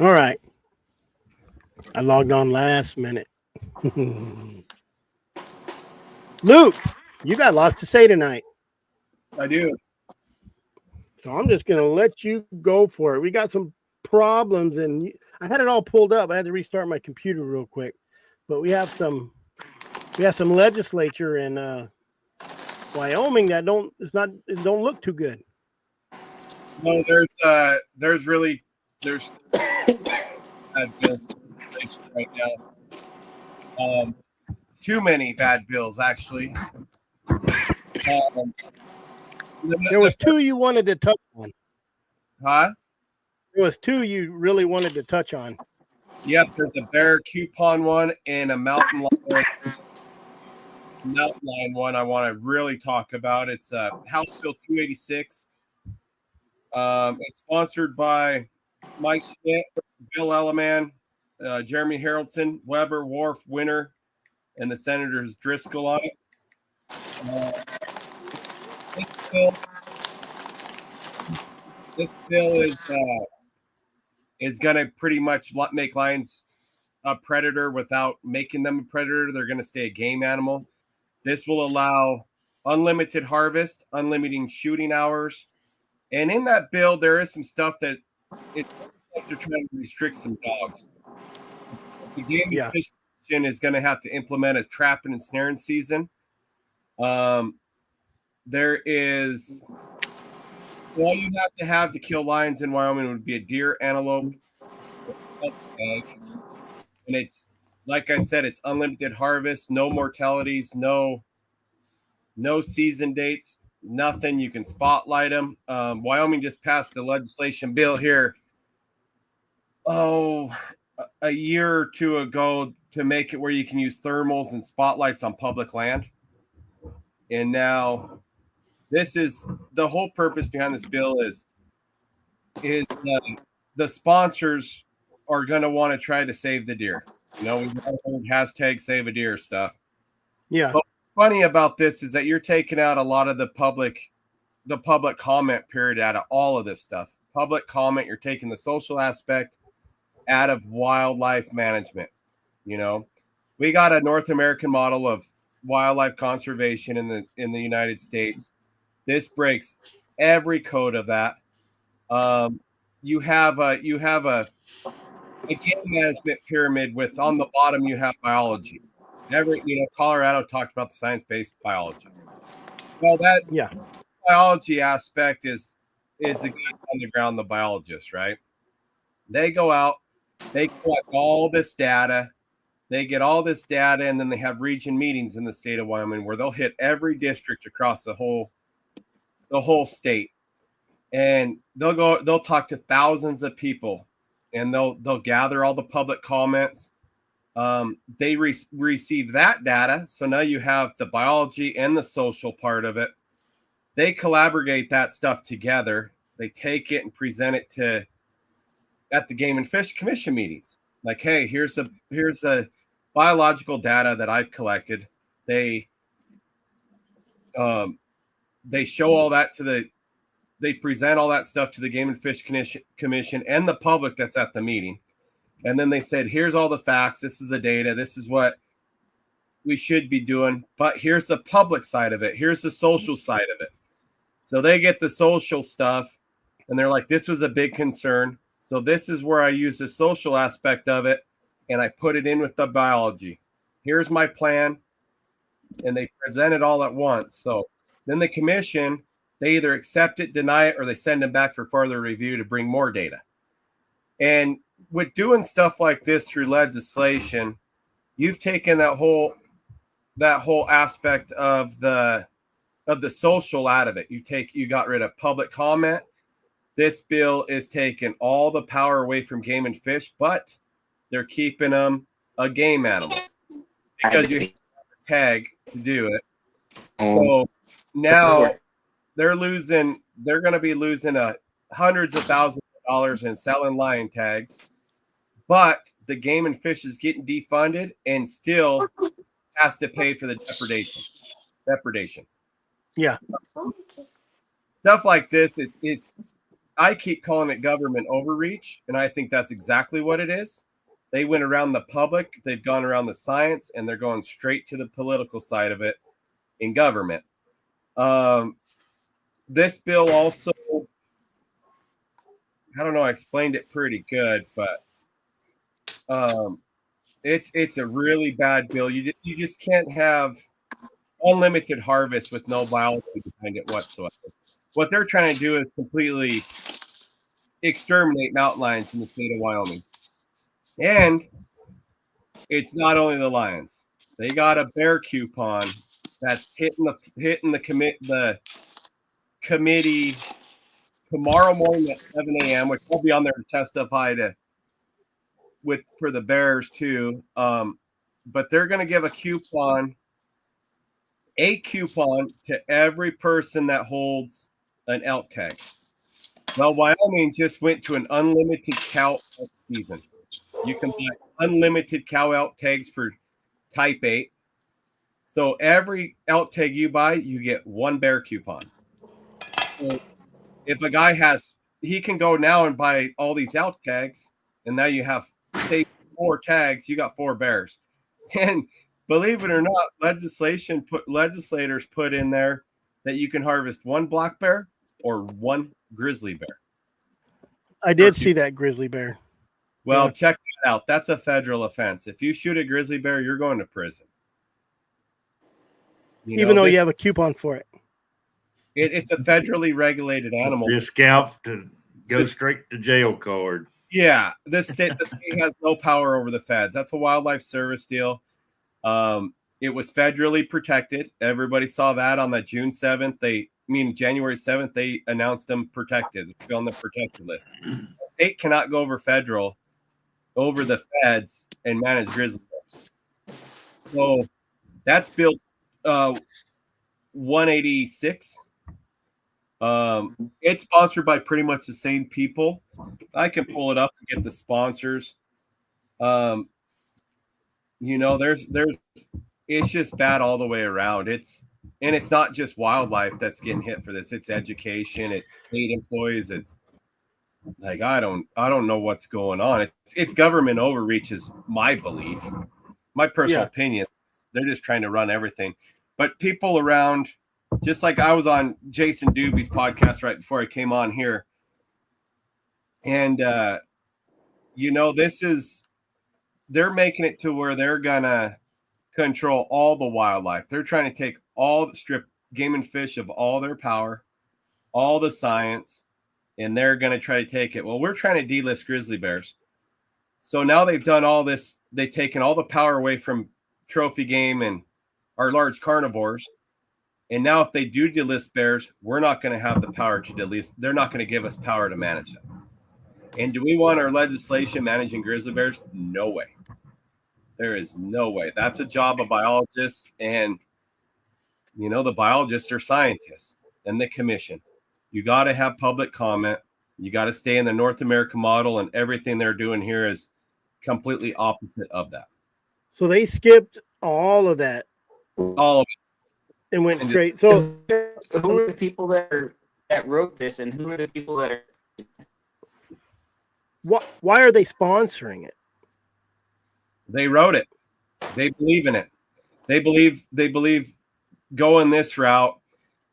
All right. I logged on last minute. Luke, you got lots to say tonight. I do. So I'm just going to let you go for it. We got some problems, and I had it all pulled up. I had to restart my computer real quick. But we have some legislature in Wyoming that don't look too good. No, there's bad bills right now. Too many bad bills, actually. There was two you wanted to touch on. Huh? There was two you really wanted to touch on. Yep, there's a bear coupon one and a mountain lion one I want to really talk about. It's House Bill 286. It's sponsored by Mike Schmidt, Bill Elliman, Jeremy Harrelson, Weber, Wharf, Winter, and the Senators Driscoll on it. This bill is going to pretty much make lions a predator without making them a predator. They're going to stay a game animal. This will allow unlimited harvest, unlimited shooting hours. And in that bill, there is some stuff that they're trying to restrict some dogs. The Game and Fish Commission is going to have to implement a trapping and snaring season. There is all you have to kill lions in Wyoming would be a deer, antelope, and it's like I said, it's unlimited harvest, no mortalities, no season dates, nothing. You can spotlight them. Wyoming just passed a legislation bill here. A year or two ago to make it where you can use thermals and spotlights on public land. And now this is the whole purpose behind this bill is the sponsors are going to want to try to save the deer. You know, we've heard hashtag save a deer stuff. Yeah. But what's funny about this is that you're taking out a lot of the public comment period out of all of this stuff. Public comment, you're taking the social aspect out of wildlife management. You know, we got a North American model of wildlife conservation in the United States. This breaks every code of that. You have a game management pyramid with on the bottom you have biology. Colorado talked about the science-based biology. Well, that biology aspect is the guy on the ground, the biologist, right? They go out, they collect all this data, they get all this data, and then they have region meetings in the state of Wyoming where they'll hit every district across the whole state, and they'll talk to thousands of people, and they'll gather all the public comments. They receive that data, so now you have the biology and the social part of it. They collaborate that stuff together. They take it and present it at the Game and Fish Commission meetings. Like, hey, here's a biological data that I've collected. They show all that they present all that stuff to the Game and Fish Commission and the public that's at the meeting. And then they said, here's all the facts. This is the data. This is what we should be doing. But here's the public side of it. Here's the social side of it. So they get the social stuff, and they're like, this was a big concern. So this is where I use the social aspect of it, and I put it in with the biology. Here's my plan. And they present it all at once. So then the commission, they either accept it, deny it, or they send them back for further review to bring more data. And with doing stuff like this through legislation, you've taken that whole aspect of the social out of it. You got rid of public comment. This bill is taking all the power away from Game and Fish, but they're keeping them a game animal because you have a tag to do it. So now they're going to be losing hundreds of thousands of dollars in selling lion tags, but the Game and Fish is getting defunded and still has to pay for the depredation. Yeah. Stuff like this, it's I keep calling it government overreach, and I think that's exactly what it is. They went around the public, they've gone around the science, and they're going straight to the political side of it in government. This bill also, I don't know, I explained it pretty good, but it's a really bad bill. You just can't have unlimited harvest with no biology behind it whatsoever. What they're trying to do is completely exterminate mountain lions in the state of Wyoming. And it's not only the lions. They got a bear coupon that's hitting the committee tomorrow morning at 7 a.m., which I'll be on there to testify for the bears too. But they're going to give a coupon to every person that holds an elk tag. Well, Wyoming just went to an unlimited cow elk season. You can buy unlimited cow elk tags for type 8. So every elk tag you buy, you get one bear coupon. So if a guy he can go now and buy all these elk tags, and now you have, say, 4 tags, you got 4 bears. And believe it or not, legislators put in there that you can harvest 1 black bear or 1 grizzly bear. I did see that grizzly bear. Well, check that out. That's a federal offense. If you shoot a grizzly bear, you're going to prison. Even though you have a coupon for it. It's a federally regulated animal. Your scalp to go straight to jail card. Yeah, the state has no power over the feds. That's a wildlife service deal. It was federally protected. Everybody saw that on that January 7th, they announced them protected. It's on the protected list. The state cannot go over the feds and manage grizzly bears. So that's Bill 186. It's sponsored by pretty much the same people. I can pull it up and get the sponsors. It's just bad all the way around. It's not just wildlife that's getting hit for this. It's education, it's state employees, it's like I don't know what's going on. It's government overreach is my belief. My personal opinion. They're just trying to run everything. But people around, just like I was on Jason Doobie's podcast right before I came on here. And they're making it to where they're gonna control all the wildlife. They're trying to take strip game and fish of all their power, all the science, and they're going to try to take it. Well, we're trying to delist grizzly bears. So now they've done all this. They've taken all the power away from trophy game and our large carnivores. And now if they do delist bears, we're not going to have the power to delist. They're not going to give us power to manage them. And do we want our legislation managing grizzly bears? No way. There is no way. That's a job of biologists, and the biologists are scientists and the commission. You got to have public comment. You got to stay in the North American model, and everything they're doing here is completely opposite of that. So they skipped all of that. All of it. And went straight. So who are the people that wrote this, and who are the people that are? Why are they sponsoring it? They wrote it. They believe in it. They believe going this route,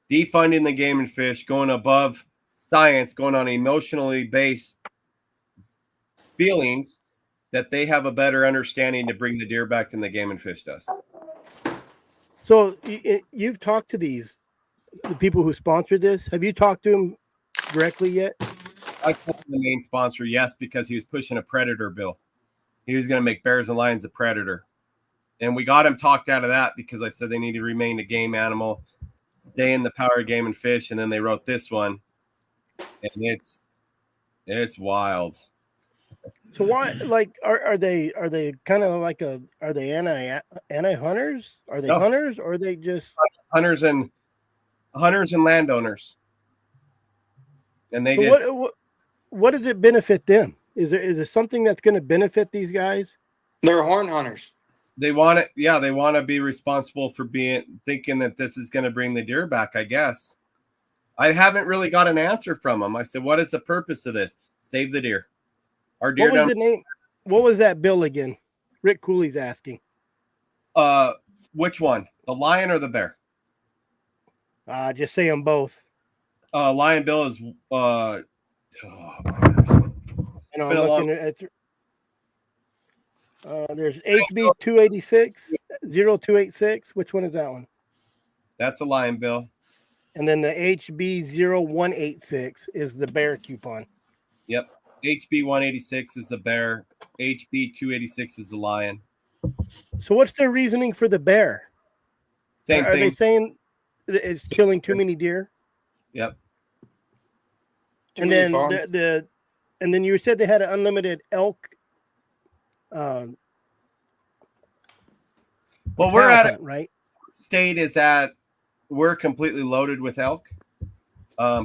defunding the game and fish, going above science, going on emotionally based feelings, that they have a better understanding to bring the deer back than the game and fish does. So you've talked to the people who sponsored this. Have you talked to them directly yet? I talked to the main sponsor, yes, because he was pushing a predator bill. He was going to make bears and lions a predator. And we got him talked out of that because I said they need to remain a game animal, stay in the power of game and fish. And then they wrote this one. And it's wild. So why, like, are they kind of like are they anti-hunters? Are they hunters, or are they just hunters and landowners? And they what does it benefit them? Is it something that's going to benefit these guys? They're horn hunters. They want it. Yeah, they want to be responsible for thinking that this is going to bring the deer back, I guess. I haven't really got an answer from them. I said, what is the purpose of this? Save the deer. Our deer What was the name? What was that bill again? Rick Cooley's asking. Which one? The lion or the bear? Just say them both. Lion bill is I'm Been a looking at there's HB 286 0286. Which one is that one? that's the lion bill. And then the HB 0186 is the bear coupon. Yep. HB 186 is the bear. HB 286 is the lion. So what's their reasoning for the bear? Same Are thing. they saying it's killing too many deer? Yep. And then and then you said they had an unlimited elk. Well, we're at hunt, right? State is at we're completely loaded with elk.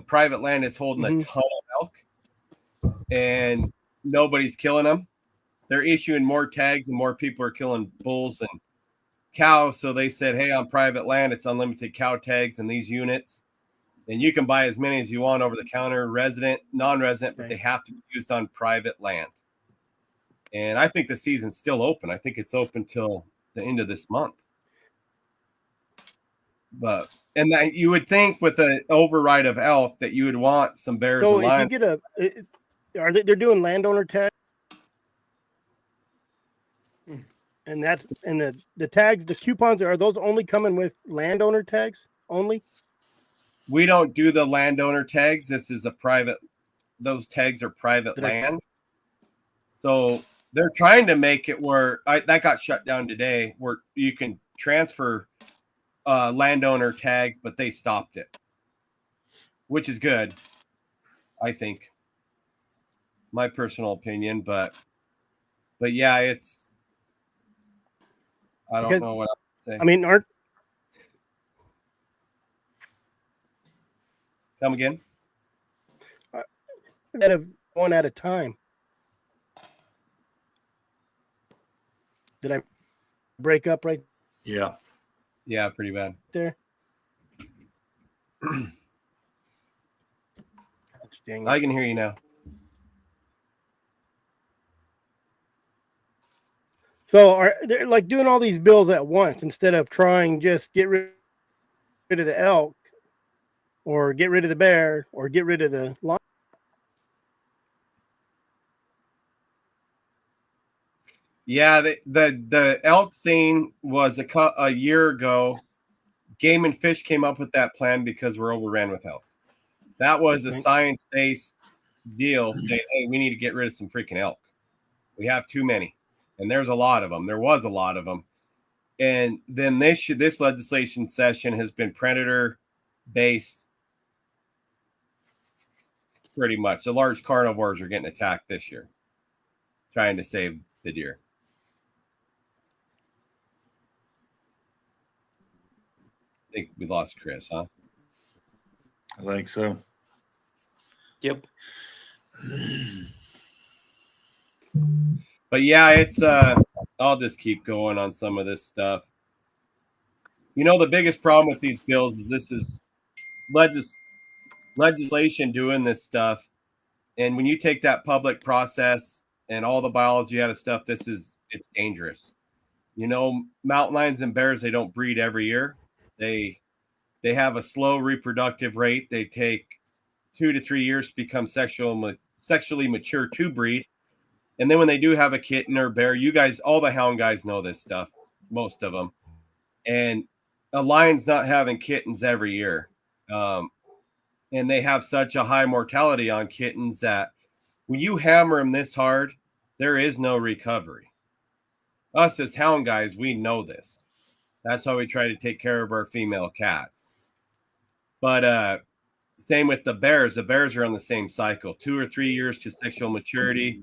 Private land is holding a ton of elk, and nobody's killing them. They're issuing more tags, and more people are killing bulls and cows. So they said, "Hey, on private land, it's unlimited cow tags in these units, and you can buy as many as you want over the counter, resident, non-resident, but they have to be used on private land." And I think the season's still open. I think it's open till the end of this month. But and that you would think with the override of elk that you would want some bears So and if lions. you get they're doing landowner tag, and that's and the tags, the coupons, are those only coming with landowner tags only? We don't do the landowner tags. This is a private. Those tags are private land. So they're trying to make it where that got shut down today, where you can transfer landowner tags, but they stopped it, which is good, I think. My personal opinion, but yeah, it's. I don't know what else to say. I mean, Come again? That have one at a time. Did I break up right Yeah. Yeah, pretty bad. there? Dang it. I can hear you now. So they're like doing all these bills at once instead of trying just get rid of the elk, or get rid of the bear, or get rid of the lion. Yeah, the elk thing was a year ago. Game and Fish came up with that plan because we're overran with elk. That was a science-based deal saying, hey, we need to get rid of some freaking elk. We have too many. And there's a lot of them. There was a lot of them. And then this legislation session has been predator-based pretty much. The large carnivores are getting attacked this year, trying to save the deer. I think we lost Chris, huh? I think so. Yep. But yeah, it's I'll just keep going on some of this stuff. You know, the biggest problem with these bills is this is legislation doing this stuff. And when you take that public process and all the biology out of stuff, it's dangerous. You know, mountain lions and bears, they don't breed every year. They have a slow reproductive rate. They take 2 to 3 years to become sexually mature to breed. And then when they do have a kitten or bear, you guys, all the hound guys know this stuff, most of them. And a lion's not having kittens every year. And they have such a high mortality on kittens that when you hammer them this hard, there is no recovery. Us as hound guys, we know this. That's how we try to take care of our female cats. But same with the bears. The bears are on the same cycle, 2 or 3 years to sexual maturity.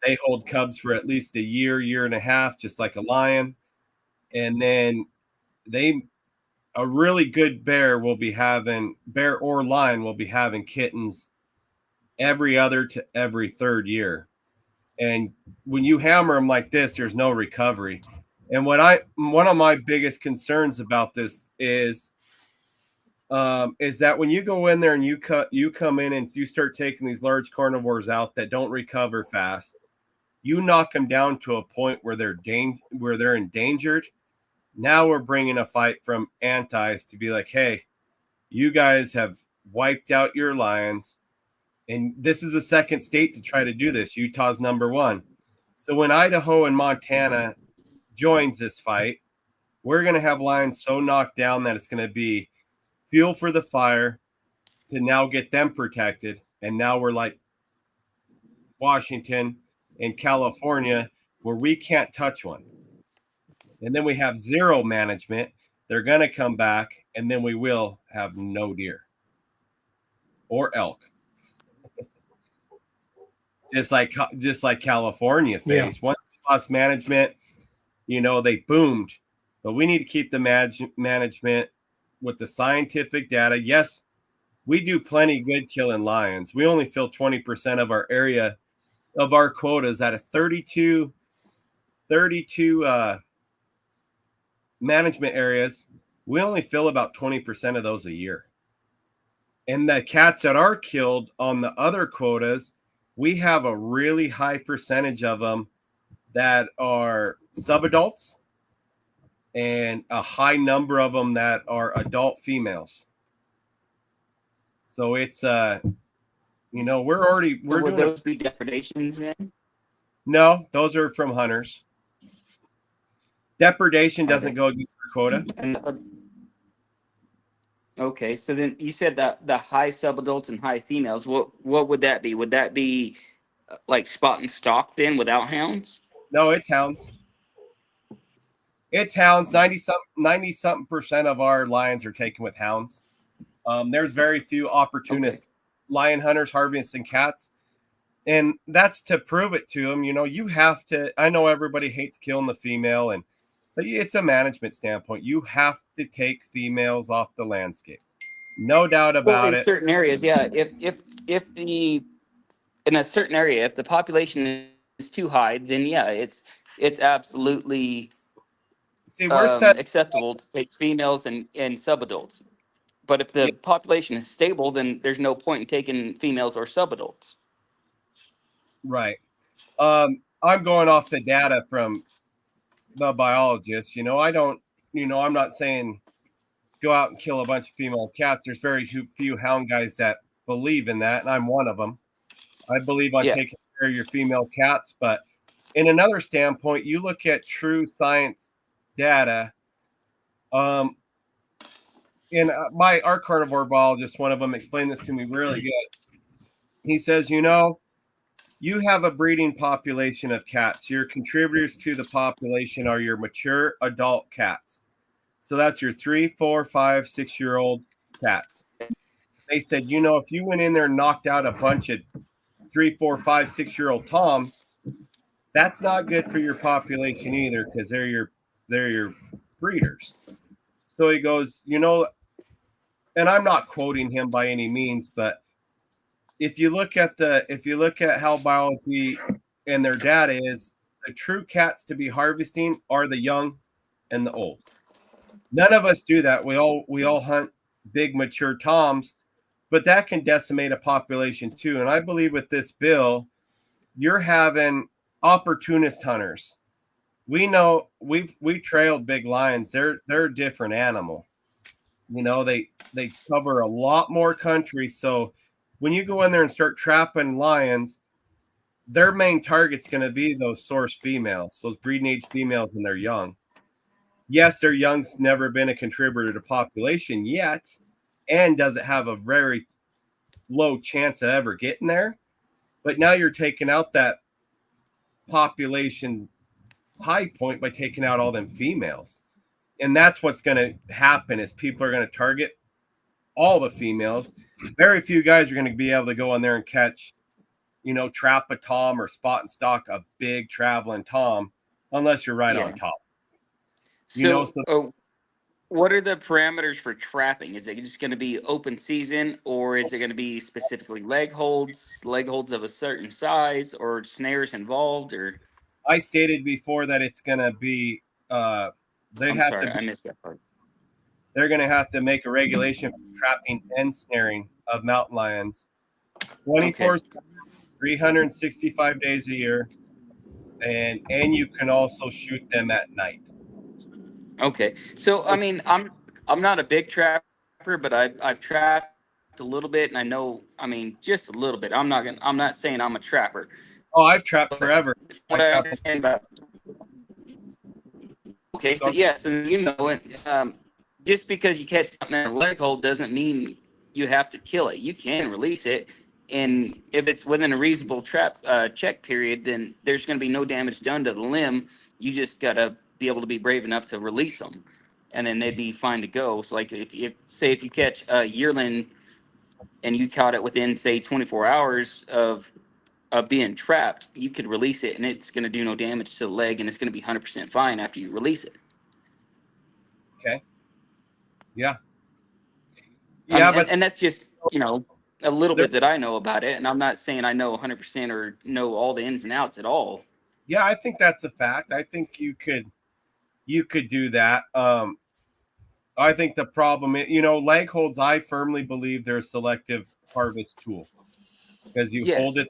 They hold cubs for at least a year and a half, just like a lion. And then a really good bear or lion will be having kittens every other to every third year. And when you hammer them like this, there's no recovery. And one of my biggest concerns about this is is that when you go in there and you come in and you start taking these large carnivores out that don't recover fast, you knock them down to a point where they're endangered. Now we're bringing a fight from antis to be like, hey, you guys have wiped out your lions, and this is the second state to try to do this. Utah's number one. So when Idaho and Montana joins this fight, we're going to have lions so knocked down that it's going to be fuel for the fire to now get them protected. And now we're like Washington and California, where we can't touch one. And then we have zero management. They're going to come back, and then we will have no deer or elk. Just like California faced. Yeah. Once we lost management, they boomed. But we need to keep the management with the scientific data. Yes, we do plenty good killing lions. We only fill 20% of our area of our quotas out of 32 management areas. We only fill about 20% of those a year. And the cats that are killed on the other quotas, we have a really high percentage of them that are subadults and a high number of them that are adult females. So it's we're Would doing those be depredations then? No, those are from hunters. Depredation doesn't go against the quota. Okay, so then you said that the high subadults and high females. What would that be? Would that be like spot and stock then without hounds? No, it's hounds. It's hounds. 90-something% of our lions are taken with hounds. There's very few opportunist lion hunters harvesting cats. And that's to prove it to them. You have to. I know everybody hates killing the female, but it's a management standpoint. You have to take females off the landscape. No doubt about in it. Certain areas, yeah. In a certain area, if the population is too high, then yeah, it's absolutely acceptable to take females and subadults. But if the population is stable, then there's no point in taking females or subadults. Right. I'm going off the data from the biologists. I'm not saying go out and kill a bunch of female cats. There's very few hound guys that believe in that, and I'm one of them. I believe on taking care of your female cats. But in another standpoint, you look at true science data. Our carnivore biologist, one of them, explained this to me really good. He says, you have a breeding population of cats. Your contributors to the population are your mature adult cats. So that's your 3, 4, 5, 6-year-old cats. They said, if you went in there and knocked out a bunch of 3, 4, 5, 6-year-old toms, that's not good for your population either, because they're your breeders. So he goes, and I'm not quoting him by any means, but if you look at how biology and their data is, the true cats to be harvesting are the young and the old. None of us do that. We all hunt big mature toms, but that can decimate a population too. And I believe with this bill, you're having opportunist hunters. We know we trailed big lions. They're a different animal. They cover a lot more country. So when you go in there and start trapping lions, their main target's going to be those source females, those breeding age females, and they're young. Yes, their young's never been a contributor to population yet, and doesn't have a very low chance of ever getting there. But now you're taking out that population high point by taking out all them females. And that's what's going to happen is people are going to target all the females. Very few guys are going to be able to go in there and catch, trap a tom or spot and stalk a big traveling tom, unless you're right on top. What are the parameters for trapping? Is it just going to be open season, or is it going to be specifically leg holds of a certain size, or snares involved? Or I stated before that it's going to be I missed that part. they're going to have to make a regulation for trapping and snaring of mountain lions 24 365 days a year. And you can also shoot them at night. Okay. So I mean, I'm not a big trapper, but I've trapped a little bit, and I know. I mean, just a little bit. I'm not saying I'm a trapper. Oh, I've trapped forever. What I understand about. Okay, so yes, and you know, just because you catch something in a leg hold doesn't mean you have to kill it. You can release it, and if it's within a reasonable check period, then there's going to be no damage done to the limb. You just got to be able to be brave enough to release them, and then they'd be fine to go. So, like if you catch a yearling and you caught it within say 24 hours of being trapped, you could release it, and it's going to do no damage to the leg, and it's going to be 100% fine after you release it. Okay. Yeah. Yeah, but and that's just a little bit that I know about it, and I'm not saying I know 100% or know all the ins and outs at all. Yeah, I think that's a fact. I think you could do that. I think the problem is, leg holds. I firmly believe they're a selective harvest tool because you hold it.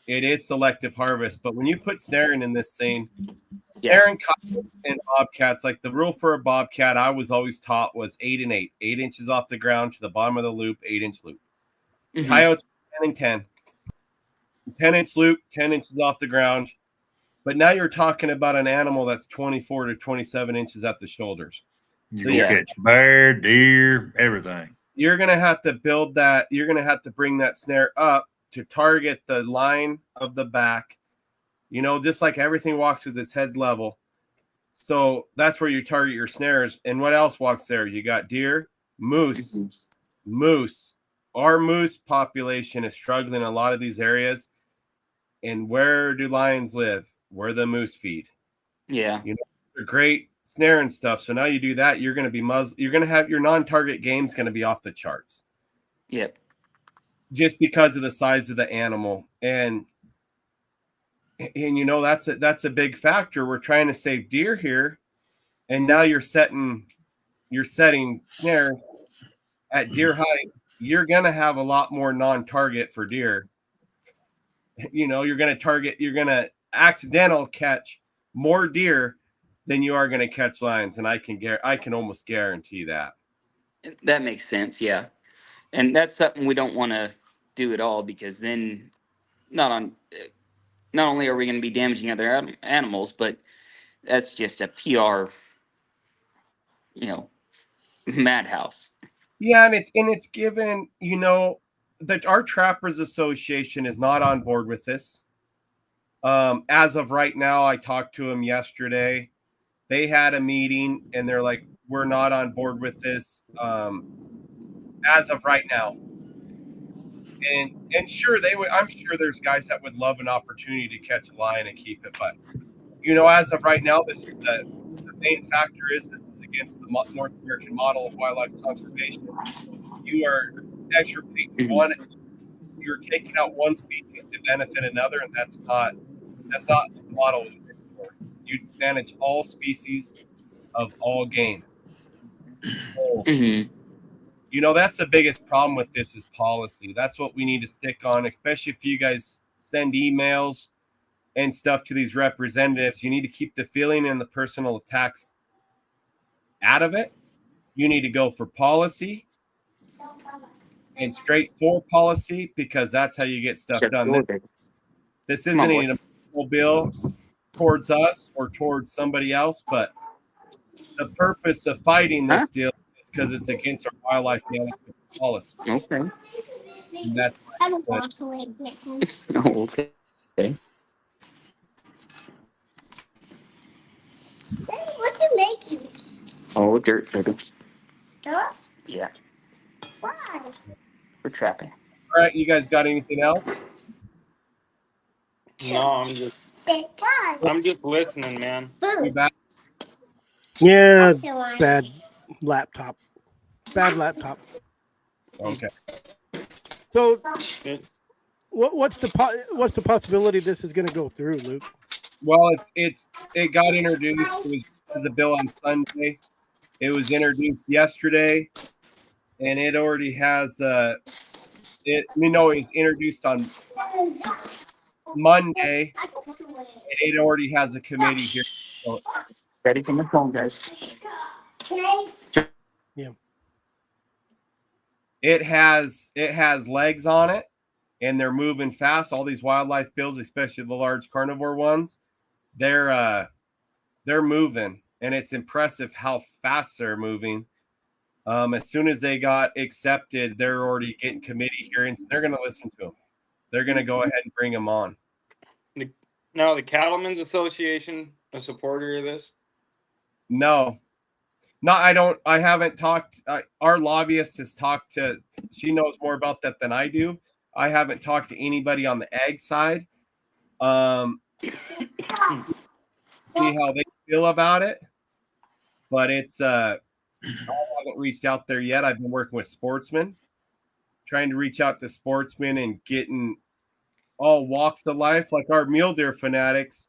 It is selective harvest, but when you put snaring in this thing, snaring coyotes and bobcats, like the rule for a bobcat, I was always taught was 8 and 8, 8 inches off the ground to the bottom of the loop, 8-inch loop. Mm-hmm. Coyotes 10 and 10, 10-inch loop, 10 inches off the ground. But now you're talking about an animal that's 24 to 27 inches at the shoulders. So you catch bear, deer, everything. You're going to have to build that. You're going to have to bring that snare up to target the line of the back, just like everything walks with its head level. So that's where you target your snares. And what else walks there? You got deer, moose. Our moose population is struggling in a lot of these areas. And where do lions live? Where the moose feed. Yeah. They're great snare and stuff. So now you do that, you're going to be you're going to have your non-target game's going to be off the charts. Yep. Just because of the size of the animal. And that's a big factor. We're trying to save deer here. And now you're setting snares at deer height. You're going to have a lot more non-target for deer. You're going to accidental catch more deer than you are going to catch lions. And I can almost guarantee that. That makes sense. Yeah. And that's something we don't want to do at all, because then not only are we going to be damaging other animals, but that's just a PR, madhouse. Yeah, and it's given, that our Trappers Association is not on board with this. As of right now, I talked to them yesterday. They had a meeting and they're like, we're not on board with this as of right now. And sure, I'm sure there's guys that would love an opportunity to catch a lion and keep it, but as of right now, this is the main factor is this is against the North American model of wildlife conservation. You are extirpating one. You're taking out one species to benefit another, and that's not what the model is written for. You manage all species of all game. So, that's the biggest problem with this is policy. That's what we need to stick on, especially if you guys send emails and stuff to these representatives. You need to keep the feeling and the personal attacks out of it. You need to go for policy and straight for policy, because that's how you get stuff done. This isn't an emotional bill towards us or towards somebody else, but the purpose of fighting this deal is because it's against our wildlife management policy. Okay. And that's okay. What are you making? Oh, dirt. Dirt? Yeah. Why? We're trapping. all right. You guys got anything else? No, Why? I'm just listening, man. You back? Yeah, bad laptop. Okay. So It's what's the possibility this is going to go through, Luke? Well, it got introduced. It was as a bill on Sunday. It was introduced yesterday, and it already has it's introduced on Monday, and it already has a committee here. So Ready from the phone, guys. it has legs on it, and they're moving fast. All these wildlife bills, especially the large carnivore ones, they're moving, and it's impressive how fast they're moving. As soon as they got accepted, they're already getting committee hearings. They're going to listen to them. They're going to go ahead and bring them on. Now, the Cattlemen's Association, a supporter of this? No, I haven't talked. Our lobbyist has talked to, she knows more about that than I do. I haven't talked to anybody on the ag side. See how they feel about it. But it's, I haven't reached out there yet. I've been working with sportsmen, trying to reach out to sportsmen and getting all walks of life, like our mule deer fanatics.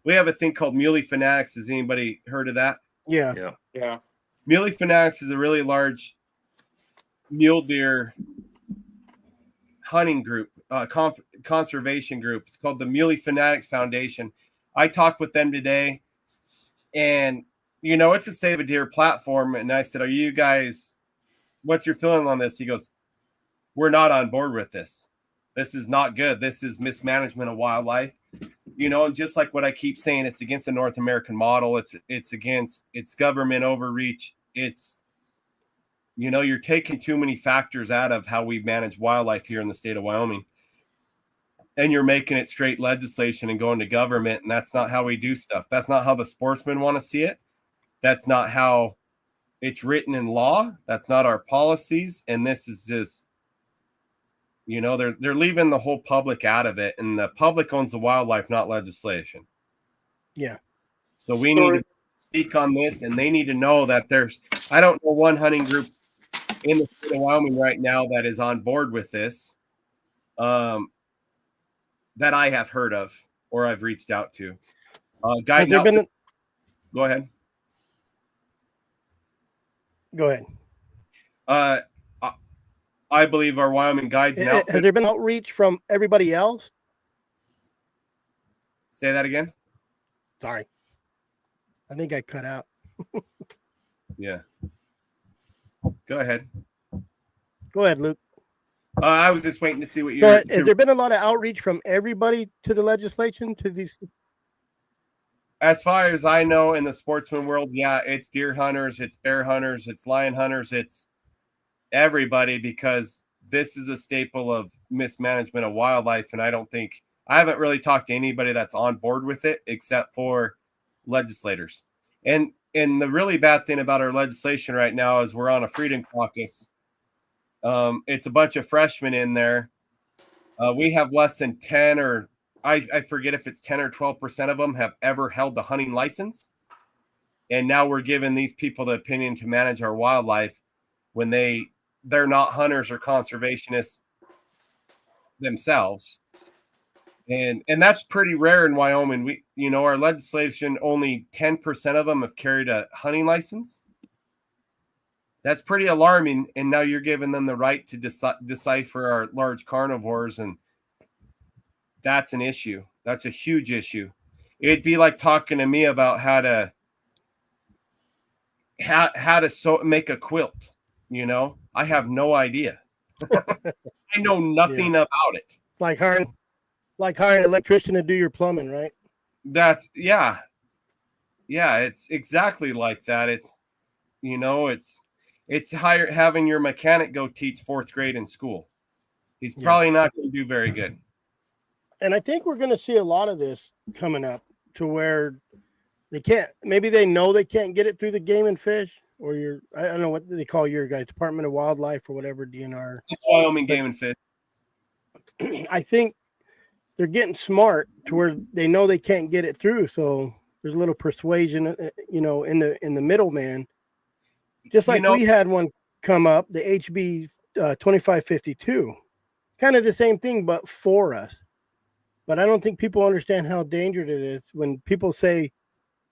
We have a thing called Muley Fanatics. Has anybody heard of that? Yeah. Yeah. Muley Fanatics is a really large mule deer hunting group, conservation group. It's called the Muley Fanatics Foundation. I talked with them today, and it's a Save a Deer platform. And I said, "Are you guys? What's your feeling on this?" He goes, "We're not on board with this. This is not good. This is mismanagement of wildlife." And just like what I keep saying, it's against the North American model. It's against government overreach. It's, you're taking too many factors out of how we manage wildlife here in the state of Wyoming. And you're making it straight legislation and going to government. And that's not how we do stuff. That's not how the sportsmen want to see it. That's not how it's written in law. That's not our policies. And this is just, they're leaving the whole public out of it, and the public owns the wildlife, not legislation. Yeah. So we need to speak on this, and they need to know that I don't know one hunting group in the state of Wyoming right now that is on board with this, that I have heard of or I've reached out to. Go ahead. Go ahead. I believe our Wyoming guides and outfits. Has there been outreach from everybody else? Say that again. Sorry. I think I cut out. Yeah. Go ahead. Go ahead, Luke. I was just waiting to see what you. Has there been a lot of outreach from everybody to the legislation, to these? As far as I know, in the sportsman world, yeah, it's deer hunters, it's bear hunters, it's lion hunters, it's everybody, because this is a staple of mismanagement of wildlife. And I haven't really talked to anybody that's on board with it except for legislators. And the really bad thing about our legislation right now is we're on a freedom caucus. It's a bunch of freshmen in there. We have less than 10 or I forget if it's 10 or 12% of them have ever held the hunting license. And now we're giving these people the opinion to manage our wildlife when they're not hunters or conservationists themselves. And that's pretty rare in Wyoming. Our legislation, only 10% of them have carried a hunting license. That's pretty alarming. And now you're giving them the right to decipher our large carnivores. And that's an issue. That's a huge issue. It'd be like talking to me about how to make a quilt. I have no idea. I know nothing about it. Like hiring an electrician to do your plumbing, right? That's it's exactly like that. It's having your mechanic go teach 4th grade in school. He's probably not going to do very good. And I think we're going to see a lot of this coming up, to where maybe they know they can't get it through the Game and Fish, or I don't know what they call your guys, Department of Wildlife or whatever, DNR. It's Wyoming Game and Fish. I think they're getting smart to where they know they can't get it through. So there's a little persuasion, in the middleman. Just like we had one come up, the HB 2552, kind of the same thing, but for us. But I don't think people understand how dangerous it is when people say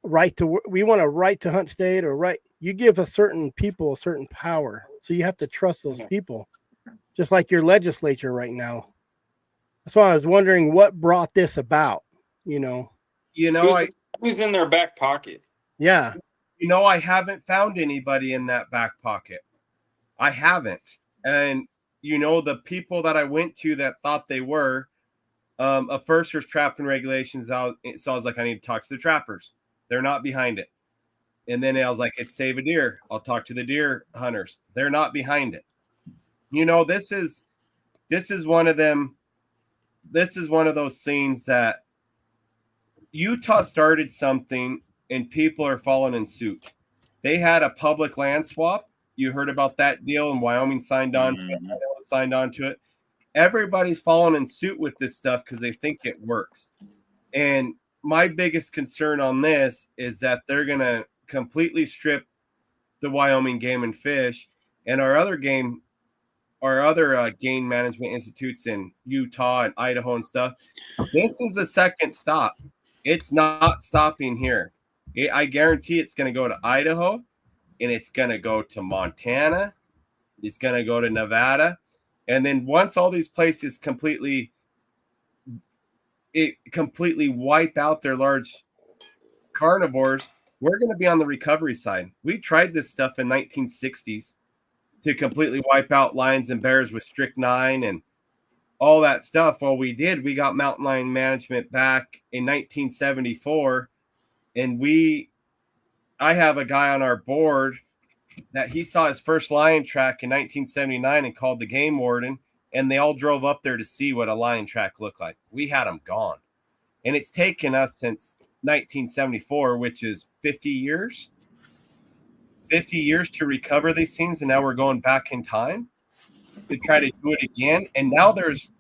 we want a right to hunt state or right. You give a certain people a certain power, so you have to trust those people, just like your legislature right now. That's why I was wondering what brought this about. You know, Who's in their back pocket? Yeah. I haven't found anybody in that back pocket. I haven't. And, the people that I went to that thought they were, at first there's trapping regulations. So I was like, I need to talk to the trappers. They're not behind it. And then I was like, it's save a deer. I'll talk to the deer hunters. They're not behind it. This is one of them. This is one of those scenes that Utah started something and people are following in suit. They had a public land swap. You heard about that deal, and Wyoming signed on to it. Idaho signed on to it. Everybody's following in suit with this stuff because they think it works. And my biggest concern on this is that they're going to completely strip the Wyoming Game and Fish and our other game management institutes in Utah and Idaho and stuff. This is a second stop. It's not stopping here. I guarantee it's going to go to Idaho, and it's going to go to Montana. It's going to go to Nevada. And then once all these places completely wipe out their large carnivores, we're going to be on the recovery side. We tried this stuff in 1960s to completely wipe out lions and bears with strychnine and all that stuff. Well, we got mountain lion management back in 1974. And I have a guy on our board that he saw his first lion track in 1979 and called the game warden, and they all drove up there to see what a lion track looked like. We had them gone. And it's taken us since 1974, which is 50 years to recover these things. And now we're going back in time to try to do it again. And now there's,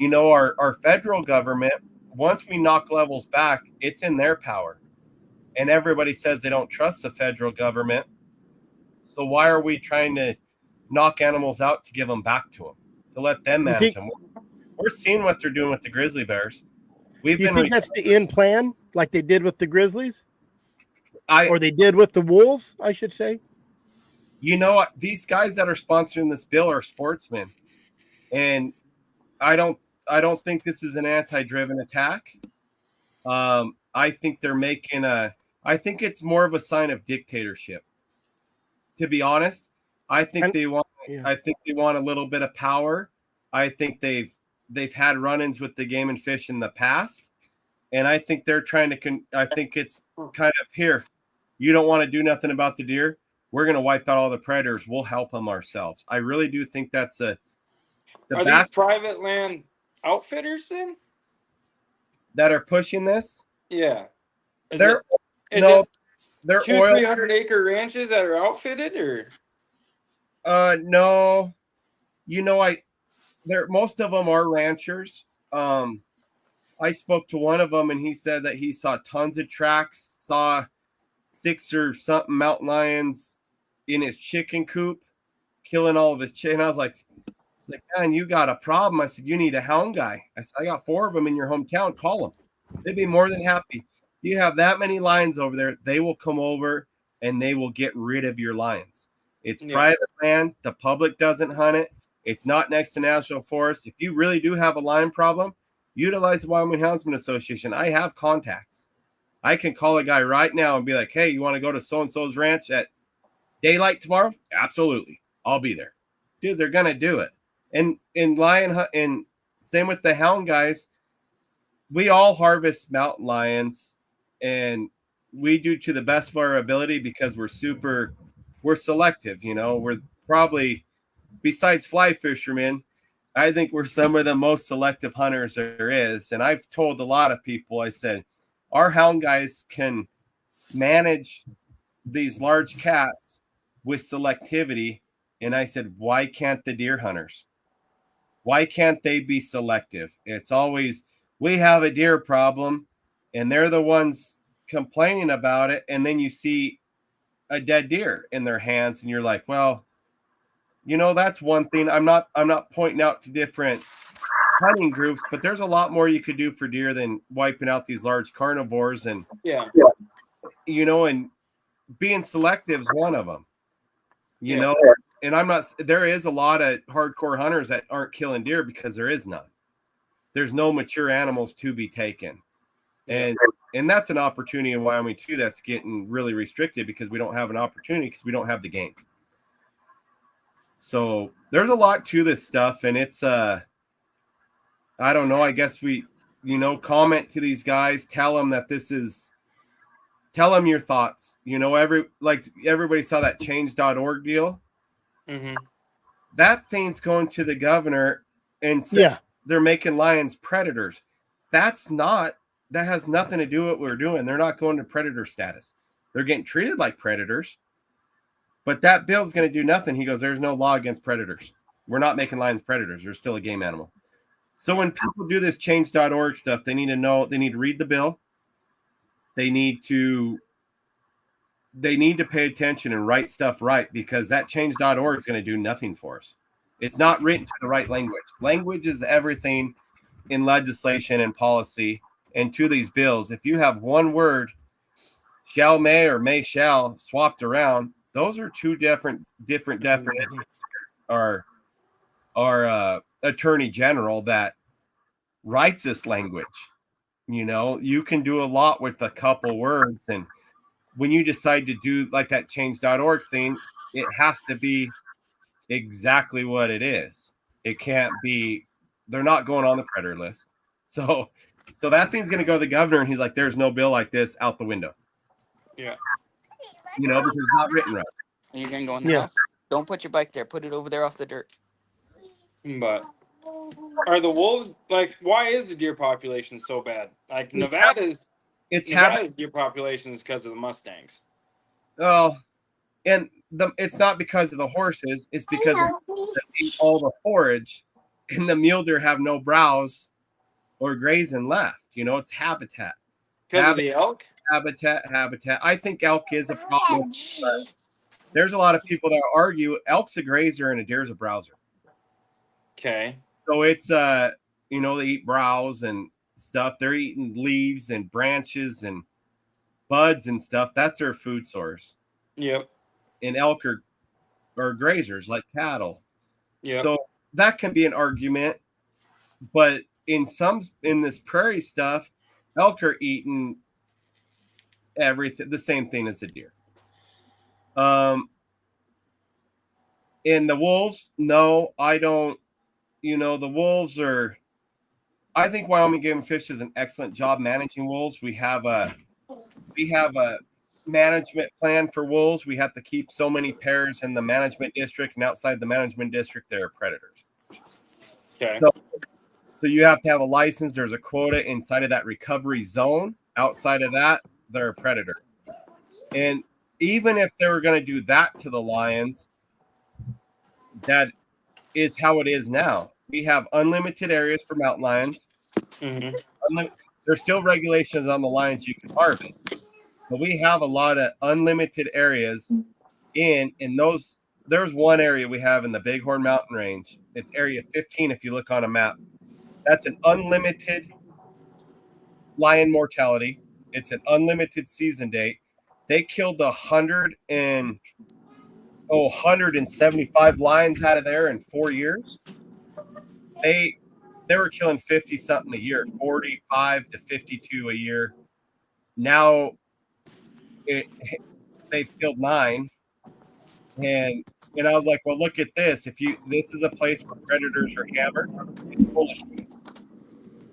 our federal government, once we knock levels back, it's in their power. And everybody says they don't trust the federal government. So why are we trying to knock animals out to give them back to them, to let them manage them? We're seeing what they're doing with the grizzly bears. Do you think that's the end plan, like they did with the grizzlies? Or they did with the wolves, I should say? These guys that are sponsoring this bill are sportsmen. And I don't think this is an anti-driven attack. I think they're making I think it's more of a sign of dictatorship. To be honest, I think they want a little bit of power. I think they've had run-ins with the Game and Fish in the past, and I think they're trying to. I think it's kind of here. You don't want to do nothing about the deer. We're going to wipe out all the predators. We'll help them ourselves. I really do think that's are these private land outfitters then that are pushing this? Yeah, they're oil 300-acre ranches that are outfitted, or no, most of them are ranchers. I spoke to one of them and he said that he saw tons of tracks, saw 6 or something mountain lions in his chicken coop, killing all of his chicken. I was like, man, you got a problem. I said, you need a hound guy. I said, I got 4 of them in your hometown. Call them. They'd be more than happy. You have that many lions over there, they will come over and they will get rid of your lions. It's private land. The public doesn't hunt it. It's not next to national forest. If you really do have a lion problem, utilize the Wyoming Houndsman Association. I have contacts. I can call a guy right now and be like, hey, you want to go to so-and-so's ranch at daylight tomorrow? Absolutely. I'll be there. Dude, they're going to do it. And in lion hunt, and same with the hound guys, we all harvest mountain lions. And we do to the best of our ability because we're selective, we're probably, besides fly fishermen, I think we're some of the most selective hunters there is. And I've told a lot of people, I said, our hound guys can manage these large cats with selectivity. And I said, why can't the deer hunters? Why can't they be selective? It's always, we have a deer problem. And they're the ones complaining about it. And then you see a dead deer in their hands and you're like, well, that's one thing. I'm not pointing out to different hunting groups, but there's a lot more you could do for deer than wiping out these large carnivores. And, and being selective is one of them, Yeah. and there is a lot of hardcore hunters that aren't killing deer because there is none. There's no mature animals to be taken. And that's an opportunity in Wyoming too that's getting really restricted because we don't have an opportunity because we don't have the game. So there's a lot to this stuff, and it's I don't know. I guess we, comment to these guys, tell them your thoughts. Everybody saw that change.org deal. Mm-hmm. That thing's going to the governor and says they're making lions predators. That has nothing to do with what we're doing. They're not going to predator status. They're getting treated like predators. But that bill's going to do nothing. He goes, there's no law against predators. We're not making lions predators. They're still a game animal. So when people do this change.org stuff, they need to read the bill. They need to pay attention and write stuff right, because that change.org is going to do nothing for us. It's not written to the right language. Language is everything in legislation and policy. And to these bills, if you have one word, shall may or may shall, swapped around, those are two different definitions. Our attorney general that writes this language, you can do a lot with a couple words. And when you decide to do like that change.org thing, it has to be exactly what it is. It can't be, they're not going on the predator list. So that thing's going to go to the governor, and he's like, there's no bill like this, out the window. Yeah. Because it's not written right. Are you gonna go in the house? Don't put your bike there. Put it over there off the dirt. But are the wolves, why is the deer population so bad? Nevada's deer population is because of the Mustangs. Oh, and it's not because of the horses. It's because they eat all the forage, and the mule deer have no browse or grazing left. It's habitat. Because of the elk? Habitat. I think elk is a problem. There's a lot of people that argue elk's a grazer and a deer's a browser. Okay. So it's they eat browse and stuff. They're eating leaves and branches and buds and stuff. That's their food source. Yep. And elk are grazers like cattle. Yeah. So that can be an argument, but in this prairie stuff, elk are eating everything, the same thing as a deer. In the wolves, no, I don't. The wolves are. I think Wyoming Game and Fish does an excellent job managing wolves. We have a management plan for wolves. We have to keep so many pairs in the management district, and outside the management district, they're predators. Okay. So you have to have a license. There's a quota inside of that recovery zone. Outside of that, they're a predator. And even if they were going to do that to the lions, that is how it is now. We have unlimited areas for mountain lions. Mm-hmm. There's still regulations on the lions you can harvest, but we have a lot of unlimited areas in those. There's one area we have in the Bighorn Mountain Range. It's area 15 if you look on a map. That's an unlimited lion mortality. It's an unlimited season date. They killed 175 lions out of there in 4 years. They were killing 50 something a year, 45 to 52 a year. Now they've killed 9. And I was like, well, look at this. This is a place where predators are hammered, it's full of shit.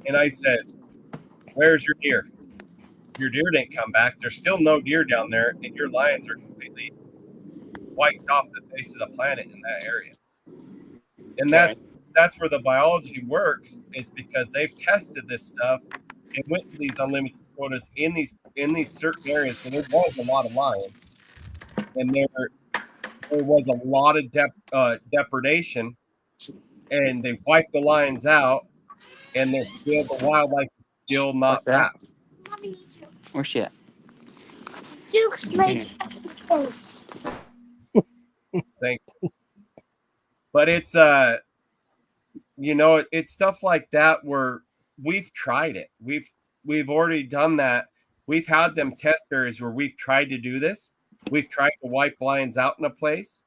And I said, where's your deer? Your deer didn't come back. There's still no deer down there, and your lions are completely wiped off the face of the planet in that area. And that's where the biology works, is because they've tested this stuff and went to these unlimited quotas in these certain areas where there was a lot of lions, and there was a lot of depredation, and they wiped the lions out, and the wildlife is still not back. Where's she at? Thank you. But it's it's stuff like that where we've tried it. We've already done that. We've had them test areas where we've tried to do this. We've tried to wipe lions out in a place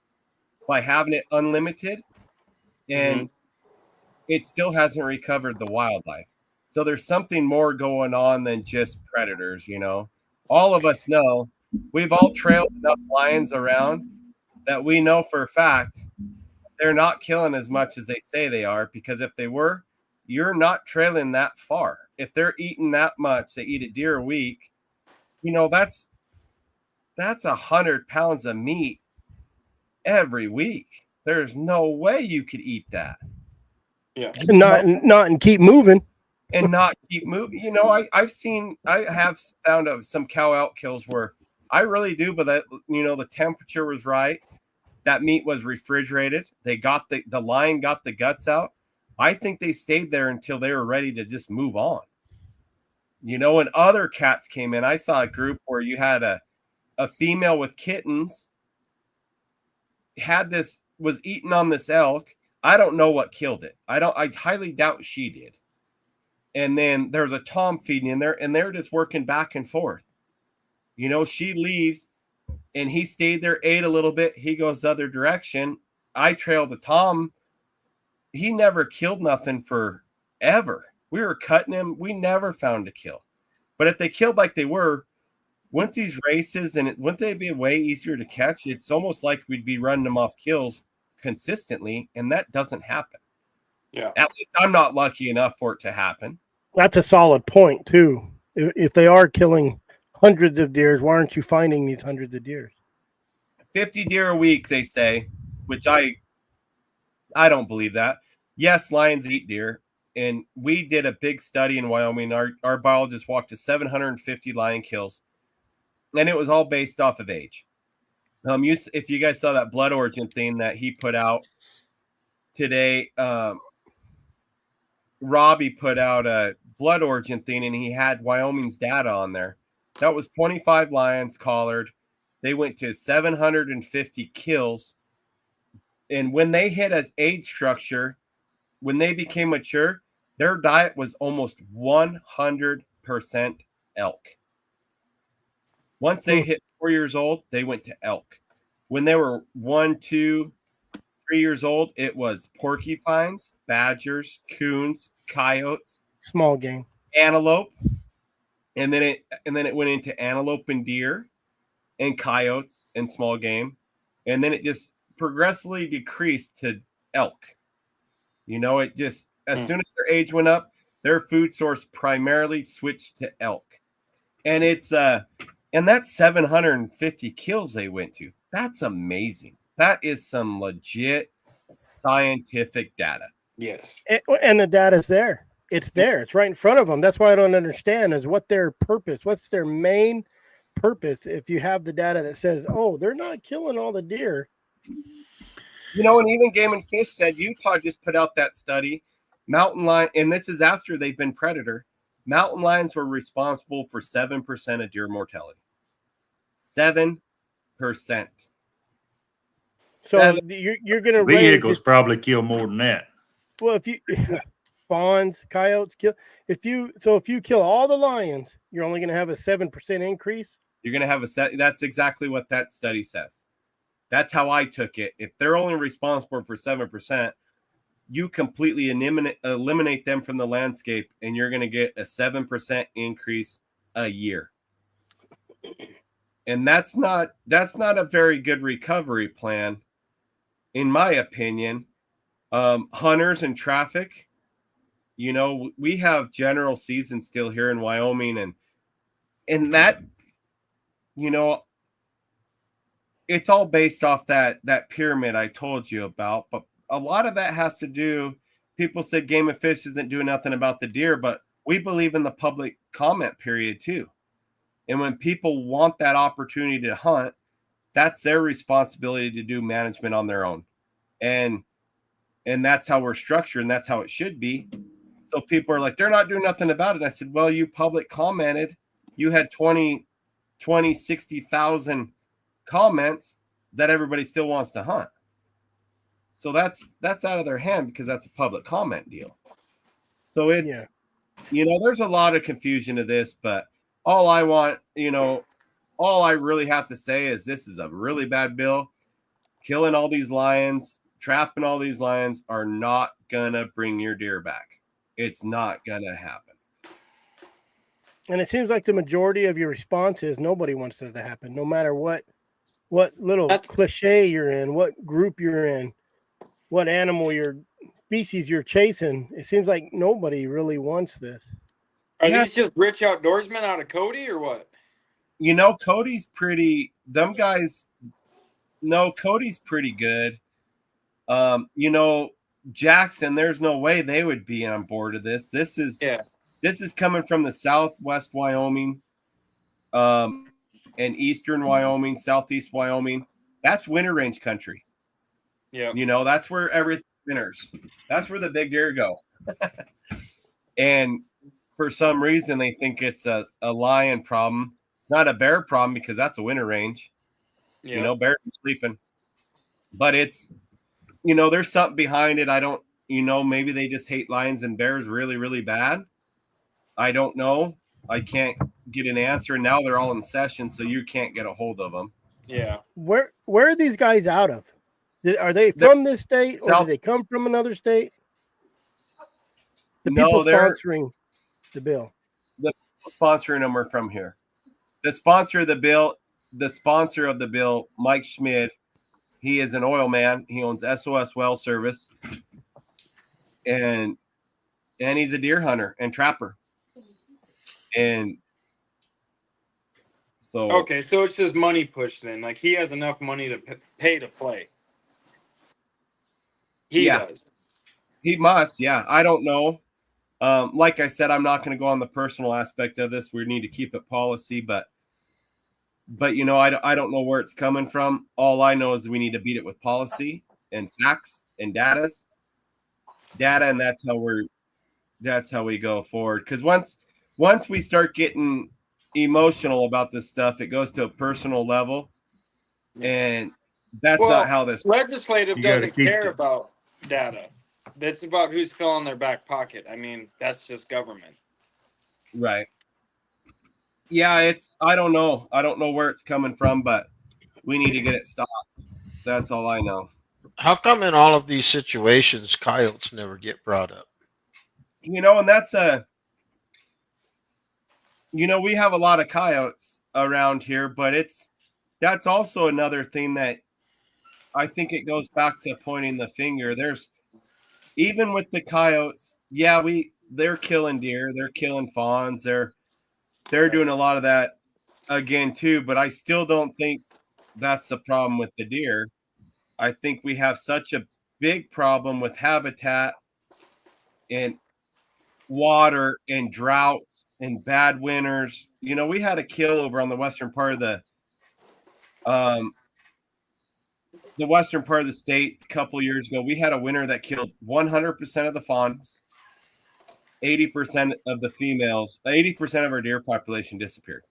by having it unlimited, and it still hasn't recovered the wildlife. So there's something more going on than just predators, you know. All of us know we've all trailed enough lions around that we know for a fact they're not killing as much as they say they are, because if they were, you're not trailing that far. If they're eating that much, they eat a deer a week, you know, that's 100 pounds of meat every week. There's no way you could eat that. Yeah. And keep moving. And not keep moving. You know, I have found some cow out kills where I really do, but that, you know, the temperature was right. That meat was refrigerated. They got the lion got the guts out. I think they stayed there until they were ready to just move on. You know, when other cats came in, I saw a group where you had a female with kittens was eating on this elk. I don't know what killed it. I highly doubt she did. And then there's a tom feeding in there, and they're just working back and forth. You know, she leaves, and he stayed there, ate a little bit. He goes the other direction. I trailed the tom. He never killed nothing forever. We were cutting him. We never found a kill. But if they killed like they were, wouldn't these races, and wouldn't they be way easier to catch? It's almost like we'd be running them off kills consistently, and that doesn't happen. Yeah. At least I'm not lucky enough for it to happen. That's a solid point too. If they are killing hundreds of deers, why aren't you finding these hundreds of deers? 50 deer a week, they say, which I don't believe that. Yes, lions eat deer, and we did a big study in Wyoming. Our biologist walked to 750 lion kills, and it was all based off of age. If you guys saw that blood origin thing that he put out today, Robbie put out a blood origin thing, and he had Wyoming's data on there. That was 25 lions collared. They went to 750 kills. And when they hit an age structure, when they became mature, their diet was almost 100% elk. Once they hit 4 years old, they went to elk. When they were 1, 2, 3 years old, it was porcupines, badgers, coons, coyotes, small game, antelope, and then it went into antelope and deer and coyotes and small game, and then it just progressively decreased to elk. You know, it just as soon as their age went up, their food source primarily switched to elk. And it's and that's 750 kills they went to. That's amazing. That is some legit scientific data. Yes. And the data's there. It's there. It's right in front of them. That's why I don't understand is what's their main purpose if you have the data that says, oh, they're not killing all the deer. You know, and even Game and Fish said Utah just put out that study. Mountain lion, and this is after they've been predator. Mountain lions were responsible for 7% of deer mortality. 7%. So you're going to vehicles probably kill more than that. Well, if you fawns, coyotes kill, if you kill all the lions, you're only going to have a 7% increase. You're going to have that's exactly what that study says. That's how I took it. If they're only responsible for 7%, you completely eliminate them from the landscape, and you're going to get a 7% increase a year. And that's not a very good recovery plan, in my opinion. Hunters and traffic, you know, we have general season still here in Wyoming, and that, you know, it's all based off that pyramid I told you about. But a lot of that has to do, people said Game and Fish isn't doing nothing about the deer, but we believe in the public comment period too. And when people want that opportunity to hunt, that's their responsibility to do management on their own. And that's how we're structured, and that's how it should be. So people are like, they're not doing nothing about it. And I said, well, you public commented. You had 60,000 comments that everybody still wants to hunt. So that's out of their hand because that's a public comment deal. So it's, you know, there's a lot of confusion to this, but all I want, all I really have to say is this is a really bad bill. Killing all these lions, trapping all these lions are not gonna bring your deer back. It's not gonna happen. And it seems like the majority of your response is nobody wants that to happen, no matter what little cliche you're in, what group you're in, what animal species you're chasing. It seems like nobody really wants this. Are these just rich outdoorsmen out of Cody or what? Cody's pretty. Them guys. No, Cody's pretty good. Jackson. There's no way they would be on board of this. This is coming from the Southwest Wyoming, and Eastern Wyoming, Southeast Wyoming. That's winter range country. Yeah. That's where everything winters. That's where the big deer go. And for some reason, they think it's a lion problem. It's not a bear problem because that's a winter range. Yeah. Bears are sleeping. But it's, there's something behind it. I don't, maybe they just hate lions and bears really, really bad. I don't know. I can't get an answer. Now they're all in session, so you can't get a hold of them. Yeah. Where are these guys out of? Are they from this state, or do they come from another state? The people sponsoring the bill. The people sponsoring them are from here. The sponsor of the bill, Mike Schmid, he is an oil man. He owns SOS Well Service, and he's a deer hunter and trapper. And so okay, so it's just money pushed in. Like he has enough money to pay to play. He does. He must. Yeah, I don't know. Like I said, I'm not going to go on the personal aspect of this. We need to keep it policy, but I don't know where it's coming from. All I know is we need to beat it with policy and facts and data, and that's how we go forward. Because once we start getting emotional about this stuff, it goes to a personal level, and that's not how this legislative doesn't care about data. That's about who's filling their back pocket. I mean, that's just government. Right. Yeah, I don't know. I don't know where it's coming from, but we need to get it stopped. That's all I know. How come in all of these situations, coyotes never get brought up? And that's we have a lot of coyotes around here, but that's also another thing that I think it goes back to pointing the finger. Even with the coyotes, they're killing deer, they're killing fawns, they're doing a lot of that again too, but I still don't think that's the problem with the deer. I think we have such a big problem with habitat and water and droughts and bad winters. We had a kill over on the western part of the western part of the state a couple years ago. We had a winter that killed 100% of the fawns, 80% of the females, 80% of our deer population disappeared.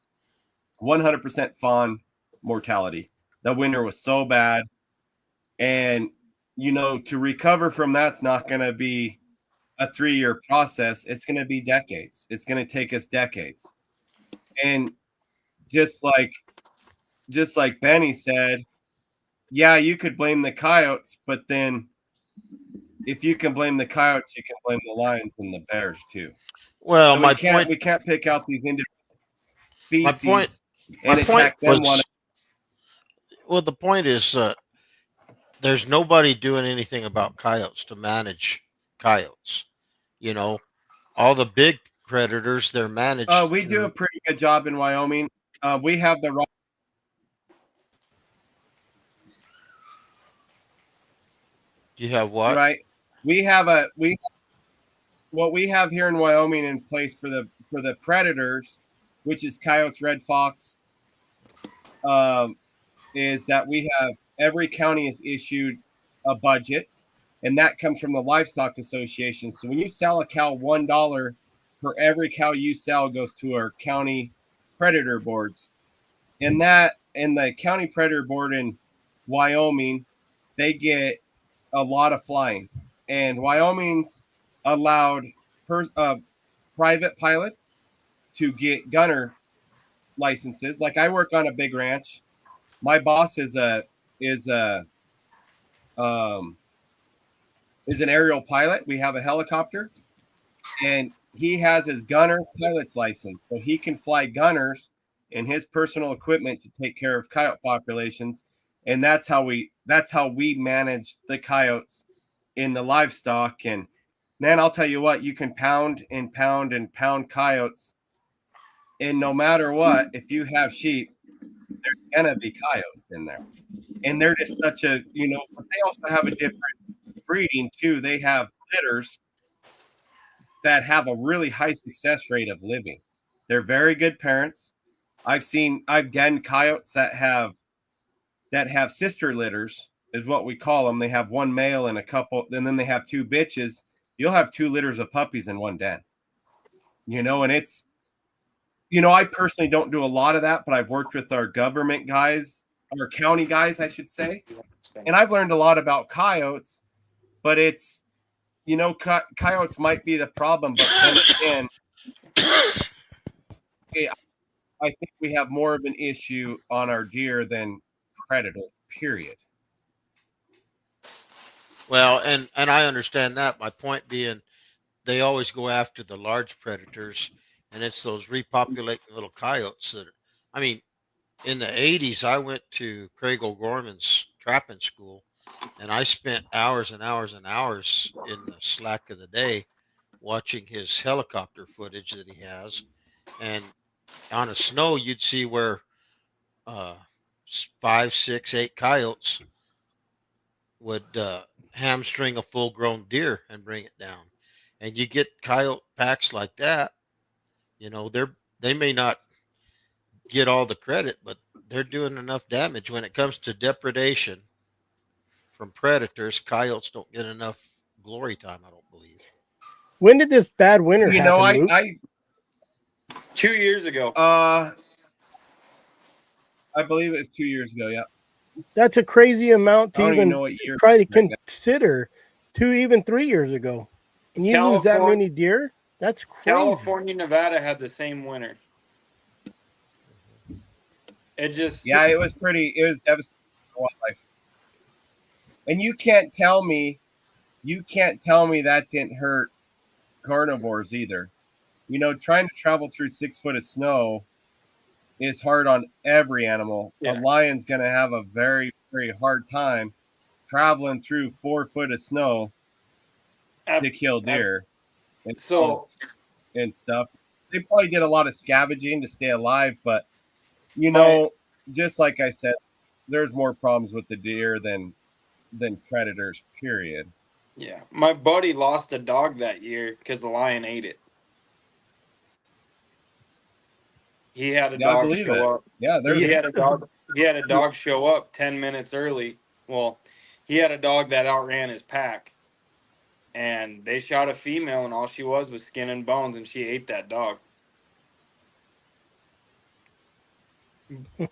100% fawn mortality. The winter was so bad. And, to recover from that's not going to be a 3-year process. It's going to be decades. It's going to take us decades. And just like Benny said, yeah, you could blame the coyotes, but then if you can blame the coyotes, you can blame the lions and the bears too. Well, we can't pick out these individual species and attack them one. Well, the point is there's nobody doing anything about coyotes to manage coyotes. All the big predators, they're managed. We do a pretty good job in Wyoming. We have the You have what? Right. What we have here in Wyoming in place for the predators, which is coyotes, red fox, is that we have every county is issued a budget, and that comes from the Livestock Association. So when you sell a cow, $1 for every cow you sell goes to our county predator boards. And the county predator board in Wyoming, they get a lot of flying, and Wyoming's allowed private pilots to get gunner licenses. Like I work on a big ranch. My boss is an aerial pilot. We have a helicopter, and he has his gunner pilot's license, so he can fly gunners in his personal equipment to take care of coyote populations. And that's how we manage the coyotes in the livestock. And man, I'll tell you what, you can pound and pound and pound coyotes, and no matter what, if you have sheep, there's gonna be coyotes in there. And they're just such a, but they also have a different breeding too. They have litters that have a really high success rate of living. They're very good parents. I've done coyotes that have sister litters, is what we call them. They have one male and a couple, and then they have two bitches. You'll have two litters of puppies in one den. And it's, I personally don't do a lot of that, but I've worked with our government guys, our county guys, I should say. And I've learned a lot about coyotes, but it's, coyotes might be the problem, but then again, I think we have more of an issue on our deer than predators, period. Well, and I understand that. My point being, they always go after the large predators, and it's those repopulating little coyotes that are, I mean, in the 80s, I went to Craig O'Gorman's trapping school, and I spent hours and hours and hours in the slack of the day watching his helicopter footage that he has. And on a snow, you'd see where 5, 6, 8 coyotes would hamstring a full-grown deer and bring it down. And you get coyote packs like that, they may not get all the credit, but they're doing enough damage. When it comes to depredation from predators, coyotes don't get enough glory time, I don't believe. When did this bad winter happen, Luke? 2 years ago. I believe it's 2 years ago. Yeah. That's a crazy amount to even try to consider 2, even 3 years ago. And you lose that many deer? That's crazy. California, Nevada had the same winter. It was devastating for wildlife. And you can't tell me that didn't hurt carnivores either. Trying to travel through 6 foot of snow is hard on every animal. Yeah. A lion's going to have a very, very hard time traveling through 4 foot of snow to kill deer and stuff. They probably did a lot of scavenging to stay alive, but just like I said, there's more problems with the deer than predators, period. Yeah. My buddy lost a dog that year because the lion ate it. He had a dog show up. Yeah, he had a dog show up 10 minutes early. Well, he had a dog that outran his pack. And they shot a female, and all she was skin and bones, and she ate that dog.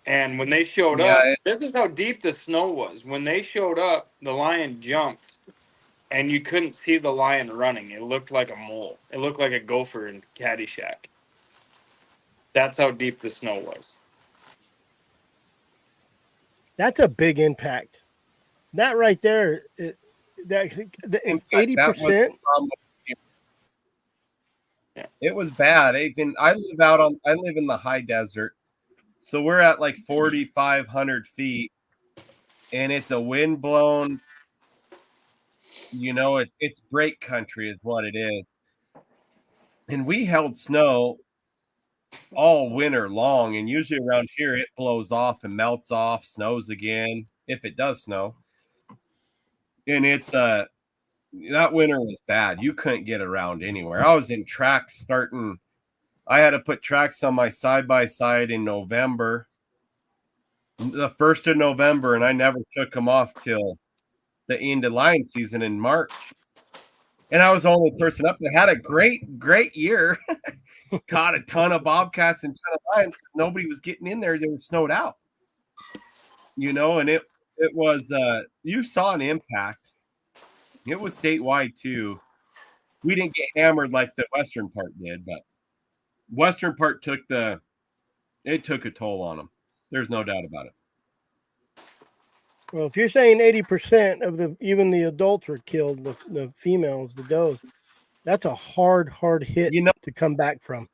And when they showed up, this is how deep the snow was. When they showed up, the lion jumped, and you couldn't see the lion running. It looked like a mole. It looked like a gopher in Caddyshack. That's how deep the snow was. That's a big impact. That right there, that 80%. It was bad. I live in the high desert, so we're at like 4,500 feet, and it's a wind blown. It's break country is what it is, and we held snow all winter long, and usually around here it blows off and melts off, snows again if it does snow. And it's that winter was bad. You couldn't get around anywhere. I was in tracks I had to put tracks on my side-by-side in November, the 1st of November, and I never took them off till the end of lion season in March. And I was the only person up there. Had a great, great year. Caught a ton of bobcats and ton of lions because nobody was getting in there. They were snowed out. And it was you saw an impact. It was statewide too. We didn't get hammered like the western part did, but western part took the It took a toll on them. There's no doubt about it. Well, if you're saying 80% of even the adults were killed, the females, the does, that's a hard hit to come back from.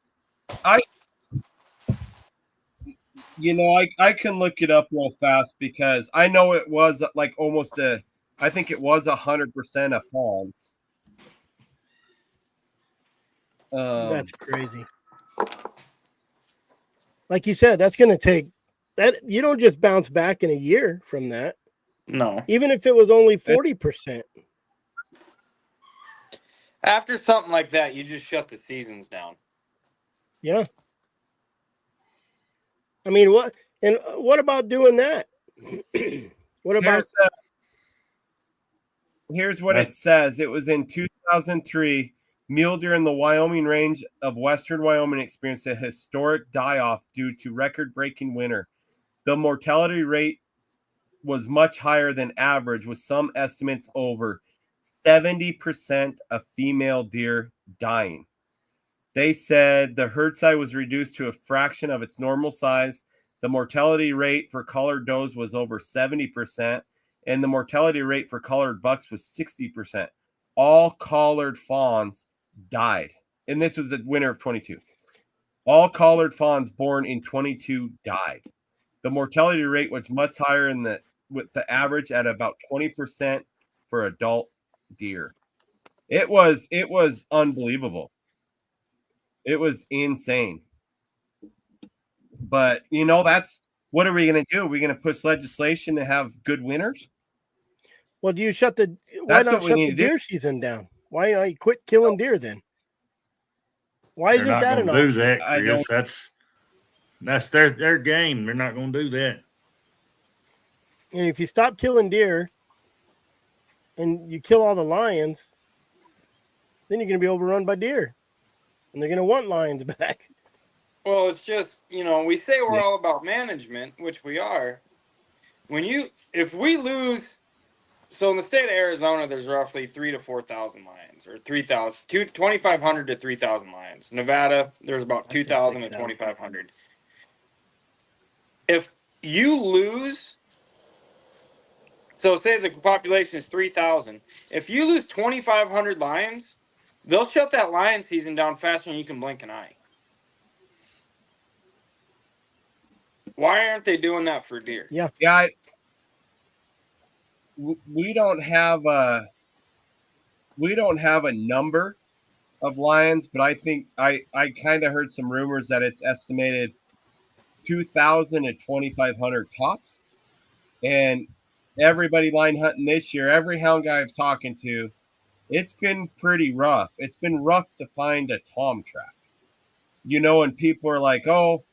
I can look it up real fast because I know it was like I think it was 100% of fawns. That's crazy. Like you said, that's going to take that. You don't just bounce back in a year from that. No. Even if it was only 40%. After something like that, you just shut the seasons down. Yeah. I mean, what about doing that? What about? Here's what it says. It was in 2003. Mule deer in the Wyoming range of western Wyoming experienced a historic die-off due to record-breaking winter. The mortality rate was much higher than average, with some estimates over 70% of female deer dying. They said the herd size was reduced to a fraction of its normal size. The mortality rate for collared does was over 70%, and the mortality rate for collared bucks was 60%. All collared fawns died. And this was the winter of 22. All collared fawns born in 22 died. The mortality rate was much higher with the average at about 20% for adult deer. It was unbelievable. It was insane. But that's what are we going to do? Are we going to push legislation to have good winters? Well, do you why not shut the deer season down? Why not you quit killing deer then? Why isn't that enough? Do that, Chris. That's their game. They're not going to do that. And if you stop killing deer and you kill all the lions, then you're going to be overrun by deer. And they're going to want lions back. Well, it's just, we say we're all about management, which we are. If we lose, so in the state of Arizona, there's roughly 3,000 to 4,000 lions, or 2,500 to 3,000 lions. Nevada, there's about 2,000 to 2,500. If you lose, so say the population is 3,000. If you lose 2,500 lions, they'll shut that lion season down faster than you can blink an eye. Why aren't they doing that for deer? Yeah. We don't have a number of lions, but I think I kind of heard some rumors that it's estimated 2,000 to 2,500 tops. And everybody line hunting this year, every hound guy I've talking to, it's been pretty rough. It's been rough to find a tom track. And people are like, oh,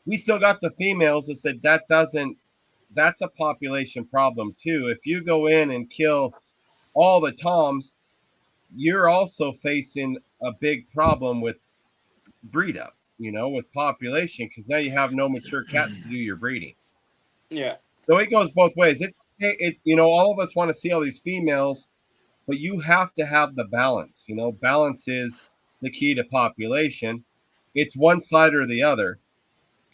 we still got the females. I said, that's a population problem too. If you go in and kill all the toms, you're also facing a big problem with breed up, with population, because now you have no mature cats to do your breeding. Yeah. So it goes both ways. All of us want to see all these females, but you have to have the balance. Balance is the key to population. It's one side or the other.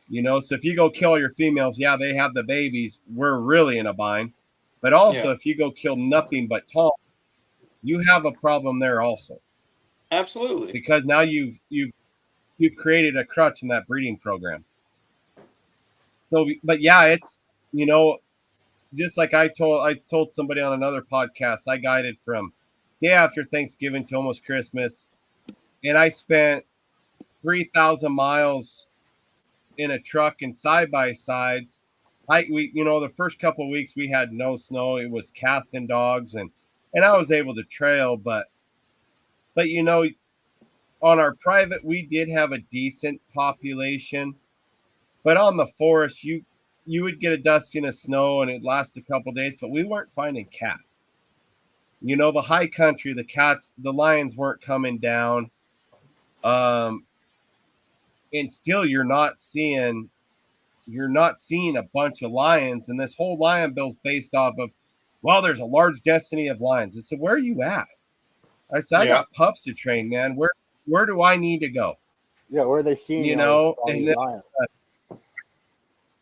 So if you go kill your females, they have the babies. We're really in a bind. But also, if you go kill nothing but tom, you have a problem there also. Absolutely. Because now you've created a crutch in that breeding program. So, but it's just like I told somebody on another podcast, I guided from day after Thanksgiving to almost Christmas, and I spent 3,000 miles in a truck and side by sides. The first couple of weeks we had no snow. It was casting dogs, and I was able to trail, but on our private we did have a decent population, but on the forest you would get a dusting of snow and it lasted a couple of days, but we weren't finding cats. The high country, the lions weren't coming down. And still you're not seeing a bunch of lions. And this whole lion bill is based off of, well, there's a large density of lions. I said, where are you at? I said, I got pups to train, man. Where do I need to go? Yeah, where are they seeing you all know, these lions?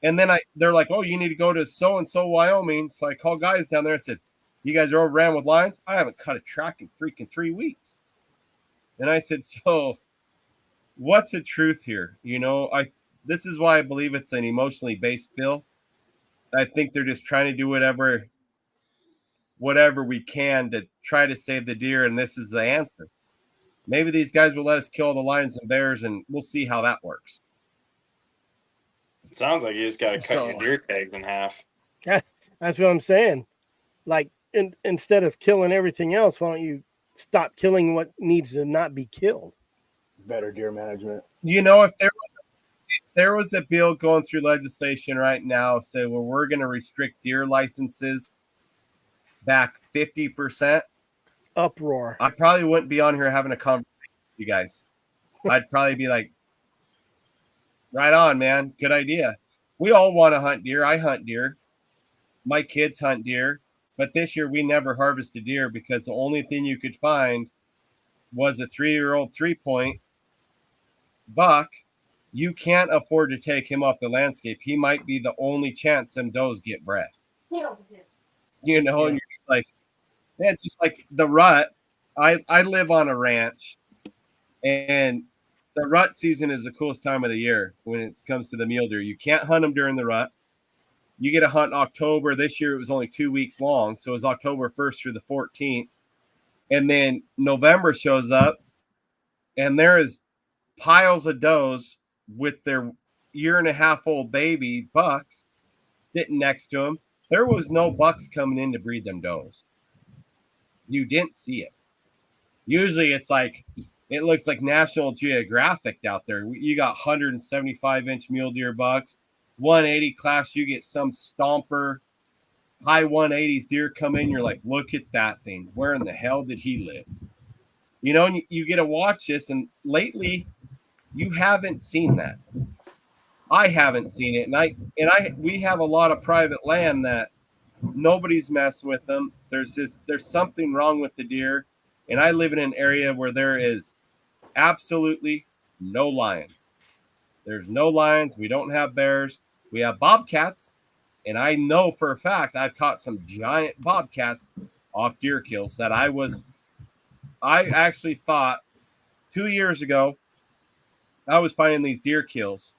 and then they're like, oh, you need to go to so and so Wyoming. So I called guys down there. I said, you guys are overran with lions. I haven't cut a track in freaking 3 weeks. And I said, so what's the truth here? You know, this is why I believe it's an emotionally based bill. I think they're just trying to do whatever we can to try to save the deer, and this is the answer. Maybe these guys will let us kill the lions and bears, and we'll see how that works. It sounds like you just got to cut your deer tags in half. That's what I'm saying. Like, instead of killing everything else, why don't you stop killing what needs to not be killed? Better deer management. You know, if there was a bill going through legislation right now, say, well, we're going to restrict deer licenses back 50%, Uproar. I probably wouldn't be on here having a conversation with you guys. I'd probably be like, right on, man. Good idea. We all want to hunt deer. I hunt deer. My kids hunt deer. But this year we never harvested deer because the only thing you could find was a 3-year-old 3-point buck. You can't afford to take him off the landscape. He might be the only chance some does get bred. You know, and you're just like, man, just like the rut. I live on a ranch, and the rut season is the coolest time of the year when it comes to the mule deer. You can't hunt them during the rut. You get a hunt in October. This year it was only 2 weeks long, so it was October 1st through the 14th. And then November shows up, and there is piles of does with their 1.5-year-old baby bucks sitting next to them. There was no bucks coming in to breed them does. You didn't see it. Usually it's like, it looks like National Geographic out there. You got 175-inch mule deer bucks, 180 class, you get some stomper, high 180s deer come in. You're like, look at that thing. Where in the hell did he live? You know, and you get to watch this, and lately you haven't seen that. I haven't seen it. We have a lot of private land that nobody's messed with them. There's something wrong with the deer. And I live in an area where there is absolutely no lions. There's no lions. We don't have bears. We have bobcats. And I know for a fact I've caught some giant bobcats off deer kills that I actually thought 2 years ago I was finding these deer kills.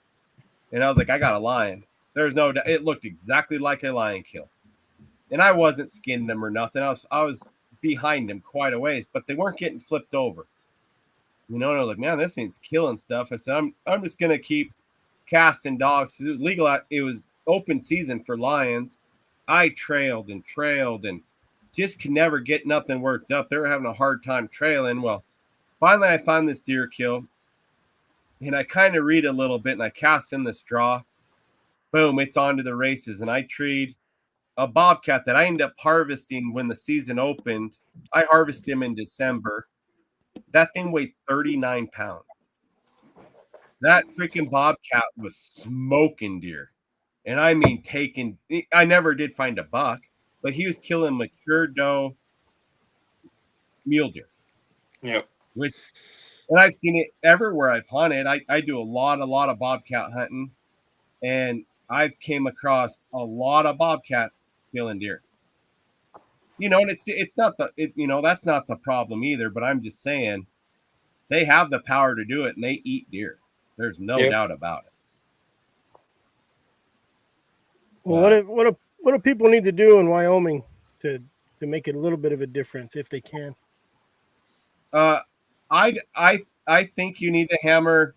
And I was like, I got a lion. There's no doubt. It looked exactly like a lion kill. And I wasn't skinning them or nothing. I was behind them quite a ways, but they weren't getting flipped over. You know, and I was like, man, this thing's killing stuff. I said, I'm just gonna keep casting dogs. It was legal. It was open season for lions. I trailed and just could never get nothing worked up. They were having a hard time trailing. Well, finally I found this deer kill, and I kind of read a little bit, and I cast in this draw. Boom, it's on to the races, and I treed a bobcat that I ended up harvesting when the season opened. I harvested him in December. That thing weighed 39 pounds. That freaking bobcat was smoking deer. And I mean, I never did find a buck, but he was killing mature doe mule deer. Yep. And I've seen it everywhere I've hunted. I do a lot of bobcat hunting, and I've came across a lot of bobcats killing deer. You know, and it's not that's not the problem either, but I'm just saying they have the power to do it, and they eat deer. There's no doubt about it. Well, what do people need to do in Wyoming to make it a little bit of a difference if they can? I think you need to hammer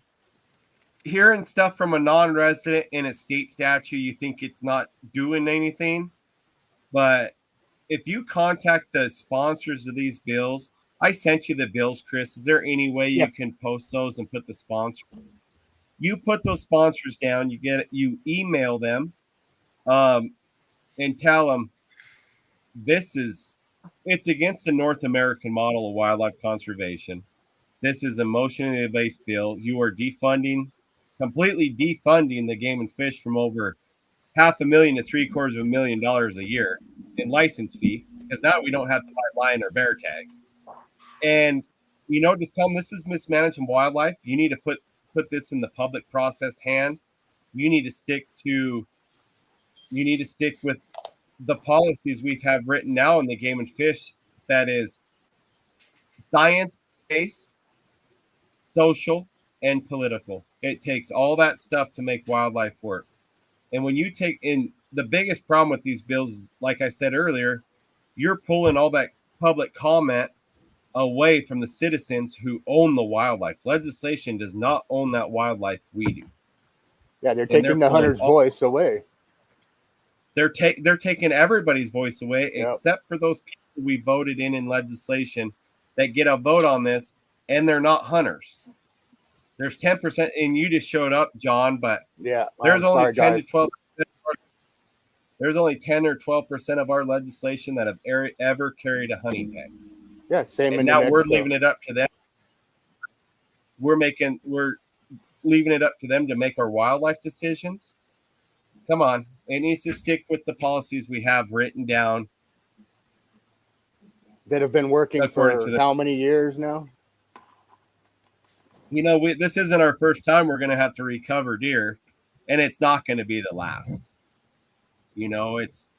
hearing stuff from a non-resident in a state statute. You think it's not doing anything, but if you contact the sponsors of these bills, I sent you the bills, Chris. Is there any way you can post those and put the sponsor? You put those sponsors down. You email them, and tell them it's against the North American model of wildlife conservation. This is a emotionally based bill. You are completely defunding the game and fish from over $500,000 to $750,000 a year in license fee, because now we don't have to buy lion or bear tags. And, just tell them this is mismanaging wildlife. You need to put put this in the public process hand, you need to stick with the policies we've have written now in the Game and Fish, that is science-based, social, and political. It takes all that stuff to make wildlife work. And when you take in, the biggest problem with these bills is, like I said earlier, you're pulling all that public comment away from the citizens who own the wildlife. Legislation does not own that wildlife, we do. Yeah, they're taking the hunter's voice away. They're taking everybody's voice away, Yep. except for those people we voted in legislation that get a vote on this, and they're not hunters. There's 10%, and you just showed up, John, but Yeah, there's only sorry, 10 guys. to 12. There's only 10 or 12% of our legislation that have ever carried a hunting tag. Yeah, same And in now New we're Mexico. leaving it up to them. We're leaving it up to them to make our wildlife decisions. Come on. It needs to stick with the policies we have written down. That have been working According for to the- how many years now? You know, this isn't our first time we're going to have to recover deer, and it's not going to be the last. You know, it's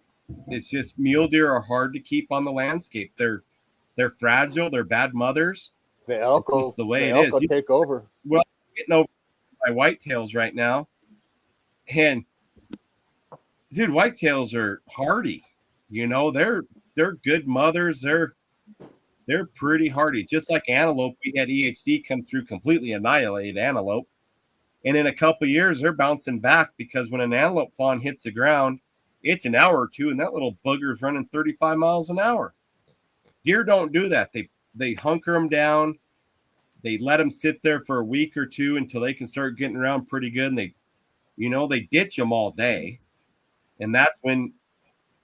just mule deer are hard to keep on the landscape. They're fragile. They're bad mothers. The elk It's just the way it elk is. will take over. Well, I'm getting over my whitetails right now, and dude, whitetails are hardy. You know, they're good mothers. They're pretty hardy. Just like antelope, we had EHD come through, completely annihilate antelope, and in a couple of years they're bouncing back, because when an antelope fawn hits the ground, it's an hour or two, and that little bugger's running 35 miles an hour. Deer don't do that. They hunker them down. They let them sit there for a week or two until they can start getting around pretty good, and they ditch them all day. And that's when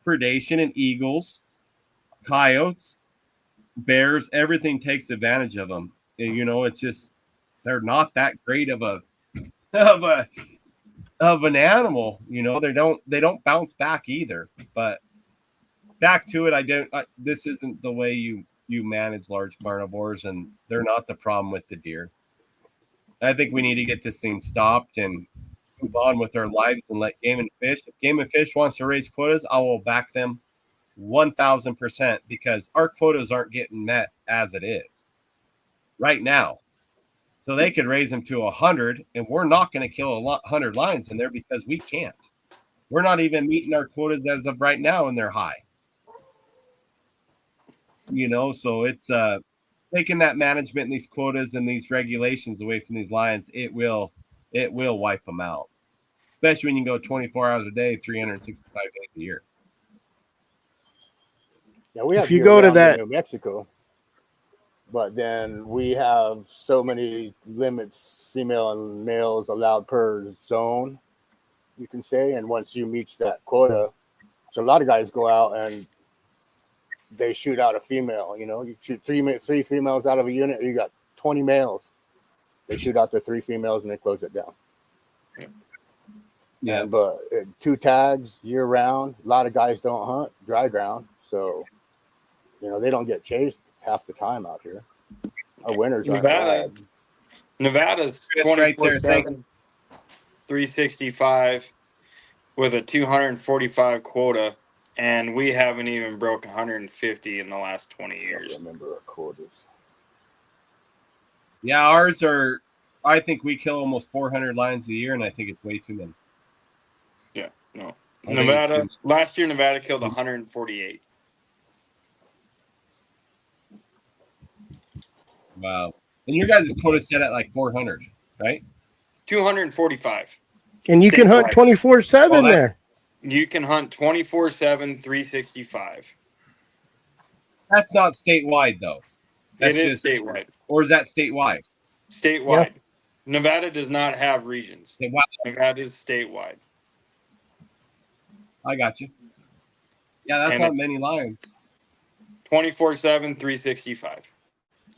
predation and eagles, coyotes, bears, everything takes advantage of them. And, it's just, they're not that great of an animal. They don't bounce back either. But back to it, this isn't the way you manage large carnivores, and they're not the problem with the deer. I think we need to get this thing stopped and move on with our lives and let Game and Fish. If Game and Fish wants to raise quotas, I will back them 1,000%, because our quotas aren't getting met as it is right now. So they could raise them to 100, and we're not going to kill 100 lions in there because we can't. We're not even meeting our quotas as of right now, and they're high. So it's taking that management and these quotas and these regulations away from these lions. It will wipe them out, especially when you go 24 hours a day, 365 days a year. Yeah, we have If you deer go to around in that- New Mexico, but then we have so many limits, female and males allowed per zone, you can say. And once you reach that quota, so a lot of guys go out and they shoot out a female. You shoot three females out of a unit, you got 20 males. They shoot out the 3 females and they close it down. Yeah. But 2 tags year round. A lot of guys don't hunt dry ground, so they don't get chased half the time out here. Our winters aren't bad. Nevada's Chris, right there, 24/7, 365 with a 245 quota, and we haven't even broke 150 in the last 20 I years. don't remember our quotas. Yeah, ours are. I think we kill almost 400 lions a year, and I think it's way too many. Yeah, no. I think it's Nevada just- last year, Nevada killed 148. Wow. And your guys' quota set at like 400, right? 245. And you can hunt Statewide. 24/7 Well, that- there. You can hunt 24/7, 365. That's not statewide, though. That's It is just, statewide. or is that statewide? Statewide. Nevada does not have regions. Statewide. Nevada is statewide. I got you. Yeah, that's And not it's- many lions. 24/7, 365.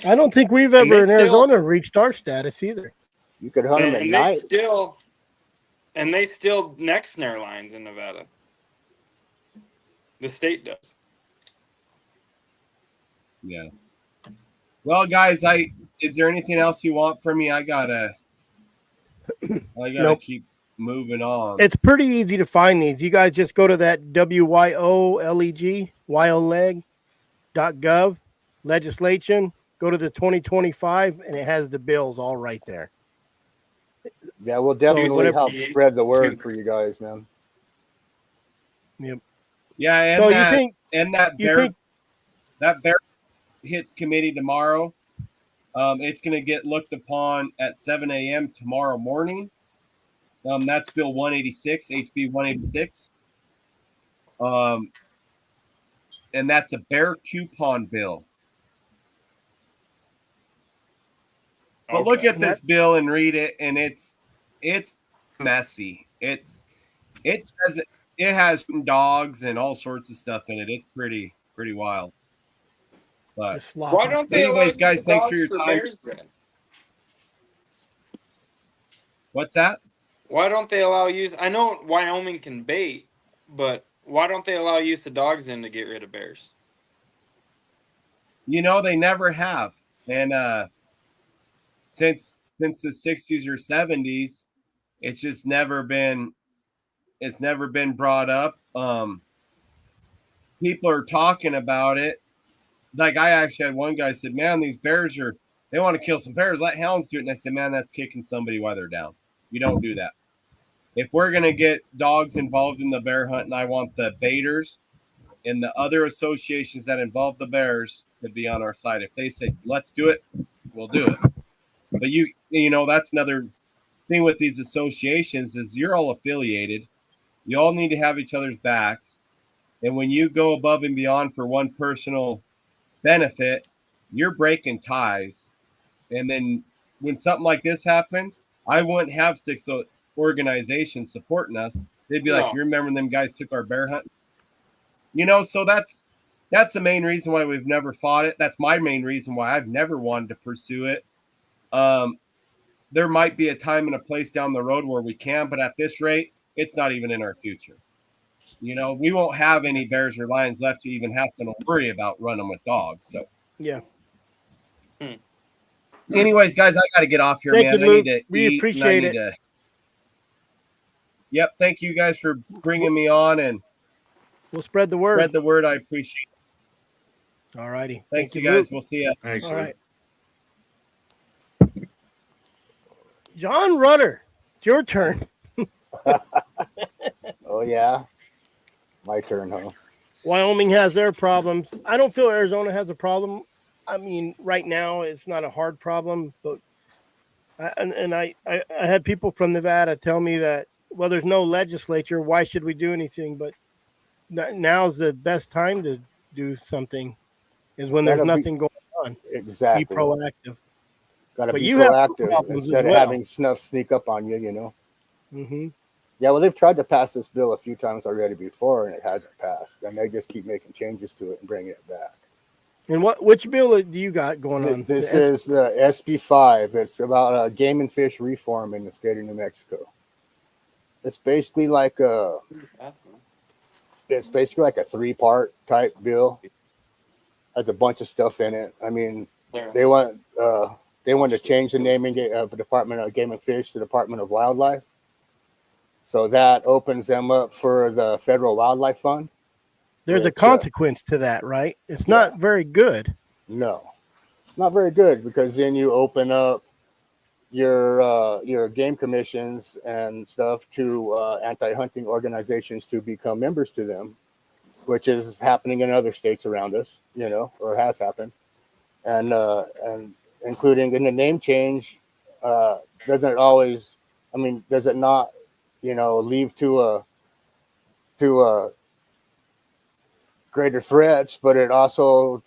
I don't think we've And ever they in still- Arizona reached our status either. You could hunt them at And night. they still neck snare lines in Nevada. The state does. Yeah. Well, guys, is there anything else you want from me? I gotta I gotta Nope. keep moving on. It's pretty easy to find these. You guys just go to that wyoleg.gov legislation. Go to the 2025, and it has the bills all right there. Yeah, we'll definitely whatever- help spread the word for you guys, man. Yep. Yeah, and So that, you think that bear hits committee tomorrow. It's going to get looked upon at 7 a.m. tomorrow morning. That's Bill 186, HB 186. And that's a bear coupon bill. But look at this bill and read it, and it's messy. It says it has dogs and all sorts of stuff in it. It's pretty wild. But Why don't they anyways, allow guys, thanks for your dogs time. bears then? What's that? Why don't they allow use? I know Wyoming can bait, but why don't they allow use of dogs then to get rid of bears? You know, they never have. And since the 60s or 70s, it's just never been brought up. People are talking about it. Like I actually had one guy said, "Man, these bears they want to kill some bears. Let hounds do it." And I said, "Man, that's kicking somebody while they're down. You don't do that. If we're gonna get dogs involved in the bear hunt, and I want the baiters and the other associations that involve the bears to be on our side. If they say let's do it, we'll do it. But you know that's another thing with these associations is you're all affiliated. You all need to have each other's backs. And when you go above and beyond for one personal benefit, you're breaking ties. And then when something like this happens, I wouldn't have 6 organizations supporting us. They'd be like, "You remember when them guys took our bear hunt?" You know, so that's the main reason why we've never fought it. That's my main reason why I've never wanted to pursue it. There might be a time and a place down the road where we can, but at this rate, it's not even in our future. You know, we won't have any bears or lions left to even have to worry about running with dogs. So, yeah. Anyways, guys, I got to get off here, Thank man. you, I Luke. need to We eat, appreciate and it. Yep. Thank you guys for bringing me on, and we'll spread the word. Spread the word. I appreciate it. All righty. Thanks, Thank you you, guys. Luke. We'll see you. Thanks, All Luke. right. John Rudder, it's your turn. Oh yeah, my turn, huh? Wyoming has their problems. I don't feel Arizona has a problem. I mean, right now it's not a hard problem, but I had people from Nevada tell me that, well, there's no legislature. Why should we do anything? But now's the best time to do something is when there's nothing going on. Exactly. Be proactive. Got to But be you have proactive problems instead as of well. having snuff sneak up on you, you know. Mm-hmm. Yeah, well, they've tried to pass this bill a few times already before, and it hasn't passed. And they just keep making changes to it and bringing it back. And which bill do you got going on? This is the SB5. It's about game and fish reform in the state of New Mexico. It's basically like a 3-part type bill. Has a bunch of stuff in it. I mean, they want to change the naming of the Department of Game and Fish to Department of Wildlife. So that opens them up for the Federal Wildlife Fund. There's a consequence to that, right? It's not very good. No, it's not very good because then you open up your game commissions and stuff to anti-hunting organizations to become members to them, which is happening in other states around us, you know, or has happened, and including in the name change, does it not, you know, lead to greater threats, but it also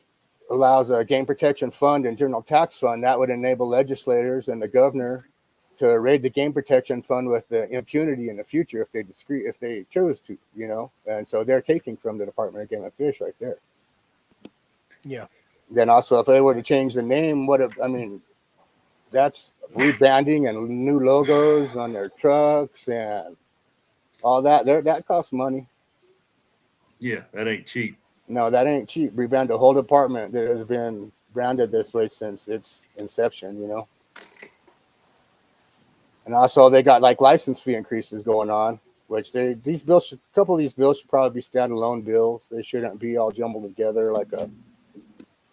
allows a game protection fund and general tax fund that would enable legislators and the governor to raid the game protection fund with the impunity in the future if they chose to, you know. And so they're taking from the Department of Game and Fish right there. Yeah. Then also, if they were to change the name, that's rebranding and new logos on their trucks and all that. That costs money. Yeah, that ain't cheap. No, that ain't cheap. Rebrand a whole department that has been branded this way since its inception, you know. And also they got like license fee increases going on, which a couple of these bills should probably be standalone bills. They shouldn't be all jumbled together like kind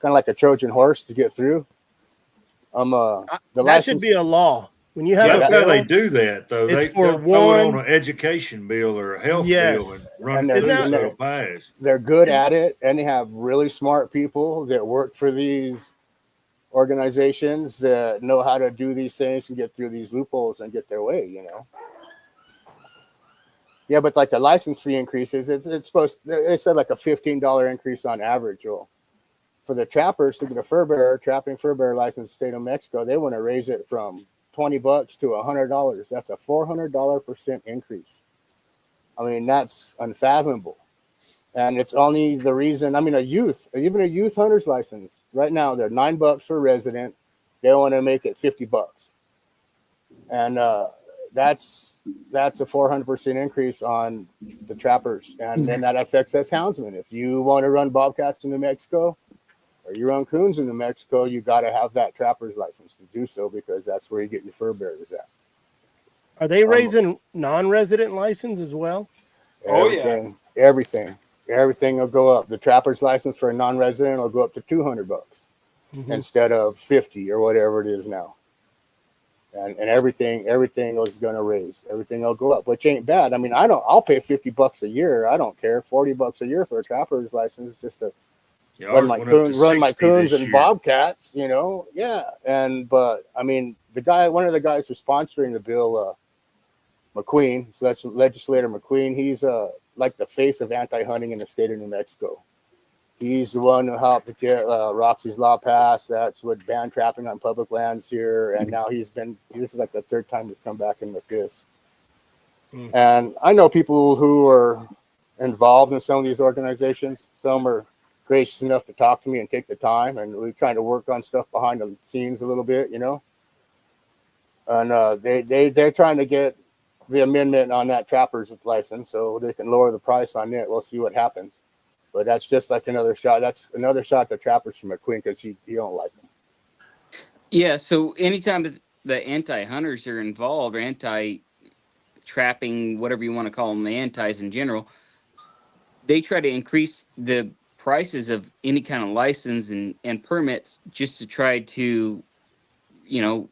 of like a Trojan horse to get through. The That license should be a law. When you have Yeah, That's a how they bill, do that, though. it's for They'll throw it on one. an education bill or a health Yes. bill and run And it they're- through and so they're- it'll pass. they're good at it, and they have really smart people that work for these organizations that know how to do these things and get through these loopholes and get their way, you know. Yeah, but like the license fee increases, it's supposed they said like a $15 increase on average. Well, for the trappers to get a trapping fur bearer license in the state of Mexico, they want to raise it from $20 to $100. That's a $400% increase. I mean, that's unfathomable. And it's only the reason, I mean, even a youth hunter's license right now, they're $9 for resident. They want to make it $50. And that's a 400% increase on the trappers. And then that affects us houndsmen. If you want to run bobcats in New Mexico or you run coons in New Mexico, you got to have that trapper's license to do so, because that's where you get your fur bearers at. Are they raising non-resident license as well? Oh, yeah. Everything will go up. The trapper's license for a non-resident will go up to $200 instead of 50 or whatever it is now. And everything is going to raise. Everything will go up, which ain't bad. I mean, I'll pay $50 a year. I don't care. $40 a year for a trapper's license just to run my coons and bobcats, you know. Yeah. But I mean, one of the guys who's sponsoring the bill, McQueen, so that's Legislator McQueen. He's like the face of anti-hunting in the state of New Mexico. He's the one who helped get Roxy's law passed. That's what banned trapping on public lands here. And now this is like the third time he's come back in with this. And I know people who are involved in some of these organizations. Some are gracious enough to talk to me and take the time. And we kind of work on stuff behind the scenes a little bit, you know. And they're trying to get the amendment on that trapper's license so they can lower the price on it. We'll see what happens. But that's just like another shot. That's another shot to trappers from McQueen because he don't like them. Yeah. So anytime the anti-hunters are involved, or anti-trapping, whatever you want to call them, the antis in general, they try to increase the prices of any kind of license and permits just to try to,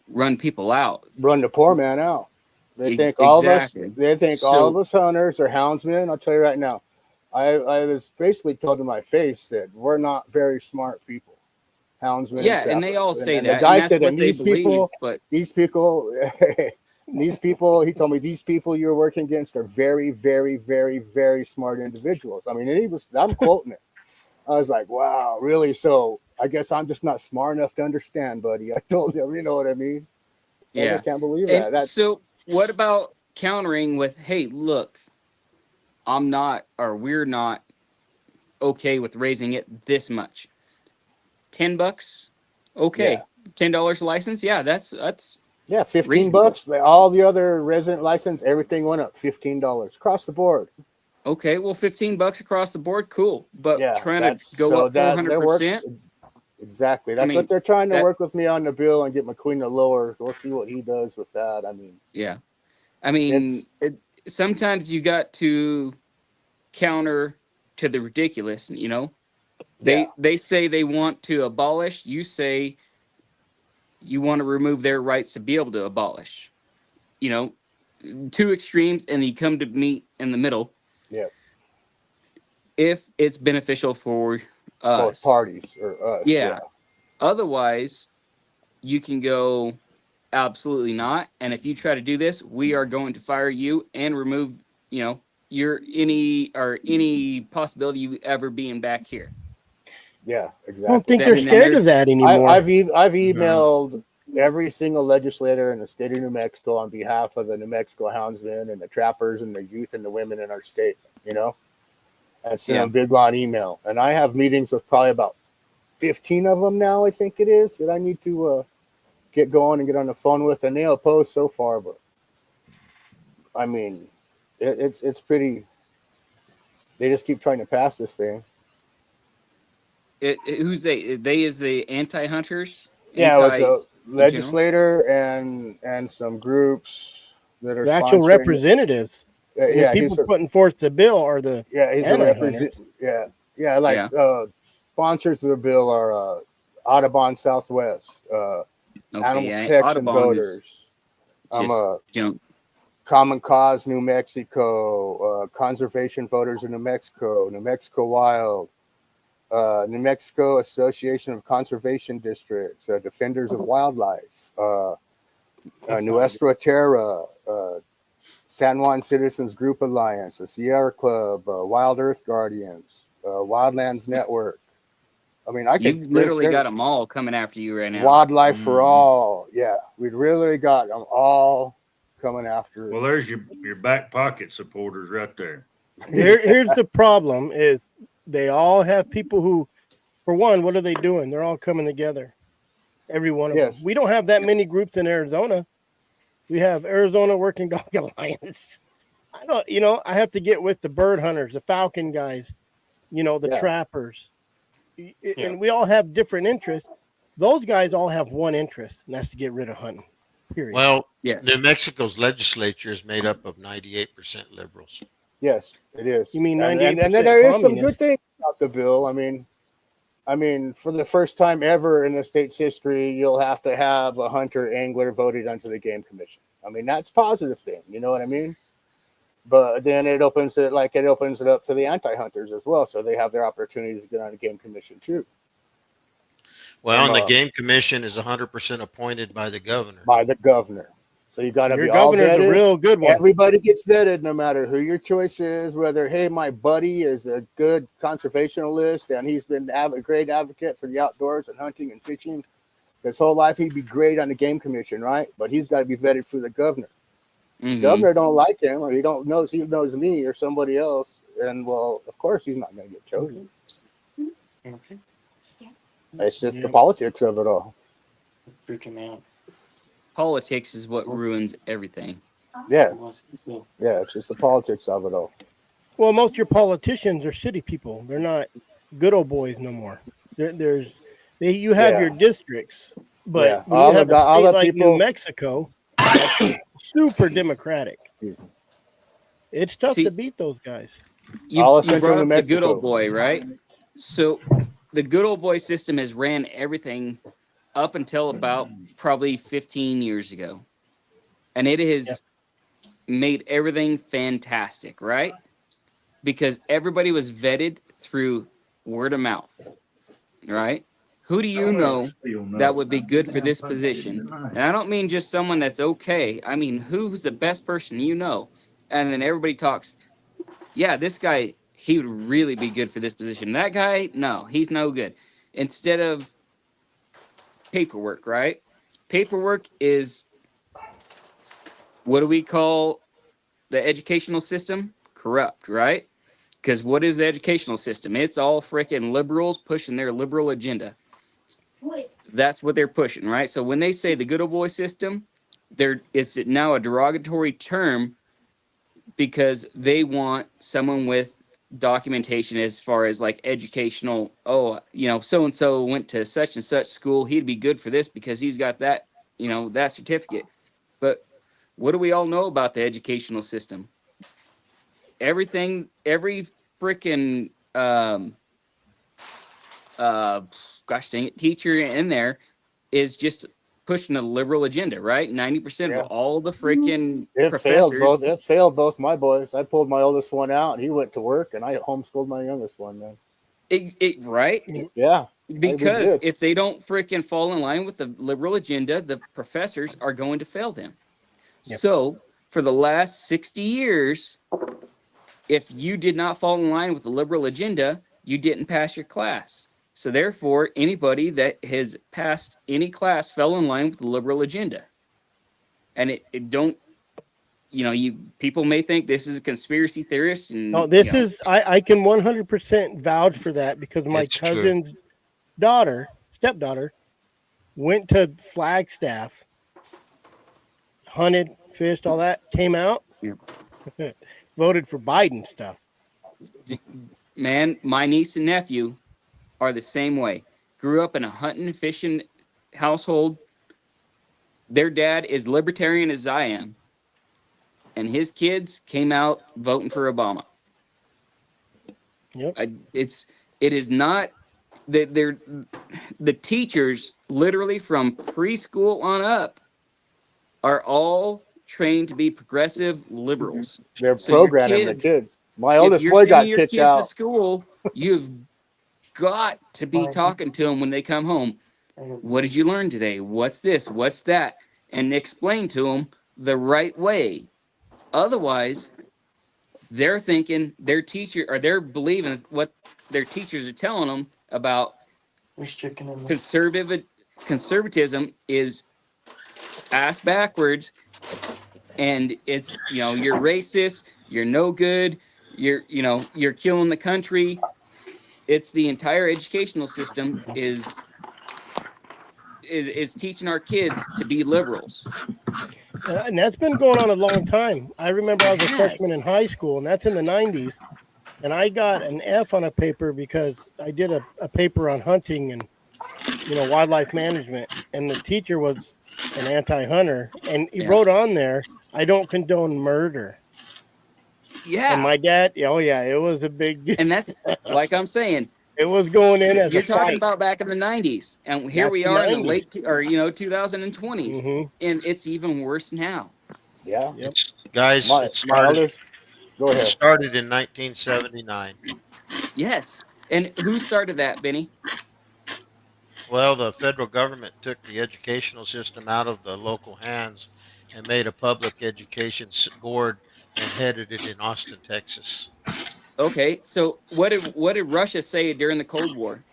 run people out. Run the poor man out. They think all of us. They think all of us hunters are houndsmen. I'll tell you right now. I was basically told to my face that we're not very smart people, houndsmen. Yeah, and they all say that. The guy said, and these people, he told me these people you're working against are very, very, very, very smart individuals. I mean, I'm quoting it. I was like, wow, really? So I guess I'm just not smart enough to understand, buddy. I told him, you know what I mean? So yeah. I can't believe that. So what about countering with, hey, look, we're not okay with raising it this much. $10, okay. Yeah. $10 a license, yeah, that's yeah, $15. reasonable. All the other resident license, everything went up $15 across the board. Okay, well, $15 across the board, cool. But Yeah, trying to go up 400%. Exactly. That's what they're trying to work with me on the bill and get McQueen to lower. We'll see what he does with that. I mean, yeah. I mean, sometimes you got to counter to the ridiculous, you know. They say they want to abolish. You say you want to remove their rights to be able to abolish. You know, two extremes, and you come to meet in the middle. Yeah. If it's beneficial for us. Both parties or us. Yeah. Otherwise, you can go absolutely not. And if you try to do this, we are going to fire you and remove, your any possibility you ever being back here. Yeah, exactly. I don't think they're scared of that anymore. I've emailed every single legislator in the state of New Mexico on behalf of the New Mexico houndsmen and the trappers and the youth and the women in our state, and sent a big long email. And I have meetings with probably about 15 of them now, I think it is, that I need to get going and get on the phone with, and they oppose so far. But I mean, it's pretty. They just keep trying to pass this thing. Who's they? They is the anti-hunters Yeah, it was a in general? legislator and some groups that are The actual sponsoring. representatives. And the Yeah, people putting forth the bill are the he's a anti-hunters. represent. Yeah, like sponsors of the bill are Audubon Southwest, Animal Protection Audubon is Voters, just junk. Common Cause New Mexico, Conservation Voters in New Mexico Wild, New Mexico Association of Conservation Districts, Defenders of Wildlife, Nuestra Terra, San Juan Citizens Group Alliance, the Sierra Club, Wild Earth Guardians, Wildlands Network. I mean, You've literally got them all coming after you right now. Wildlife for All. Yeah, we'd really got them all coming after. Well, there's your back pocket supporters right there. Here's the problem: is they all have people who, for one, what are they doing? They're all coming together. Every one of them. We don't have that many groups in Arizona. We have Arizona Working Dog Alliance. I have to get with the bird hunters, the falcon guys, the trappers. And we all have different interests. Those guys all have one interest, and that's to get rid of hunting. Period. Well, New Mexico's legislature is made up of 98% liberals. Yes, it is. You mean 98%? And then there is some good things about the bill. I mean, for the first time ever in the state's history, you'll have to have a hunter angler voted onto the game commission. I mean, that's a positive thing. You know what I mean? But then it opens it up to the anti-hunters as well, so they have their opportunities to get on the game commission too. Well, and the game commission is 100% appointed by the governor. So you got to be your all governor's vetted. a real good one. Everybody gets vetted, no matter who your choice is. Whether my buddy is a good conservationalist and he's been a great advocate for the outdoors and hunting and fishing his whole life, he'd be great on the game commission, right? But he's got to be vetted through the governor. The governor don't like him, or he knows me or somebody else, and well, of course he's not going to get chosen. Okay. It's just the politics of it all. Freaking out. Politics is what ruins everything. Yeah, it's just the politics of it all. Well, most of your politicians are city people. They're not good old boys no more. You have your districts, but when you have a state like New Mexico, that's super democratic. It's tough to beat those guys. You brought up the good old boy, right? So the good old boy system has ran everything up until about probably 15 years ago. And it has made everything fantastic, right? Because everybody was vetted through word of mouth, right? Who do you know that would be good for this position? And I don't mean just someone that's okay. I mean, who's the best person you know? And then everybody talks, yeah, this guy, he would really be good for this position. That guy, no, he's no good. Instead of paperwork, right? Paperwork is, what do we call the educational system? Corrupt, right? Because what is the educational system? It's all freaking liberals pushing their liberal agenda. That's what they're pushing, right? So when they say the good old boy system, it's now a derogatory term because they want someone with documentation as far as like educational. Oh, so and so went to such and such school. He'd be good for this because he's got that, that certificate. But what do we all know about the educational system? Every freaking gosh dang it, teacher in there is just pushing a liberal agenda, right? 90% of all the freaking professors. It failed both my boys. I pulled my oldest one out, and he went to work, and I homeschooled my youngest one, man. Right? Yeah. Because if they don't freaking fall in line with the liberal agenda, the professors are going to fail them. Yep. So for the last 60 years, if you did not fall in line with the liberal agenda, you didn't pass your class. So therefore, anybody that has passed any class fell in line with the liberal agenda. And it don't, people may think this is a conspiracy theorist. And, no, this is, I can 100% vouch for that because my cousin's stepdaughter, went to Flagstaff, hunted, fished, all that, came out, voted for Biden stuff. Man, my niece and nephew are the same way. Grew up in a hunting, fishing household, their dad is libertarian as I am, and his kids came out voting for Obama. Yep. It is not that they're the teachers literally from preschool on up are all trained to be progressive liberals. They're So your programming the kids- kids. My If oldest you're boy got sending your kicked kids to out. school, you've got to be talking to them when they come home. What did you learn today? What's this? What's that? And explain to them the right way. Otherwise, they're thinking their teacher or they're believing what their teachers are telling them about conservatism is ass backwards, and it's you're racist, you're no good, you're killing the country. It's the entire educational system is teaching our kids to be liberals. And that's been going on a long time. I remember I was a Yes. freshman in high school, and that's in the 90s. And I got an F on a paper because I did a paper on hunting and, wildlife management. And the teacher was an anti-hunter. And he wrote on there, I don't condone murder. Yeah. And my dad, oh, yeah, it was a big deal. And that's like I'm saying. It was going in as You're a talking fight. about back in the 90s. And here That's we the are in the 90s. late 2020s. Mhm. And it's even worse now. Yeah. Yep. Guys, My it started, eldest, go it ahead. started in 1979. Yes. And who started that, Benny? Well, the federal government took the educational system out of the local hands and made a public education board and headed it in Austin, Texas. Okay, so what did Russia say during the Cold War?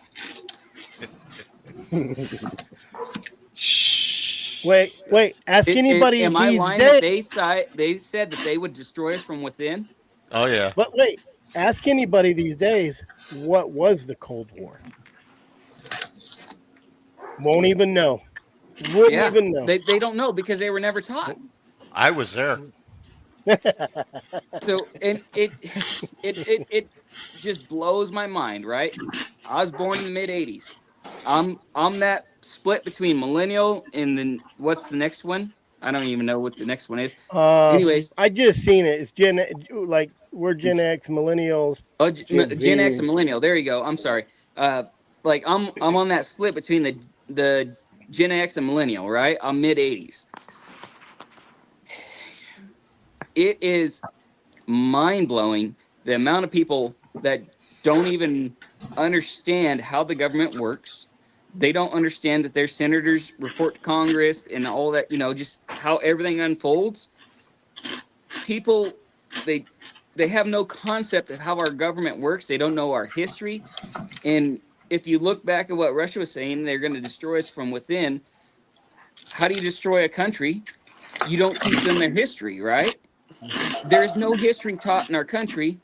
Wait. Ask anybody am I these lying days. that they said that they would destroy us from within? Oh, yeah. But wait, ask anybody these days, what was the Cold War? Won't even know. Wouldn't even know. They don't know because they were never taught. I was there. So and it just blows my mind, right? I was born in the mid '80s. I'm that split between millennial and then what's the next one? I don't even know what the next one is. Anyways, I just seen it. It's we're Gen X, millennials. Oh, Gen X and millennial. There you go. I'm sorry. Like I'm on that split between the Gen X and millennial, right? I'm mid '80s. It is mind blowing the amount of people that don't even understand how the government works. They don't understand that their senators report to Congress and all that. Just how everything unfolds. People, they have no concept of how our government works. They don't know our history. And if you look back at what Russia was saying, they're going to destroy us from within. How do you destroy a country? You don't teach them their history, right? There's no history taught in our country.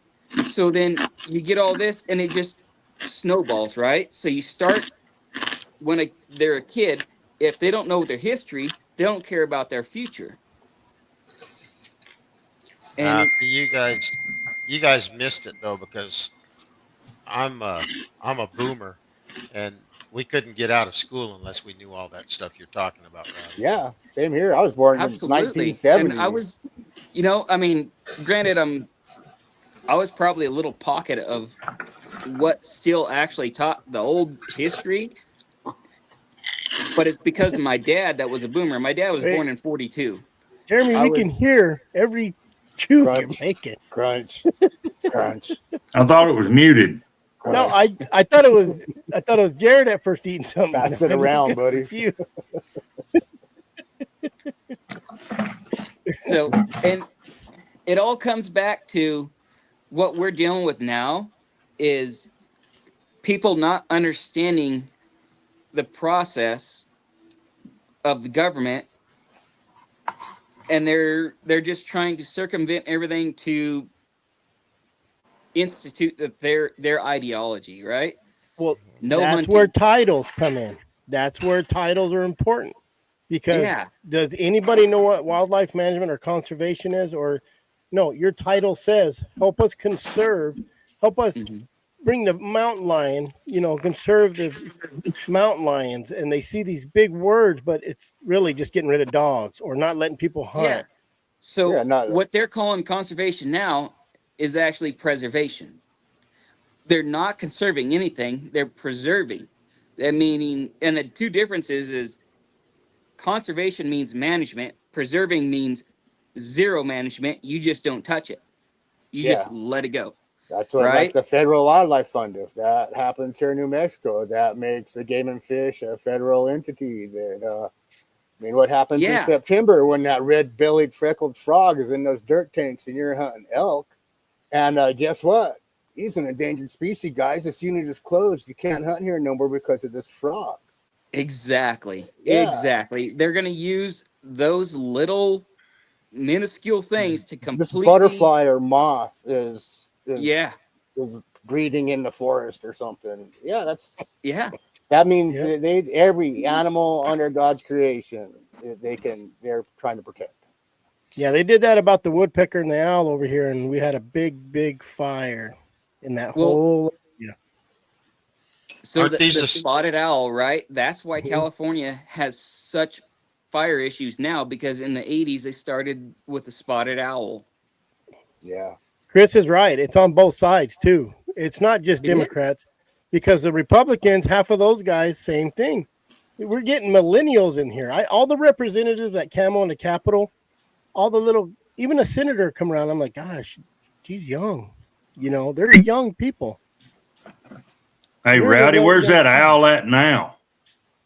So then you get all this and it just snowballs, right? So you start when they're a kid. If they don't know their history, they don't care about their future. And You guys missed it though, because I'm a boomer, and we couldn't get out of school unless we knew all that stuff you're talking about, Rob. Yeah, same here. I was born absolutely. in 1970. And I was, granted, I was probably a little pocket of what still actually taught the old history, but it's because of my dad that was a boomer. My dad was born in 42. Jeremy, we can hear every chew you're making. Crunch. Crunch. I thought it was muted. No, I thought it was Jared at first eating something. Pass it around, buddy. You. So, and it all comes back to what we're dealing with now is people not understanding the process of the government, and they're just trying to circumvent everything to institute their ideology, right? Well, no that's hunting. where titles come in. That's where titles are important, because does anybody know what wildlife management or conservation is? Or no, your title says help us conserve, help us bring the mountain lion, conservative mountain lions, and they see these big words, but it's really just getting rid of dogs or not letting people hunt. Yeah. So Yeah, not what they're calling conservation now is actually preservation. They're not conserving anything; they're preserving. That meaning, and the two differences is conservation means management, preserving means zero management. You just don't touch it. You yeah. just let it go. That's what, like Right? the Federal Wildlife Fund. If that happens here in New Mexico, that makes the Game and Fish a federal entity. That I mean, what happens in Yeah. September when that red-bellied freckled frog is in those dirt tanks and you're hunting elk? And guess what? He's an endangered species, guys. This unit is closed. You can't hunt here no more because of this frog. Exactly. Yeah. Exactly. They're going to use those little minuscule things to This completely. butterfly or moth is Yeah. breeding in the forest or something. Yeah, Yeah. that means Yeah. that every animal under God's creation they're trying to protect. Yeah, they did that about the woodpecker and the owl over here, and we had a big fire in that Well, whole. So Aren't the these the- spotted owl, right? That's why Mhm. California has such fire issues now, because in the 80s they started with the spotted owl. Yeah. Chris is right. It's on both sides too. It's not just It is. Democrats, because the Republicans, half of those guys, same thing. We're getting millennials in here. All the representatives at Camo and the Capitol, all the little, even a senator come around. I'm like, gosh, she's young. They're young people. Hey, They're the Rowdy, young- where's young that people. owl at now?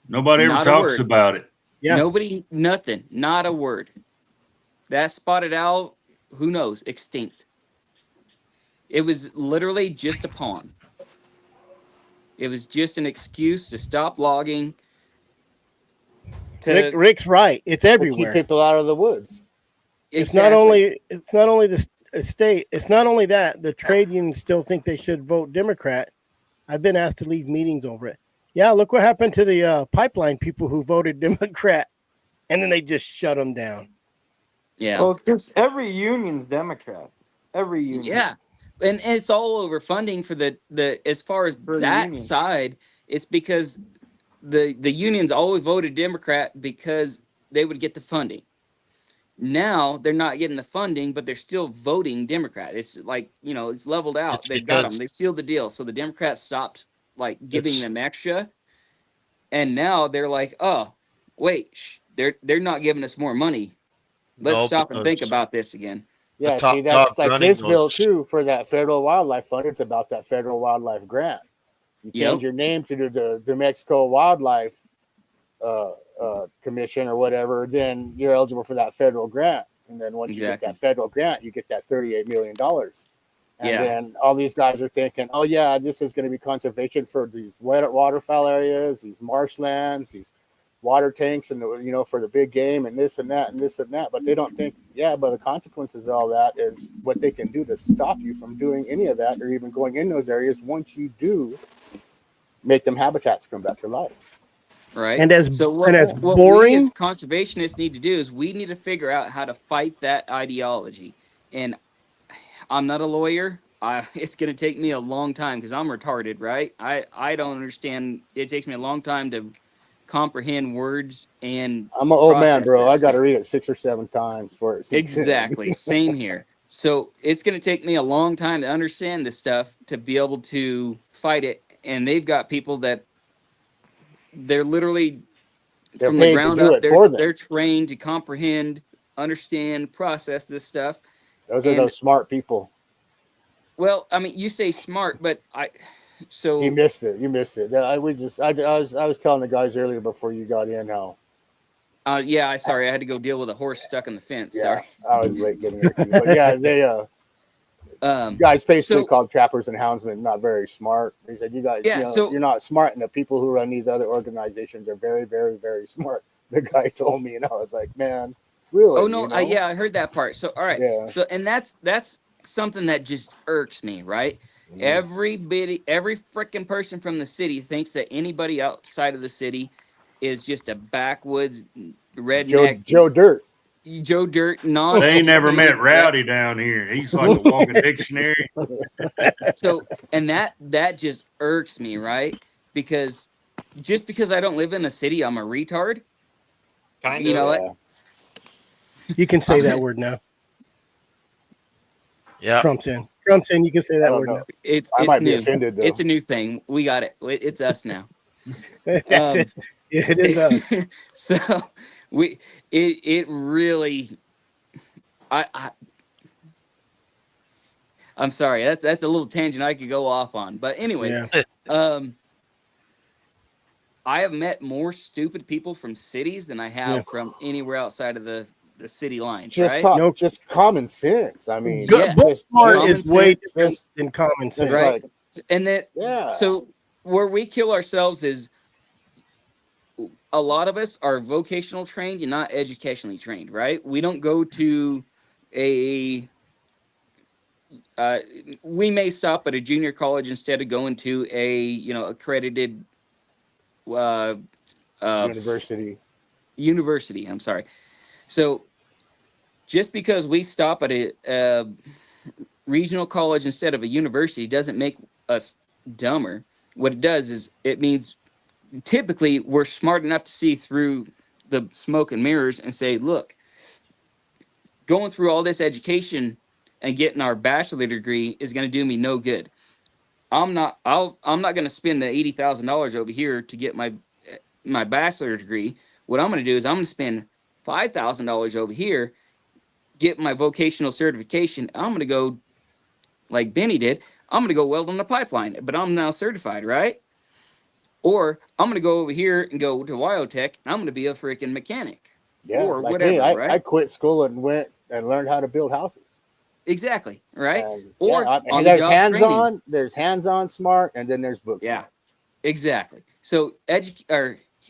Nobody ever Not a talks word. about it. Yeah. Nobody, nothing, not a word. That spotted owl, who knows, extinct. It was literally just a pawn. It was just an excuse to stop logging. Rick's right. It's To keep everywhere. people out of the woods. It's not only the state. It's not only that the trade unions still think they should vote Democrat. I've been asked to leave meetings over it. Yeah, look what happened to the pipeline people who voted Democrat, and then they just shut them down. Yeah. Well, it's just every union's Democrat. Every union. Yeah. And it's all over funding for the as far as For the that union. side, it's because the unions always voted Democrat because they would get the funding. Now they're not getting the funding, but they're still voting Democrat. It's like, it's leveled out. It's They've got them. because- They sealed the deal. So the Democrats stopped giving It's- them extra. And now they're like, oh, wait, they're not giving us more money. Let's No, stop and think because- about this again. Yeah, top see, that's dog like running this bill goes- too for that Federal Wildlife Fund. It's about that Federal Wildlife Grant. You change Yep. your name to the New Mexico Wildlife Commission or whatever, then you're eligible for that federal grant. And then once you get Exactly. that federal grant, you get that $38 million. And Yeah. then all these guys are thinking, oh yeah, this is going to be conservation for these waterfowl areas, these marshlands, these water tanks, and for the big game, and this and that and this and that. But they don't think, but the consequences of all that is what they can do to stop you from doing any of that or even going in those areas once you do make them habitats come back to life. Right. And as what we as boring, conservationists need to do is we need to figure out how to fight that ideology. And I'm not a lawyer. It's going to take me a long time because I'm retarded, right? I don't understand. It takes me a long time to comprehend words and I'm an old man, process bro. that I got to stuff. read it 6 or 7 times for it. sinks in. Exactly. Same here. So it's going to take me a long time to understand this stuff to be able to fight it. And they've got people that they're literally They're from paid the to ground do up. it for them. They're trained to comprehend, understand, process this stuff. Those are and- those smart people. Well, I mean, you say smart, but You missed it. You missed it. I was telling the guys earlier before you got in how. Yeah, sorry, I had to go deal with a horse stuck in the fence. Yeah, Sorry. I was late getting here too. But yeah, they guys basically So- called trappers and houndsmen not very smart. They said, you guys, Yeah, you're not smart, and the people who run these other organizations are very, very, very smart. The guy told me, and I was like, man, really? Oh no, yeah, I heard that part. So all right, Yeah. so and that's something that just irks me, right? Every freaking person from the city thinks that anybody outside of the city is just a backwoods redneck. Joe Dirt. Joe Dirt, non. They ain't never met Rowdy down here. He's like a walking dictionary. So, and that just irks me, right? Because just because I don't live in a city, I'm a retard. Kind You of. know Yeah. what? You can say that word now. Yeah. Trump's in. Trump's in. You can say I that don't word know. now. It's I might be new. offended though. It's a new thing. We got it. It's us now. That's it. Yeah, it is us. So it really I'm sorry. That's a little tangent I could go off on. But anyways, I have met more stupid people from cities than I have from anywhere outside of the city lines. Just right? talk, Nope. just common sense. I mean, Yeah. Book just- smart common is way sense. different than common sense. just Right. like, And that yeah. so where we kill ourselves is a lot of us are vocational trained and not educationally trained, right? We don't go to a we may stop at a junior college instead of going to a accredited university. I'm sorry. So just because we stop at a regional college instead of a university doesn't make us dumber. What it does is it means typically we're smart enough to see through the smoke and mirrors and say, look, going through all this education and getting our bachelor degree is going to do me no good. I'm not going to spend the $80,000 over here to get my bachelor degree. What I'm going to do is I'm going to spend $5,000 over here, get my vocational certification. I'm going to go like Benny did. I'm going to go weld on the pipeline, but I'm now certified, right? Or I'm going to go over here and go to Wyotech and I'm going to be a freaking mechanic. Yeah, or like whatever, me, I right? quit school and went and learned how to build houses. Exactly, right? And, Or yeah, on and the there's job hands-on, there's hands-on smart, and then there's book Yeah, smart. exactly. So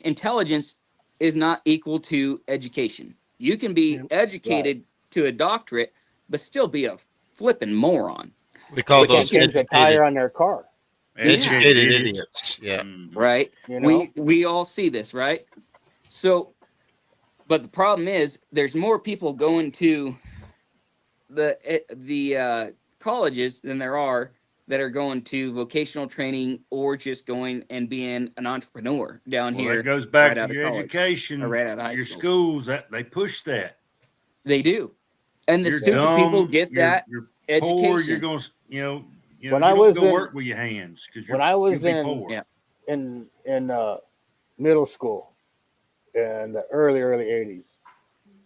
intelligence is not equal to education. You can be educated to a doctorate, but still be a flipping moron. We call They can't those change a tire on their car. educated idiots. Yeah. Right? You know? We all see this, right? So, but the problem is there's more people going to the colleges than there are that are going to vocational training or just going and being an entrepreneur down here. That goes back right out to of your college, education, or right out of high your school. schools. That they push that. They do, and the You're stupid dumb, people get that you're education. poor. You're going to, When you I don't was go in- work with your hands because when I was you'll be in- poor. Yeah. in middle school in the early 80s,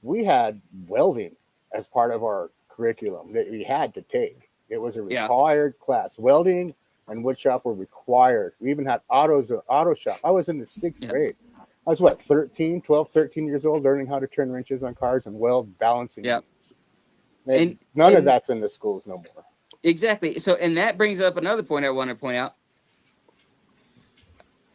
we had welding as part of our curriculum that we had to take. It was a required class. Welding and wood shop were required. We even had auto shop. I was in the 6th grade. I was 13 years old, learning how to turn wrenches on cars and weld balancing. Yeah. And none of that's in the schools no more. Exactly. So, and that brings up another point I want to point out.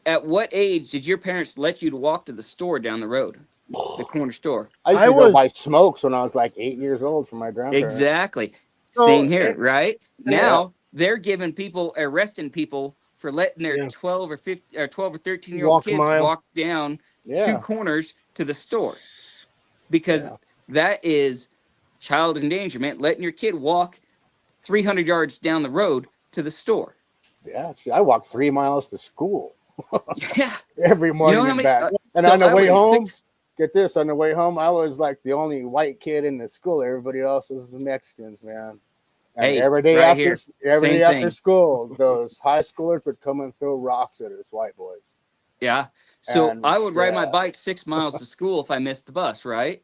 At what age did your parents let you to walk to the store down the road, the corner store? I used to go buy smokes when I was like 8 years old from my grandparents. Exactly. So Same here, right? Now they're arresting people for letting their 12 or 13-year-old kids walk down 2 corners to the store, because that is child endangerment. Letting your kid walk 300 yards down the road to the store. Yeah, actually, I walked 3 miles to school. Yeah, every morning and back. And on the way home, get this, on the way home, I was like the only white kid in the school. Everybody else was the Mexicans, man. And every day after school, those high schoolers would come and throw rocks at us white boys. Yeah. So I would ride my bike 6 miles to school if I missed the bus, right?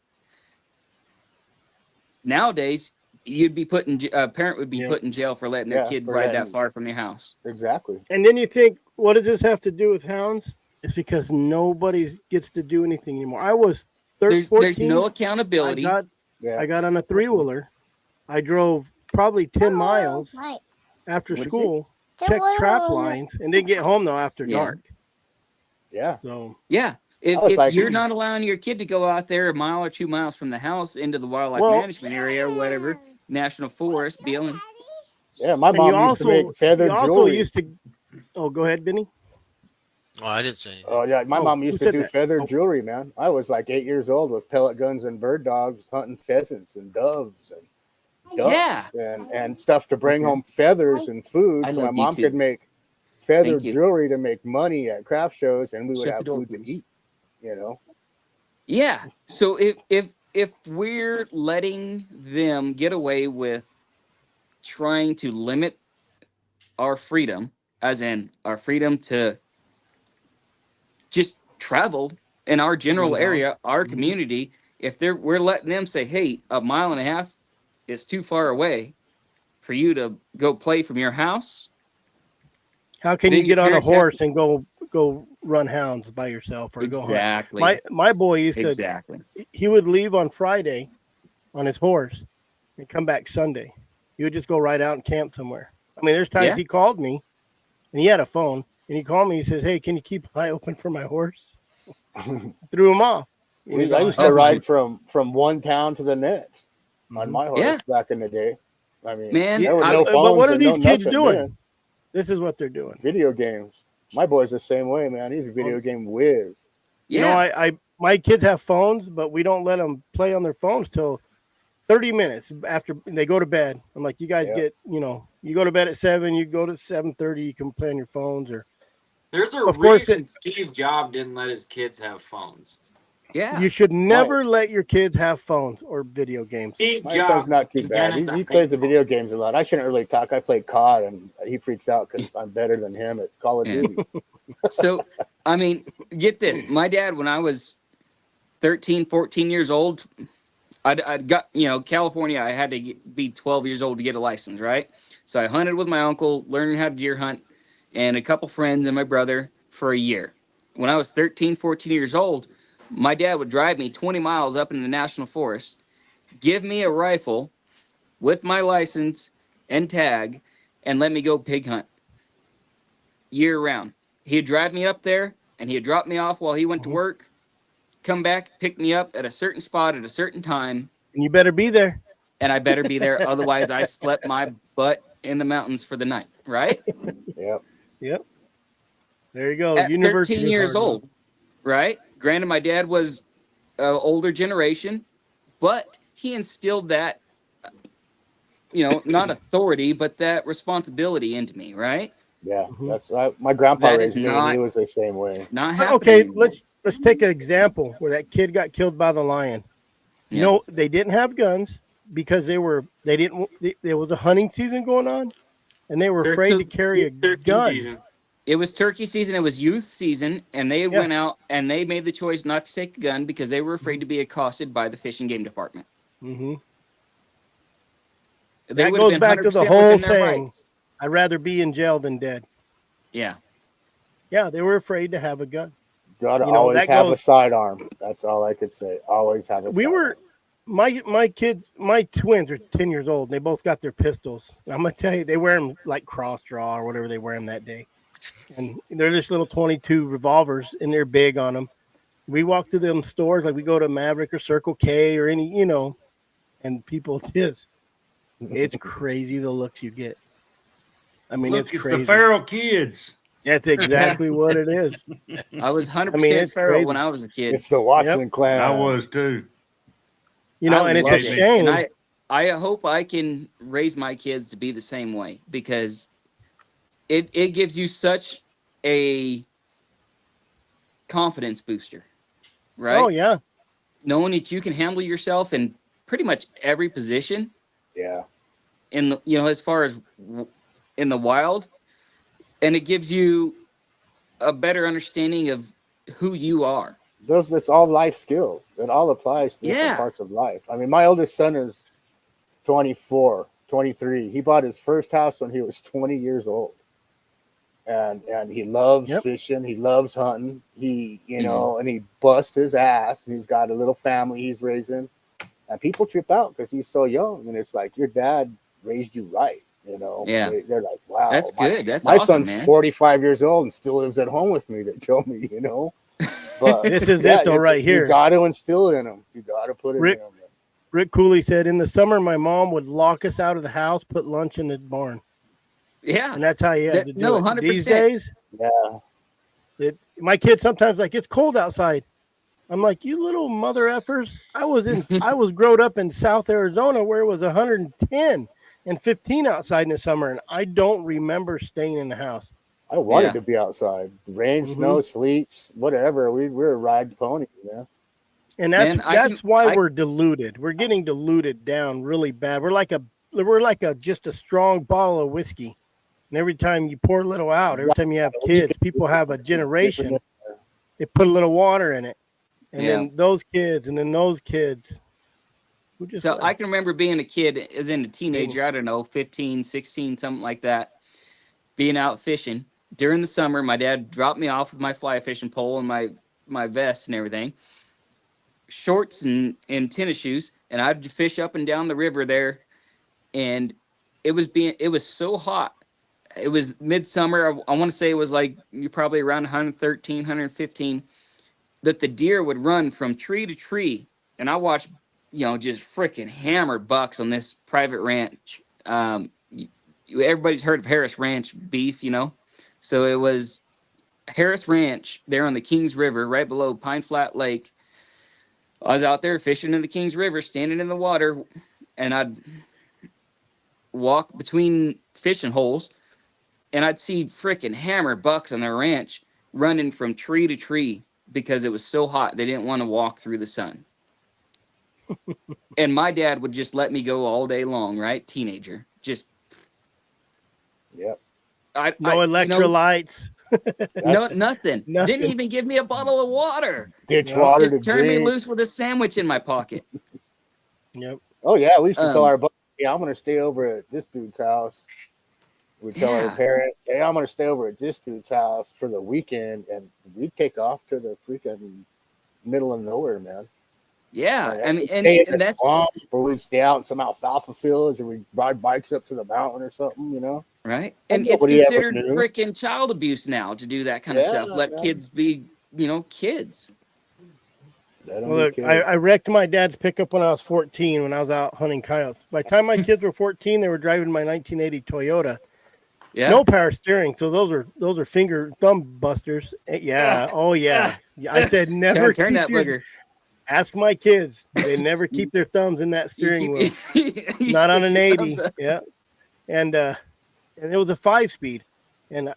Nowadays, you'd be a parent would be put in jail for letting their kid ride that far from your house. Exactly. And then you think, what does this have to do with hounds? It's because nobody gets to do anything anymore. I was 13, 14. There's no accountability. I got on a 3-wheeler. I drove probably 10 miles after school, checked trap lines, and didn't get home though after dark. Yeah. So if you're not allowing your kid to go out there a mile or 2 miles from the house into the wildlife management area or whatever, national forest, Beeling. Yeah, my mom used to make feather jewelry. Oh, go ahead, Benny. Oh, I didn't say anything. Oh yeah, my Oh, mom who used to said do that? feather Oh. jewelry, man. I was like 8 years old with pellet guns and bird dogs hunting pheasants and doves and ducks and stuff to bring home feathers and food, I so my love you mom too. could make feather Thank you. jewelry to make money at craft shows, and we would Shut the have door, food to please. eat. You know, Yeah. So if we're letting them get away with trying to limit our freedom, as in our freedom to just travel in our general Run dogs. area, our Mhm. community, if we're letting them say, hey, a mile and a half is too far away for you to go play from your house. How can Then you your get on a parents have horse and go run hounds by yourself or go hunt? Exactly. My boy used to. Exactly. He would leave on Friday on his horse and come back Sunday. He would just go right out and camp somewhere. I mean, there's times Yeah. he called me, and he had a phone, and he called me. He says, "Hey, can you keep an eye open for my horse?" Threw him off. He was I all, used to Oh, ride from one town to the next on Mhm. my horse Yeah. back in the day. I mean, Man, there were I- no But phones what are and no these kids nothing doing? then. This is what they're doing. Video games. My boy's the same way, man. He's a video game whiz. You know, yeah. my kids have phones, but we don't let them play on their phones till 30 minutes after they go to bed. I'm like, you guys Yeah. get, you go to bed at 7, you go to 7:30, you can play on your phones or. There's a Of course reason Steve Jobs didn't let his kids have phones. Yeah. You should never let your kids have phones or video games. Steve My Jobs son's not too bad. invented He the plays the iPhone. video games a lot. I shouldn't really talk. I play COD, and he freaks out because I'm better than him at Call of Yeah. Duty. So, I mean, get this. My dad, when I was 13, 14 years old, I'd got, California, I had to be 12 years old to get a license, right? So I hunted with my uncle, learning how to deer hunt, and a couple friends and my brother for a year. When I was 13, 14 years old, my dad would drive me 20 miles up in the national forest, give me a rifle with my license and tag, and let me go pig hunt year round. He'd drive me up there, and he'd drop me off while he went to work, come back, pick me up at a certain spot at a certain time, And you better be there. and I better be there. Otherwise, I slept my butt in the mountains for the night, right? Yep. Yep. There you go. At University 13 of years Hard Rock. old, right? Granted, my dad was older generation, but he instilled that, not authority, but that responsibility into me, right? Yeah, Mhm. that's my grandpa That is raised me, and not- he was the same way. Not But happening okay, anymore. let's take an example where that kid got killed by the lion. You Yeah. know, they didn't have guns because there was a hunting season going on, and they were afraid to carry a Turkey gun. season. It was turkey season. It was youth season, and they Yeah. went out and they made the choice not to take the gun because they were afraid to be accosted by the Fish and Game Department. Hmm. They That would have goes been back to the 100% whole within their saying. rights. I'd rather be in jail than dead. Yeah. Yeah, they were afraid to have a gun. Gotta You know, always that have a goes- sidearm. That's all I could say. Always have a We sidearm. were my twins are 10 years old. They both got their pistols. I'm gonna tell you, they wear them like cross draw or whatever they wear them that day, and they're just little 22 revolvers, and they're big on them. We walk to them stores like we go to Maverick or Circle K or any, and people just, it's crazy the looks you get. I mean, Look, it's it's crazy. the feral kids. That's exactly what it is. I was 100% I mean, it's feral crazy. when I was a kid. It's the Watson clan. I was too. And it's a loved it. shame. And I hope I can raise my kids to be the same way because it gives you such a confidence booster, right? Oh yeah. Knowing that you can handle yourself in pretty much every position Yeah. in the, as far as in the wild, and it gives you a better understanding of who you are. That's all life skills. It all applies to different Yeah. parts of life. I mean, my oldest son is 24, 23. He bought his first house when he was 20 years old. And he loves Yep. fishing. He loves hunting. He, Mhm. and he busts his ass. And he's got a little family he's raising. And people trip out because he's so young. And it's like, your dad raised you right. Yeah. They're like, wow. That's good. That's My awesome, son's man. 45 years old and still lives at home with me. They tell me, But This is it though, right here. You got to instill it in them. You got to put it Rick- in them. Rick Cooley said, in the summer, my mom would lock us out of the house, put lunch in the barn. Yeah. And that's how you had to do No, it. 100%. These days, Yeah. my kids sometimes like, it's cold outside. I'm like, you little mother effers. I was growed up in South Arizona where it was 110 and 15 outside in the summer, and I don't remember staying in the house. I wanted Yeah. to be outside. Rain, Mhm. snow, sleets, whatever. We were ride ponies, man. And that's Man, I why we're diluted. We're getting diluted down really bad. We're like a just a strong bottle of whiskey. And every time you pour a little out, every time you have kids, people have a generation. They put a little water in it. And Yeah. then those kids, and then those kids. Who just So left? I can remember being a kid, as in a teenager, I don't know, 15, 16, something like that, being out fishing. During the summer, my dad dropped me off with my fly fishing pole and my vest and everything, shorts and tennis shoes, and I'd fish up and down the river there. And it was so hot. It was midsummer. I want to say it was like you're probably around 113, 115, that the deer would run from tree to tree. And I watched, just freaking hammer bucks on this private ranch. Everybody's heard of Harris Ranch beef, So it was Harris Ranch there on the Kings River, right below Pine Flat Lake. I was out there fishing in the Kings River, standing in the water, and I'd walk between fishing holes, and I'd see freaking hammer bucks on the ranch running from tree to tree because it was so hot they didn't want to walk through the sun. And my dad would just let me go all day long, right? Teenager. Just Yep. No electrolytes. Nothing. Didn't even give me a bottle of water. Ditch water to Just turned me drink. loose with a sandwich in my pocket. Yep. Oh yeah, we used to tell our buddies, "Hey, I'm gonna stay over at this dude's house." We tell our parents, "Hey, I'm gonna stay over at this dude's house for the weekend," and we'd take off to the freaking middle of nowhere, man. Yeah, I mean, We'd stay in and the that's swamp, or we'd stay out in some alfalfa fields, or we'd ride bikes up to the mountain or something, right. And And it's nobody ever considered knew. freaking child abuse now to do that kind of stuff. Let kids be, kids. Let 'em Well, be look, kids. I wrecked my dad's pickup when I was 14 when I was out hunting coyotes. By the time my kids were 14, they were driving my 1980 Toyota. Yeah. No power steering, so those are finger thumb busters. Yeah. Oh yeah. I said never Turn keep that your, booger. ask my kids. They never keep their thumbs in that steering wheel. Not on an 80. Yeah. And it was a 5-speed. And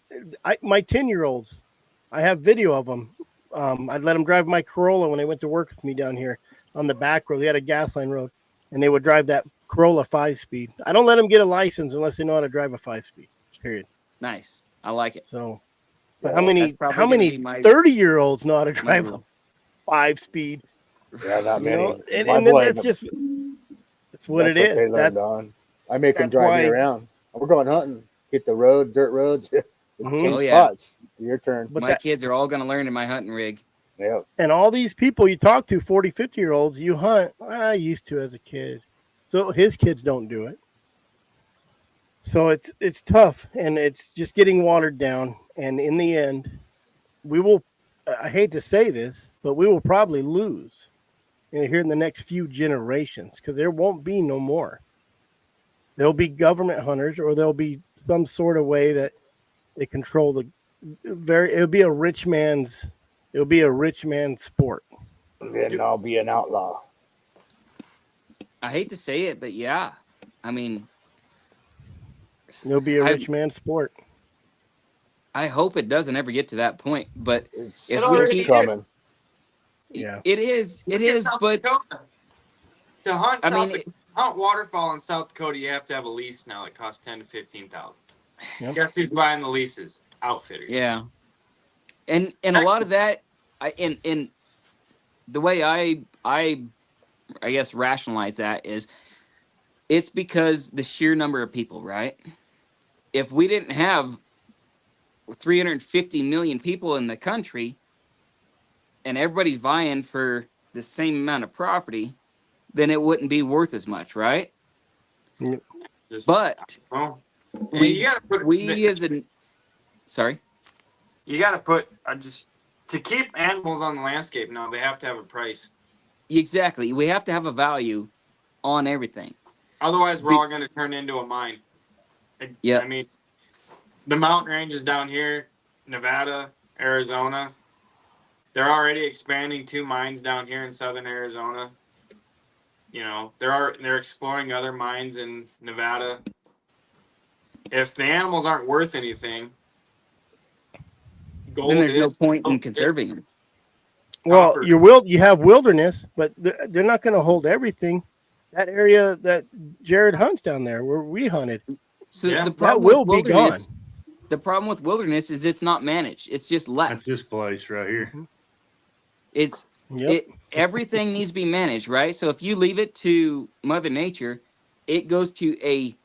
my 10-year-olds, I have video of them. I'd let them drive my Corolla when they went to work with me down here on the back road. They had a gas line road, and they would drive that Corolla 5-speed. I don't let them get a license unless they know how to drive a 5-speed. Period. Nice. I like it. So, but That's probably how gonna many be my 30-year-olds know how to drive a rule. 5-speed? Yeah, not many. And My then boy, that's what it is. They learned on. I make them that's drive me why- around. We're going hunting. Hit the road, dirt roads. Mhm. Change Oh, yeah. spots. Your turn. But My kids are all going to learn in my hunting rig. Yeah. and all these people you talk to, 40, 50-year-olds, you hunt. I used to as a kid. So his kids don't do it. So it's tough, and it's just getting watered down. And in the end, we will, I hate to say this, but we will probably lose here in the next few generations because there won't be no more. There'll be government hunters, or there'll be some sort of way that they control it'll be a rich man's sport. Then I'll be an outlaw. I hate to say it, but yeah. I mean, It'll be a rich man's sport. I hope it doesn't ever get to that point. But It's, if we it's keep- coming. Yeah. it is, Look at South but Dakota. To hunt, I mean, hunt waterfowl in South Dakota, you have to have a lease now that costs $10,000 to $15,000. Yep. Guess who's buying the leases? Outfitters. yeah. And a lot of that, in the way I guess rationalize that is, it's because the sheer number of people, right? If we didn't have 350 million people in the country and everybody's vying for the same amount of property, then it wouldn't be worth as much, right? Just- But well, we gotta put sorry. You got to put just to keep animals on the landscape now. They have to have a price. Exactly. We have to have a value on everything. Otherwise, we're all going to turn into a mine. Yeah. I mean, the mountain ranges down here, Nevada, Arizona, They're already expanding 2 mines down here in southern Arizona. You know, they're exploring other mines in Nevada. If the animals aren't worth anything, Then gold there's no is point in conserving them. Well, copper. you have wilderness, but they're not going to hold everything. That area that Jared hunts down there, where we hunted, So Yeah. the that problem will with be gone. wilderness, the problem with wilderness is it's not managed. It's just left. That's this place right here. It's Yep. everything needs to be managed, right? So if you leave it to Mother Nature, it goes to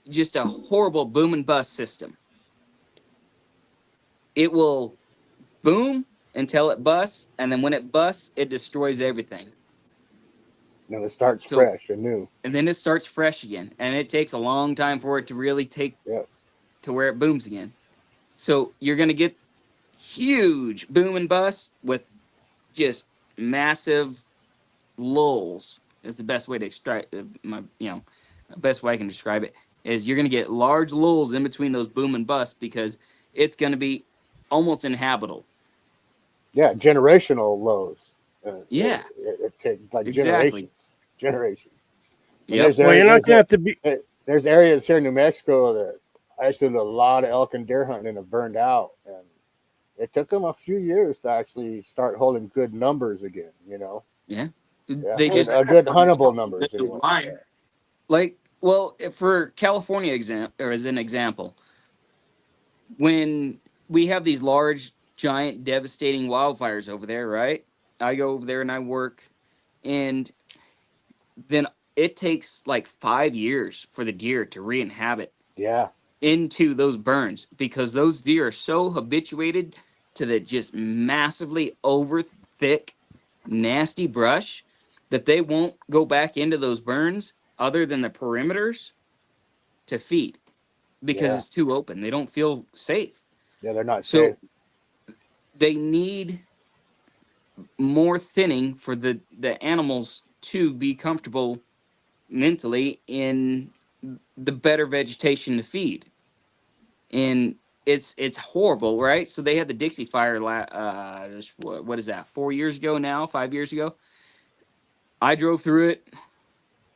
just a horrible boom and bust system. It will boom until it busts, and then when it busts, it destroys everything. And it starts So- fresh and new. And then it starts fresh again, and it takes a long time for it to really take Yep. to where it booms again. So you're going to get huge boom and bust with just massive lulls. That's the best way to describe best way I can describe it is you're going to get large lulls in between those boom and bust because it's going to be almost inhabitable. Yeah, generational lows. Yeah. It takes like Exactly. generations. And Yep. there's Well, you're not areas going to have to be. there's areas here in New Mexico that I used to do a lot of elk and deer hunting and have burned out. And it took them a few years to actually start holding good numbers again, you know? Yeah. Yeah. They just a good huntable numbers. This is Anyway. mine. like, well, for California as an example, when we have these large, giant, devastating wildfires over there, right? I go over there and I work, and then it takes like 5 years for the deer to re-inhabit Yeah. into those burns because those deer are so habituated to the just massively over thick, nasty brush that they won't go back into those burns other than the perimeters to feed because Yeah. it's too open. They don't feel safe. Yeah, they're not So safe. they need more thinning for the animals to be comfortable mentally in the better vegetation to feed. And it's horrible, right? So they had the Dixie Fire what is that, 4 years ago now, 5 years ago? I drove through it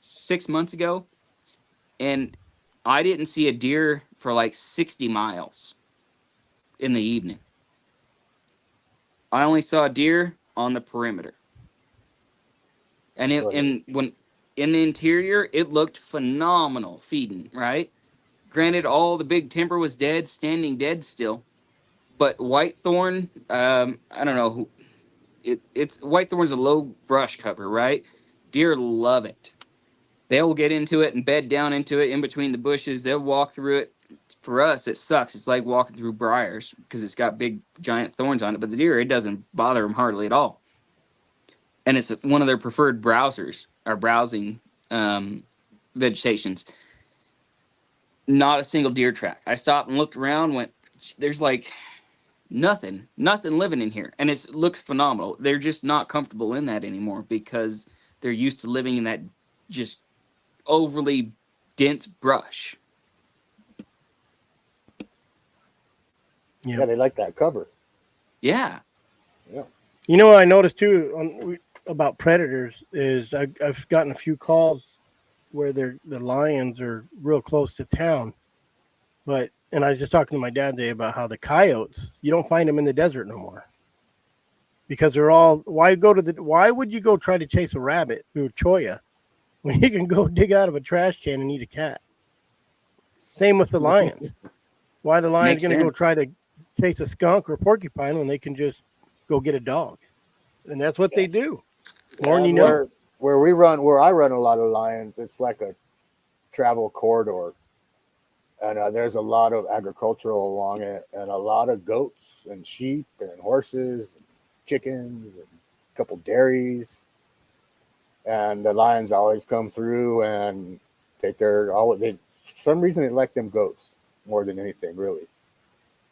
6 months ago, and I didn't see a deer for like 60 miles in the evening. I only saw a deer on the perimeter. And when in the interior, it looked phenomenal feeding, right? Granted, all the big timber was dead, standing dead still. But whitethorn, I don't know it's whitethorn's a low brush cover, right? Deer love it. They'll get into it and bed down into it in between the bushes. They'll walk through it. For us, it sucks. It's like walking through briars because it's got big, giant thorns on it. But the deer, it doesn't bother them hardly at all. And it's one of their preferred browsing vegetations. Not a single deer track. I stopped and looked around, went, there's like nothing living in here. And it looks phenomenal. They're just not comfortable in that anymore because they're used to living in that just overly dense brush. Yeah, they like that cover. Yeah. You know what I noticed too about predators is I've gotten a few calls where the lions are real close to town, and I was just talking to my dad today about how the coyotes, you don't find them in the desert no more because they're all. Why would you go try to chase a rabbit through a cholla when you can go dig out of a trash can and eat a cat? Same with the lions. Why the lion's going to go try to chase a skunk or porcupine when they can just go get a dog? And that's what they do. More than you know. Where I run a lot of lions, it's like a travel corridor. And there's a lot of agricultural along it and a lot of goats and sheep and horses, and chickens, and a couple dairies. And the lions always come through and take for some reason they like them goats more than anything, really.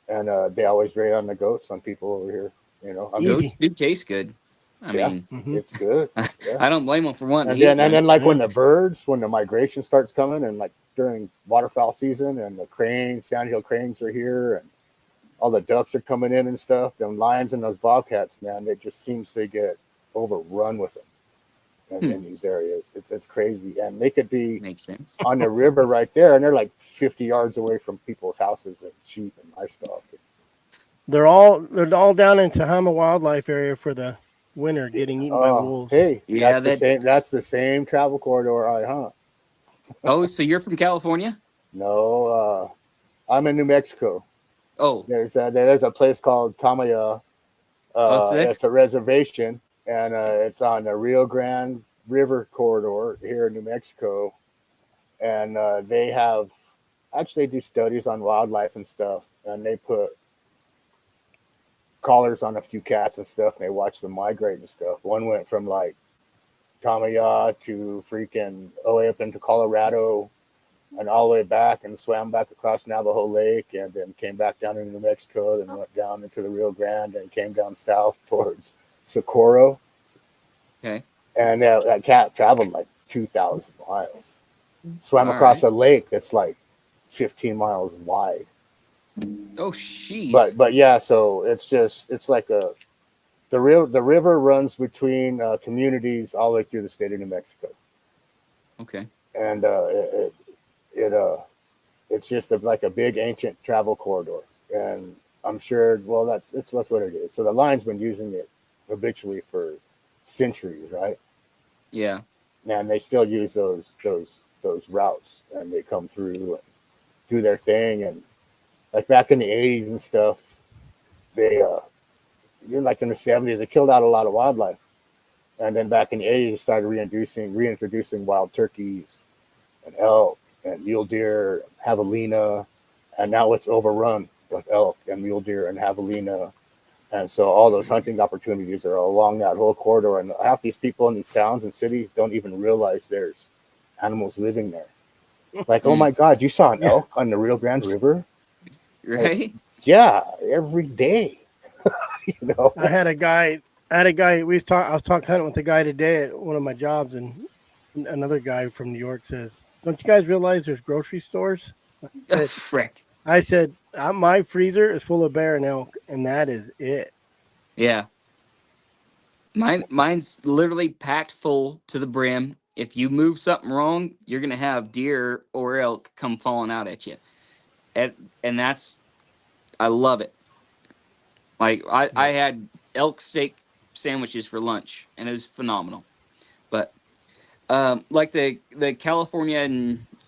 And they always raid on the goats on people over here. You know, Goats do taste good. I mean, it's good. Yeah. I don't blame them for wanting And to eat then, them. and then, like when the migration starts coming, and like during waterfowl season, and the cranes, sandhill cranes are here, and all the ducks are coming in and stuff. Them lions and those bobcats, man, it just seems to get overrun with them in these areas. It's crazy, and they could be Makes sense. on the river right there, and they're like 50 yards away from people's houses and sheep and livestock. They're all down in Tehama Wildlife Area for the winter, getting eaten by wolves. Hey, Yeah, that's the same. That's the same travel corridor I hunt. Oh, so you're from California? No, I'm in New Mexico. Oh, There's a place called Tamaya. so that's- It's a reservation, and it's on the Rio Grande River corridor here in New Mexico. And they have actually do studies on wildlife and stuff, and they put collars on a few cats and stuff, and they watch them migrate and stuff. One went from like Tamaya to freaking all the way up into Colorado and all the way back and swam back across Navajo Lake and then came back down into New Mexico, then went down into the Rio Grande and came down south towards Socorro. okay. And that cat traveled like 2,000 miles. Swam All across right. a lake that's like 15 miles wide. Oh, jeez. But yeah, so it's like the river runs between communities all the way through the state of New Mexico. Okay. And it's just like a big ancient travel corridor, and I'm sure that's what it is. So the line's been using it habitually for centuries, right? Yeah. And they still use those routes, and they come through and do their thing. And like back in the 80s and stuff, they like in the 70s, they killed out a lot of wildlife, and then back in the 80s, they started reintroducing wild turkeys and elk and mule deer, javelina, and now it's overrun with elk and mule deer and javelina. And so all those hunting opportunities are along that whole corridor. And half these people in these towns and cities don't even realize there's animals living there. Like, oh my God, you saw an elk on the Rio Grande River? Right? Like, yeah, every day. You know? I had a guy. I was talking hunting with a guy today at one of my jobs, and another guy from New York says, "Don't you guys realize there's grocery stores?" Oh, frick. I said, "My freezer is full of bear and elk, and that is it." Yeah. Mine's literally packed full to the brim. If you move something wrong, you're gonna have deer or elk come falling out at you. And that's, I love it. Like I had elk steak sandwiches for lunch, and it was phenomenal. But like the California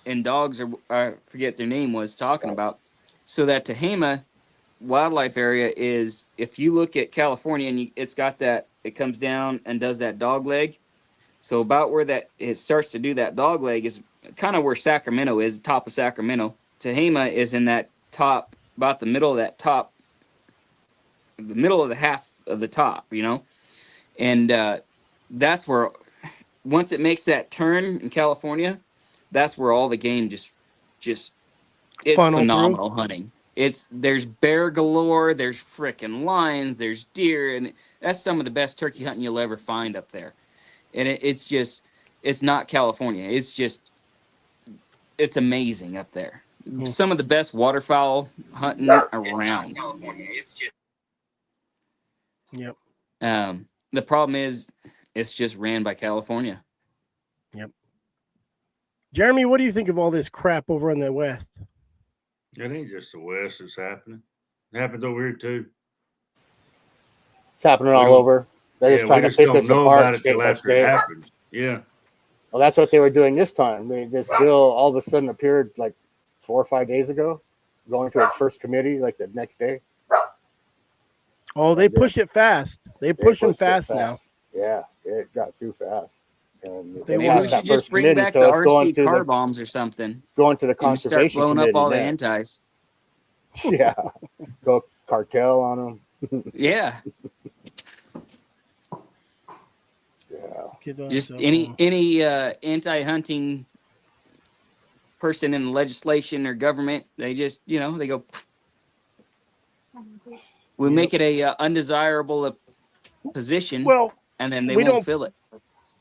and dogs, or I forget their name, was talking about. So that Tehama wildlife area is, if you look at California and it's got that, it comes down and does that dog leg. So about where that it starts to do that dog leg is kind of where Sacramento is, top of Sacramento. Tehama is in that top, about the middle of that top, the middle of the half of the top, and that's where, once it makes that turn in California, that's where all the game just it's Funnel phenomenal hunting. There's bear galore, there's frickin' lions, there's deer, and that's some of the best turkey hunting you'll ever find up there. And it's not California. It's amazing up there. Some of the best waterfowl hunting around. Yep. The problem is, it's just ran by California. Yep. Jeremy, what do you think of all this crap over in the West? It ain't just the West that's happening. It happens over here too. It's happening all over. They're just trying to pick this apart state by state. Yeah. Well, that's what they were doing this time. This bill all of a sudden appeared like 4 or 5 days ago, going to its first committee like the next day. Oh, they push it fast. They push them fast now. Yeah, it got too fast. And Maybe we should just bring back the RC car bombs or something. It's going to the and conservation start blowing committee up all next. the antis. Yeah, go cartel on them. Yeah. Yeah. Just any anti-hunting person in the legislation or government, they just, they go, we make it a undesirable position. Well, and then they won't fill it.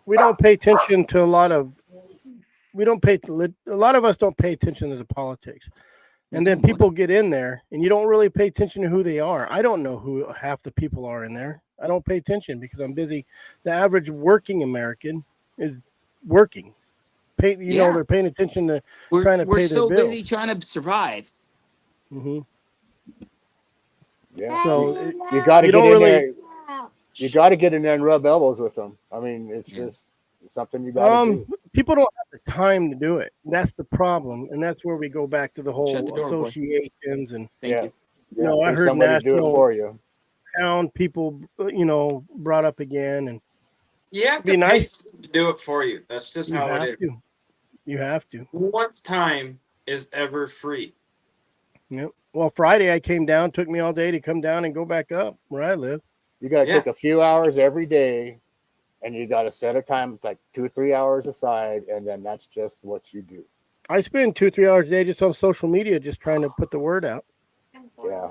We don't pay attention to a lot of us don't pay attention to the politics. And then people get in there and you don't really pay attention to who they are. I don't know who half the people are in there. I don't pay attention because I'm busy. The average working American is working. They're paying attention to trying to we're pay their so bills. busy trying to survive. Hmm. Yeah. So You got to you get don't in really- there. You got to get in there and rub elbows with them. I mean, it's just something you got to do. people don't have the time to do it. That's the problem, and that's where we go back to the whole Shut the door, boy. associations and. Thank you. Yeah, I pay heard somebody to do it national for you. hound people, brought up again, and You have Be to pay nice. someone to do it for you. That's just you how have it is. to. You have to. No one's time is ever free. Yep. Well, Friday I came down. Took me all day to come down and go back up where I live. You got to Yeah. take a few hours every day, and you got to set a time like 2 or 3 hours aside, and then that's just what you do. I spend 2-3 hours a day just on social media, just trying to put the word out, Yeah.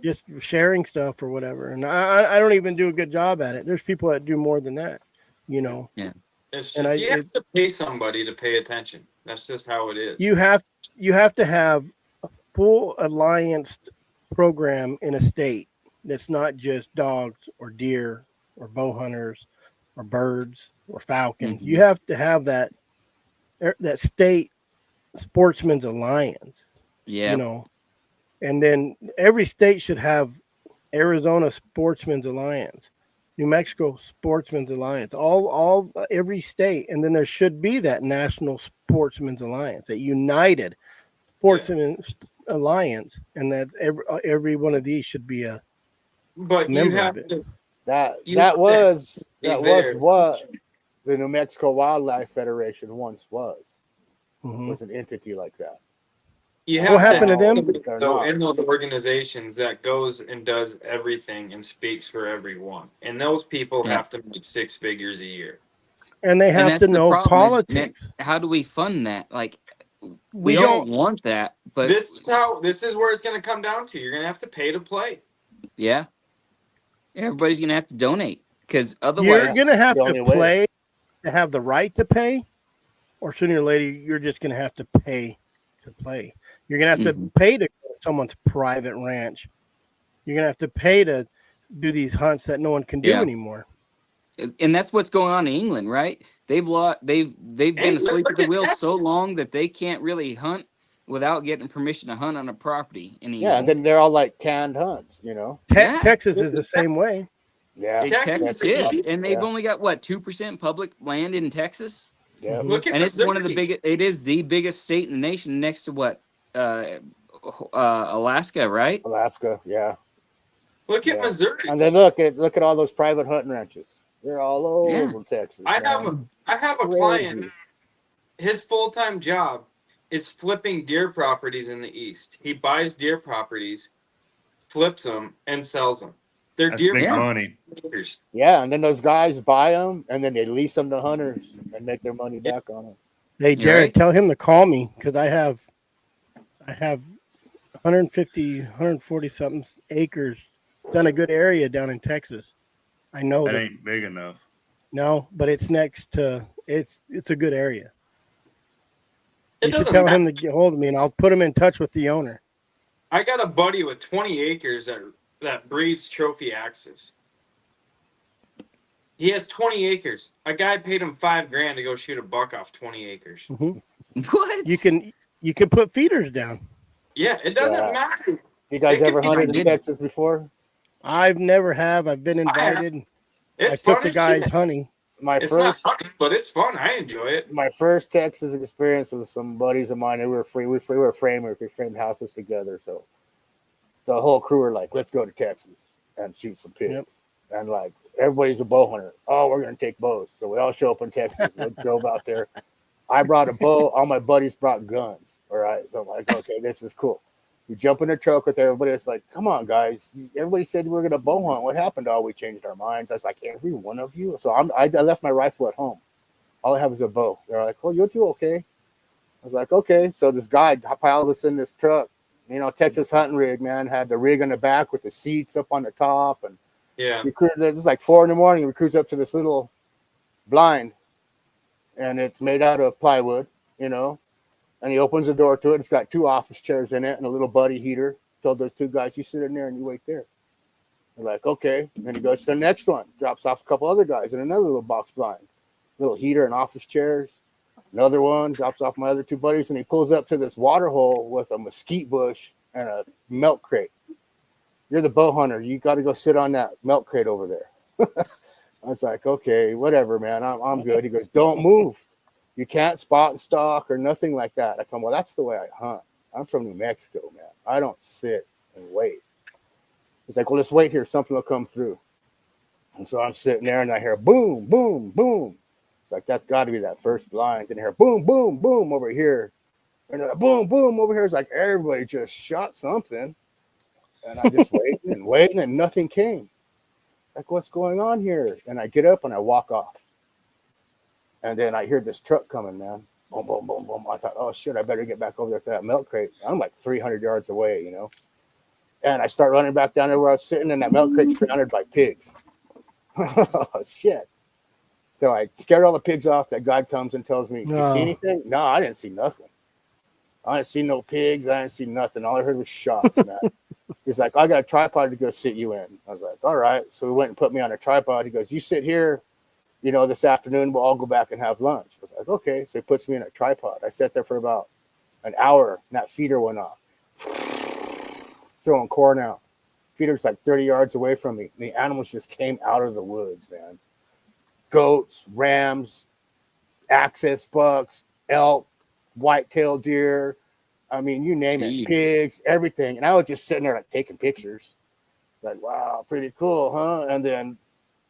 just sharing stuff or whatever. And I don't even do a good job at it. There's people that do more than that, It's And just you have to pay somebody to pay attention. That's just how it is. You have to have a full alliance program in a state that's not just dogs or deer or bow hunters or birds or falcons. You have to have that state sportsman's alliance. Yeah. And then every state should have Arizona Sportsman's Alliance, New Mexico Sportsman's Alliance, every state, and then there should be that National Sportsman's Alliance, that United Sportsman's Alliance, and that every one of these should be a But you member have of it. to. That You have to was be that was there. what the New Mexico Wildlife Federation once was Mhm. an entity like that. You What have happened to have them? somebody, They're though, not. in those organizations that goes and does everything and speaks for everyone, and those people Yeah. have to make 6 figures a year. And they And have that's to the know problem is, politics. how do we fund that? Like, We we all want that, but This is where it's going to come down to. You're going to have to pay to play. yeah, everybody's gonna have to donate because You're otherwise, gonna have the to only way. play to have the right to pay, or sooner or later you're just gonna have to pay to play. You're gonna have to pay to go to someone's private ranch. You're gonna have to pay to do these hunts that no one can do Yeah. anymore. and that's what's going on in England, right? They've been England, asleep at look the at wheel so Texas. long that they can't really hunt without getting permission to hunt on a property anymore. Yeah, and then they're all like canned hunts, Yeah. Texas is the same way. Yeah. Texas Texas is, and they've yeah. only got what 2% public land in Texas, Yeah. Mhm. Look at and it's one of the Missouri. biggest. It is the biggest state in the nation, next to what Alaska, right? Alaska, yeah. Look at Yeah. Missouri. And then look at all those private hunting ranches. They're all over Texas. I have man. I have a Crazy. client. His full-time job is flipping deer properties in the East. He buys deer properties, flips them, and sells them. They're That's deer big Yeah. money. properties. Yeah, and then those guys buy them and then they lease them to hunters and make their money back on them. Hey You're Jared, right. tell him to call me because I have 150, 140 something acres. Done a good area down in Texas. I know That that. ain't big enough. No, but it's next to it's a good area. It You should doesn't tell matter. him to get hold of me, and I'll put him in touch with the owner. I got a buddy with 20 acres that breeds trophy axes. He has 20 acres. A guy paid him $5,000 to go shoot a buck off 20 acres. What? You can put feeders down. Yeah, it doesn't Yeah. matter. You guys It could ever be- hunted I in did. Texas before? I've never have. I've been I have. invited. It's I fun took the as guys shit. hunting. My It's first not fun, but it's fun. I enjoy it. my first Texas experience with some buddies of mine. They were free. We were framers. We framed houses together. So the whole crew were like, "Let's go to Texas and shoot some pigs." Yep. And like everybody's a bow hunter. Oh, we're gonna take bows. So we all show up in Texas. We drove out there. I brought a bow. All my buddies brought guns. All right. So I'm like, okay, this is cool. We jump in the truck with everybody. It's like, come on, guys. Everybody said we were gonna bow hunt. What happened? Oh, we changed our minds. I was like, every one of you. So I left my rifle at home. All I have is a bow. They're like, oh, you'll do okay. I was like, okay. So this guy piles us in this truck. Texas hunting rig, man, had the rig on the back with the seats up on the top. And Yeah. it's like 4 a.m. We cruise up to this little blind. And it's made out of plywood, And he opens the door to it. It's got 2 office chairs in it and a little buddy heater. Told those 2 guys, you sit in there and you wait there. They're like, okay. And then he goes to the next one, drops off a couple other guys in another little box blind, little heater and office chairs. Another one drops off my other 2 buddies, and he pulls up to this water hole with a mesquite bush and a milk crate. You're the bow hunter. You got to go sit on that milk crate over there. I was like, okay, whatever, man. I'm good. He goes, don't move. You can't spot and stalk or nothing like that. I told him, well, that's the way I hunt. I'm from New Mexico, man. I don't sit and wait. He's like, well, just wait here. Something will come through. And so I'm sitting there and I hear boom, boom, boom. It's like, that's got to be that first blind. And I hear boom, boom, boom over here. And then boom, boom over here. It's like everybody just shot something. And I just waiting and waiting and nothing came. Like, what's going on here? And I get up and I walk off. And then I hear this truck coming, man. Boom, boom, boom, boom. I thought, oh, shit, I better get back over there to that milk crate. I'm like 300 yards away, you know. And I start running back down there where I was sitting, and that milk crate's surrounded by pigs. Oh, shit. So I scared all the pigs off. That guy comes and tells me, you see anything? No, I didn't see nothing. I didn't see no pigs. I didn't see nothing. All I heard was shots, man. He's like, I got a tripod to go sit you in. I was like, all right. So he went and put me on a tripod. He goes, you sit here, you know, this afternoon. We'll all go back and have lunch. I was like, okay. So he puts me in a tripod. I sat there for about an hour, and that feeder went off. Throwing corn out. Feeder's like 30 yards away from me. And the animals just came out of the woods, man. Goats, rams, access bucks, elk, white-tailed deer. I mean, you name it, pigs, everything. And I was just sitting there like taking pictures. Like, wow, pretty cool, huh? And then,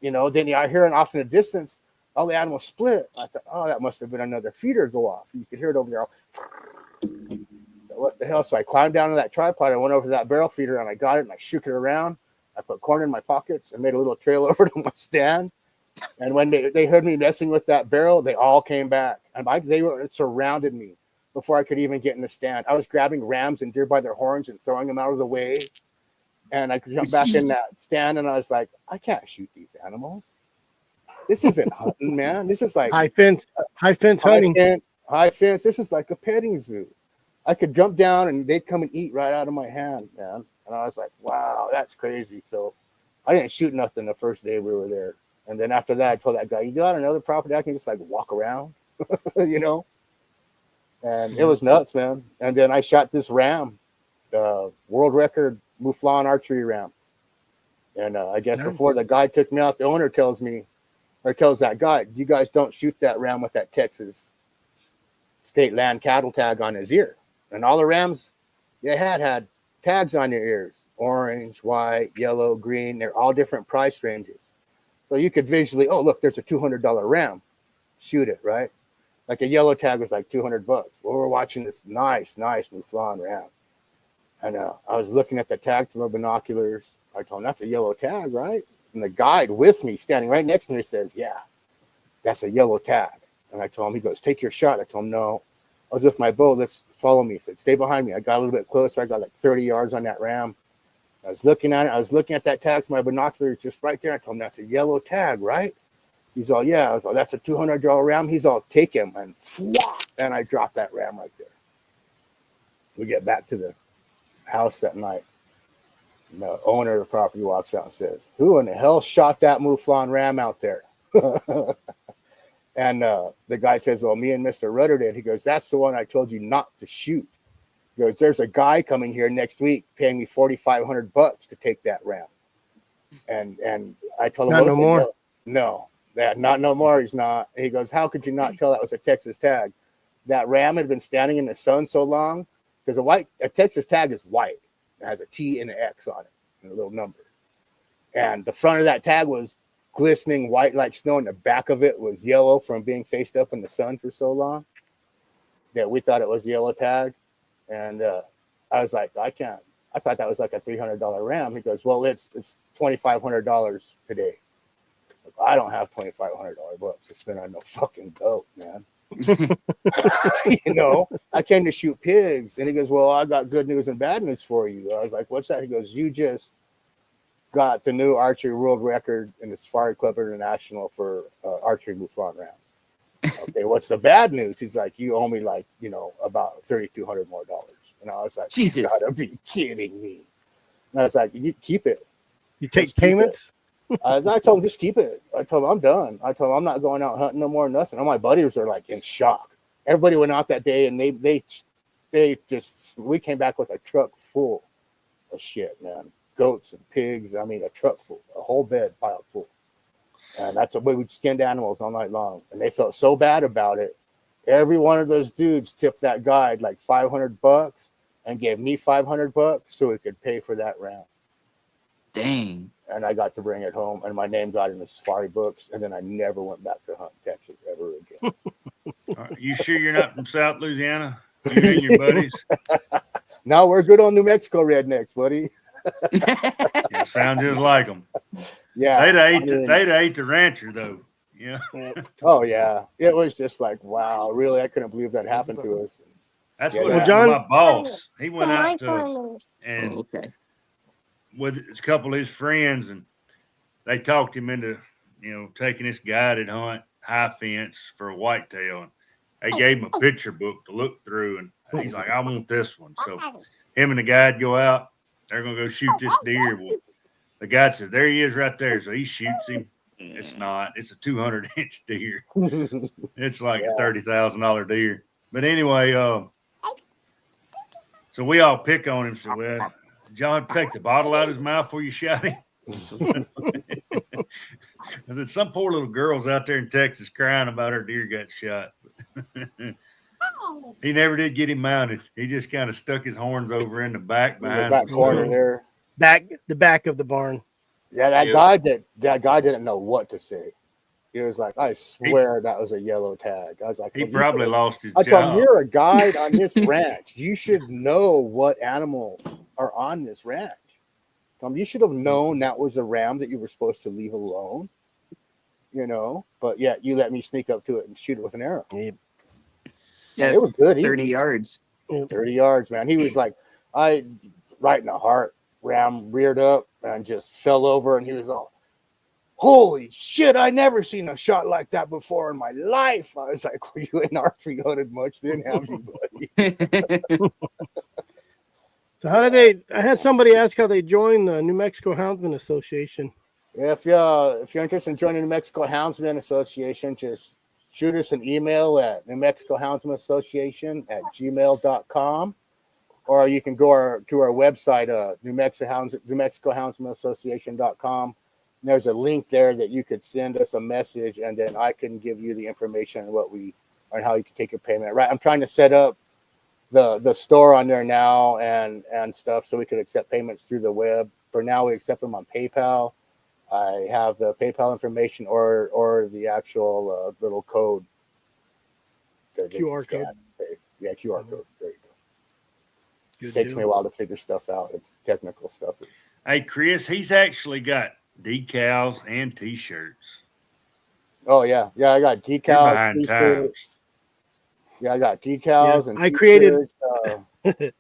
you know, then I hear it off in the distance, all the animals split. I thought, oh, that must have been another feeder go off. You could hear it over there. What the hell? So I climbed down to that tripod. I went over to that barrel feeder and I got it and I shook it around. I put corn in my pockets and made a little trail over to my stand. And when they heard me messing with that barrel, they all came back. And they surrounded me before I could even get in the stand. I was grabbing rams and deer by their horns and throwing them out of the way. And I jumped back in that stand and I was like, I can't shoot these animals. This isn't hunting, man. This is like high fence hunting. High fence. This is like a petting zoo. I could jump down and they'd come and eat right out of my hand, man. And I was like, wow, that's crazy. So I didn't shoot nothing the first day we were there. And then after that, I told that guy, you got another property I can just like walk around, you know? And it was nuts, man. And then I shot this ram, world record Mouflon archery ram. And I guess before the guy took me out, the owner tells that guy, you guys don't shoot that ram with that Texas state land cattle tag on his ear. And all the rams they had tags on their ears, orange, white, yellow, green. They're all different price ranges. So you could visually, oh, look, there's a $200 ram. Shoot it, right? Like a yellow tag was like $200. Well, we're watching this nice Mouflon ram. And I was looking at the tag through my binoculars. I told him, that's a yellow tag, right? And the guide with me, standing right next to me, says, yeah, that's a yellow tag. And I told him, he goes, take your shot. I told him, no. I was with my bow. Let's follow me. He said, stay behind me. I got a little bit closer. I got like 30 yards on that ram. I was looking at it. I was looking at that tag with my binoculars just right there. I told him, that's a yellow tag, right? He's all, yeah. I was like, that's a $200 ram. He's all, take him. And I dropped that ram right there. We get back to the house that night. And the owner of the property walks out and says, who in the hell shot that Mouflon ram out there? And the guy says, well, me and Mr. Rudder did. He goes, that's the one I told you not to shoot. He goes, there's a guy coming here next week paying me $4,500 to take that ram. And I told him, not no more. No, not no more. He's not. He goes, how could you not tell that was a Texas tag? That ram had been standing in the sun so long because a Texas tag is white. It has a T and an X on it and a little number. And the front of that tag was glistening white like snow, and the back of it was yellow from being faced up in the sun for so long that we thought it was a yellow tag. And I was like, I thought that was like a $300 ram. He goes, well, it's $2,500 today. Like, I don't have $2,500 bucks to spend on no fucking goat, man. You know, I came to shoot pigs. And he goes, well, I got good news and bad news for you. I was like, what's that? He goes, you just got the new archery world record in the Safari Club International for archery Mouflon ram. Okay, what's the bad news? He's like, you owe me like, about $3,200 more. And I was like, Jesus. you gotta be kidding me. And I was like, you keep it. You take Just keep it. payments? I told him, just keep it. I told him, I'm done. I told him, I'm not going out hunting no more, nothing. All my buddies were like in shock. Everybody went out that day and we came back with a truck full of shit, man. Goats and pigs. I mean, a truck full, a whole bed piled full. And that's the way we skinned animals all night long. And they felt so bad about it. Every one of those dudes tipped that guide like $500 and gave me $500 so we could pay for that round. Dang. And I got to bring it home, and my name got in the safari books, and then I never went back to hunt Texas ever again. You sure you're not from South Louisiana? You and your buddies? No, we're good on New Mexico rednecks, buddy. You sound just like them. Yeah. They'd ate the rancher, though. Yeah. Oh, yeah. It was just like, wow, really? I couldn't believe that happened to us. That's Yeah, what well, happened John- to my boss. He went out and Oh, okay. with a couple of his friends, and they talked him into, taking this guided hunt, high fence for a whitetail. And they gave him a picture book to look through, and he's like, I want this one. So him and the guide go out. They're going to go shoot this deer. Well, the guide says, there he is right there. So he shoots him. It's not. It's a 200-inch deer. It's like a $30,000 deer. But anyway, so we all pick on him. So, well, John, take the bottle out of his mouth before you shot him. I said, some poor little girl's out there in Texas crying about her deer got shot. He never did get him mounted. He just kind of stuck his horns over in the back behind the back some corner stone. there. The back of the barn. Yeah, that guy didn't know what to say. He was like, I swear that was a yellow tag. I was like, He well, probably lost his I told him, job. you're a guide on this ranch. You should know what animals are on this ranch. You should have known that was a ram that you were supposed to leave alone. But yeah, you let me sneak up to it and shoot it with an arrow. Yeah, It was good. 30 yards. 30 yards, man. He was like, right in the heart. Ram reared up and just fell over, and he was all, holy shit, I never seen a shot like that before in my life. I was like, well, you ain't archery hunted much then, have you, buddy? So how did I had somebody ask how they joined the New Mexico Houndsman Association. If you're interested in joining the New Mexico Houndsman Association, just shoot us an email at New Mexico Houndsman Association at gmail.com, or you can go to our website, New Mexico Houndsman Association.com. There's a link there that you could send us a message, and then I can give you the information on how you can take your payment. Right, I'm trying to set up the store on there now and stuff, so we could accept payments through the web. For now, we accept them on PayPal. I have the PayPal information or the actual little code. QR code. Yeah, QR code. There you go. Good Takes deal. me a while to figure stuff out. It's technical stuff. Hey, Chris, he's actually got decals and T-shirts. Oh yeah, I got You're decals. behind T-shirts. Yeah, I got decals Yeah, and I created- t-shirts,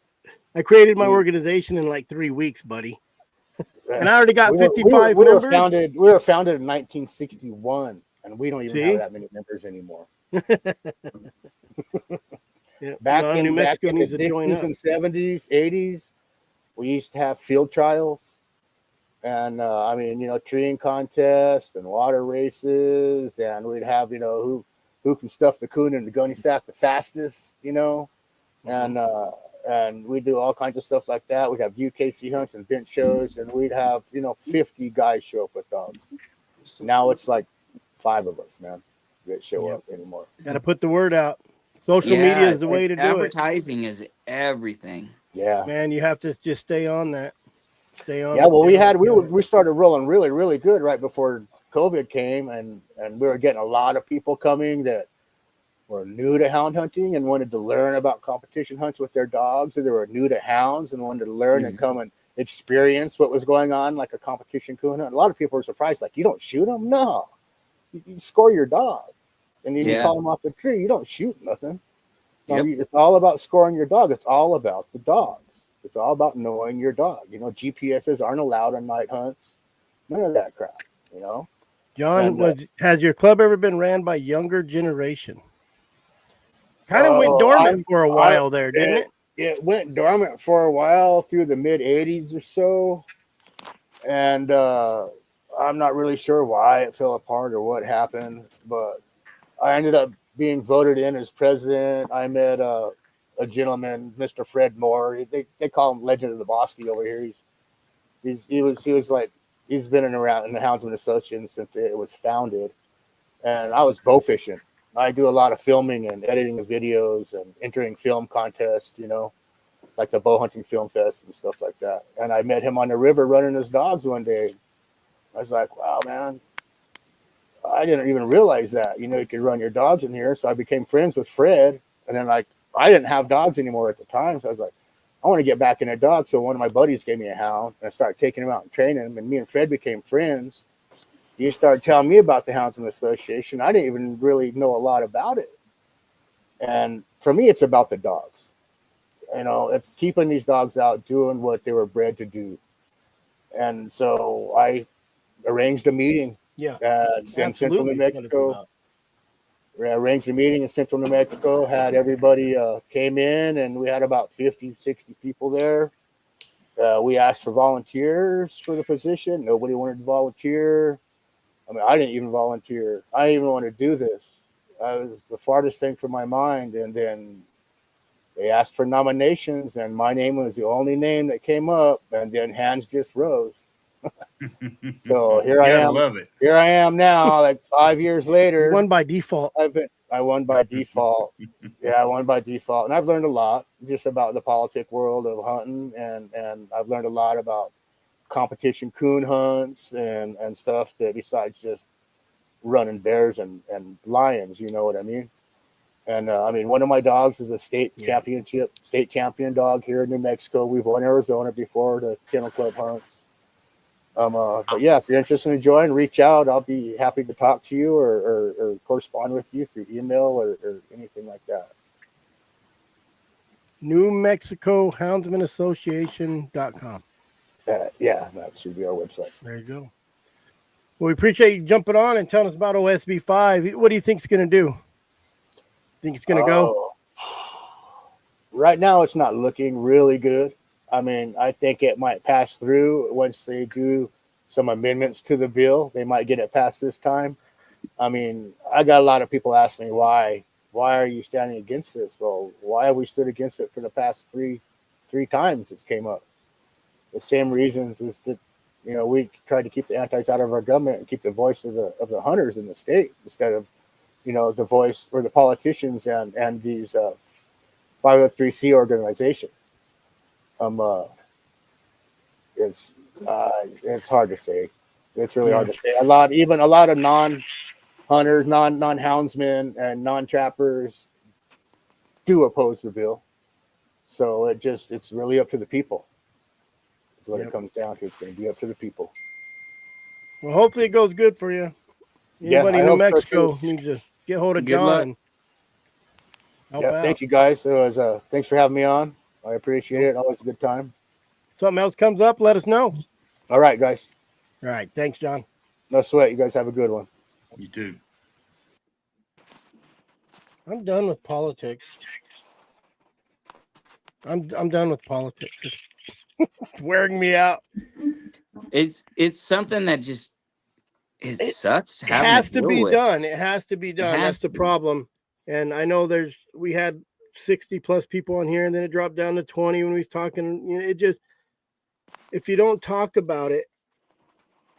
I created my organization in like 3 weeks, buddy. And I already got we were- 55 we were members. founded. We were founded in 1961, and we don't even See? have that many members anymore. Yeah, Back New in the Mexico needs to join 60s up. and 70s, 80s, we used to have field trials, and treeing contests and water races, and we'd have who can stuff the coon in the gunny sack the fastest, and we do all kinds of stuff like that. We'd have UKC hunts and bench shows, and we'd have 50 guys show up with dogs. Now it's like 5 of us, man, that show up anymore. Got to put the word out. Social media is the way to do it. Advertising is everything. Yeah. Man, you have to just stay on that. Stay on. Yeah, well, we started rolling really, really good right before COVID came, and we were getting a lot of people coming that were new to hound hunting and wanted to learn about competition hunts with their dogs, or they were new to hounds and wanted to learn and come and experience what was going on, like a competition coon hunt. A lot of people were surprised, like, you don't shoot them? No, you score your dog, and then you call them off the tree. You don't shoot nothing. No, it's all about scoring your dog. It's all about the dogs. It's all about knowing your dog. GPSs aren't allowed on night hunts. None of that crap. John, has your club ever been ran by younger generation? Kind of went Oh, dormant for a while there, didn't it? It went dormant for a while through the mid 80s or so. And I'm not really sure why it fell apart or what happened, but I ended up being voted in as president. I met a gentleman, Mr. Fred Moore. They call him Legend of the Bosque over here. He was like, he's been around in the Houndsman Association since it was founded. And I was bow fishing. I do a lot of filming and editing of videos and entering film contests, like the bow hunting film fest and stuff like that. And I met him on the river running his dogs one day. I was like, wow, man, I didn't even realize that, you could run your dogs in here. So I became friends with Fred. And then I didn't have dogs anymore at the time. So I was like, I want to get back in a dog. So one of my buddies gave me a hound and I started taking him out and training him. And me and Fred became friends. He started telling me about the Houndsman Association. I didn't even really know a lot about it. And for me, it's about the dogs. It's keeping these dogs out, doing what they were bred to do. And so I arranged a meeting in Central New Mexico. I arranged a meeting in Central New Mexico, had everybody came in, and we had about 50, 60 people there. We asked for volunteers for the position. Nobody wanted to volunteer. I mean, I didn't even volunteer. I didn't even want to do this. It was the farthest thing from my mind. And then they asked for nominations, and my name was the only name that came up. And then hands just rose. So here I am. Love it. Here I am now, like 5 years later. You won by default. I won by default. Yeah, I won by default, and I've learned a lot just about the politic world of hunting, and I've learned a lot about competition coon hunts and stuff that besides just running bears and lions, you know what I mean? And I mean, one of my dogs is a state champion dog here in New Mexico. We've won Arizona before the Kennel Club hunts. But yeah, if you're interested in joining, reach out. I'll be happy to talk to you or correspond with you through email or anything like that. New Mexico Houndsman Association.com. Yeah, that should be our website. There you go. Well, we appreciate you jumping on and telling us about OSB 5. What do you think it's going to do? Think it's going to go? Right now, it's not looking really good. I mean, I think it might pass through once they do some amendments to the bill. They might get it passed this time. I mean, I got a lot of people asking me why are you standing against this? Well, why have we stood against it for the past three times it's came up? The same reasons is that, we tried to keep the antis out of our government and keep the voice of the hunters in the state instead of, the voice or the politicians and these 503C organizations. It's hard to say. It's really hard to say. A lot of non-hunters, non-houndsmen, and non-trappers do oppose the bill. So it's really up to the people. That's what it comes down to. It's going to be up to the people. Well, hopefully it goes good for you. Anybody in New Mexico needs to get hold of John and help out. Thank you guys. Thanks for having me on. I appreciate it. Always a good time. Something else comes up, let us know. All right, guys. All right. Thanks, John. No sweat. You guys have a good one. You too. I'm done with politics. I'm done with politics. It's wearing me out. It's something that just it sucks. It has to be done. It has to be done. That's the problem. And I know we had 60 plus people on here, and then it dropped down to 20 when we was talking. It just, if you don't talk about it,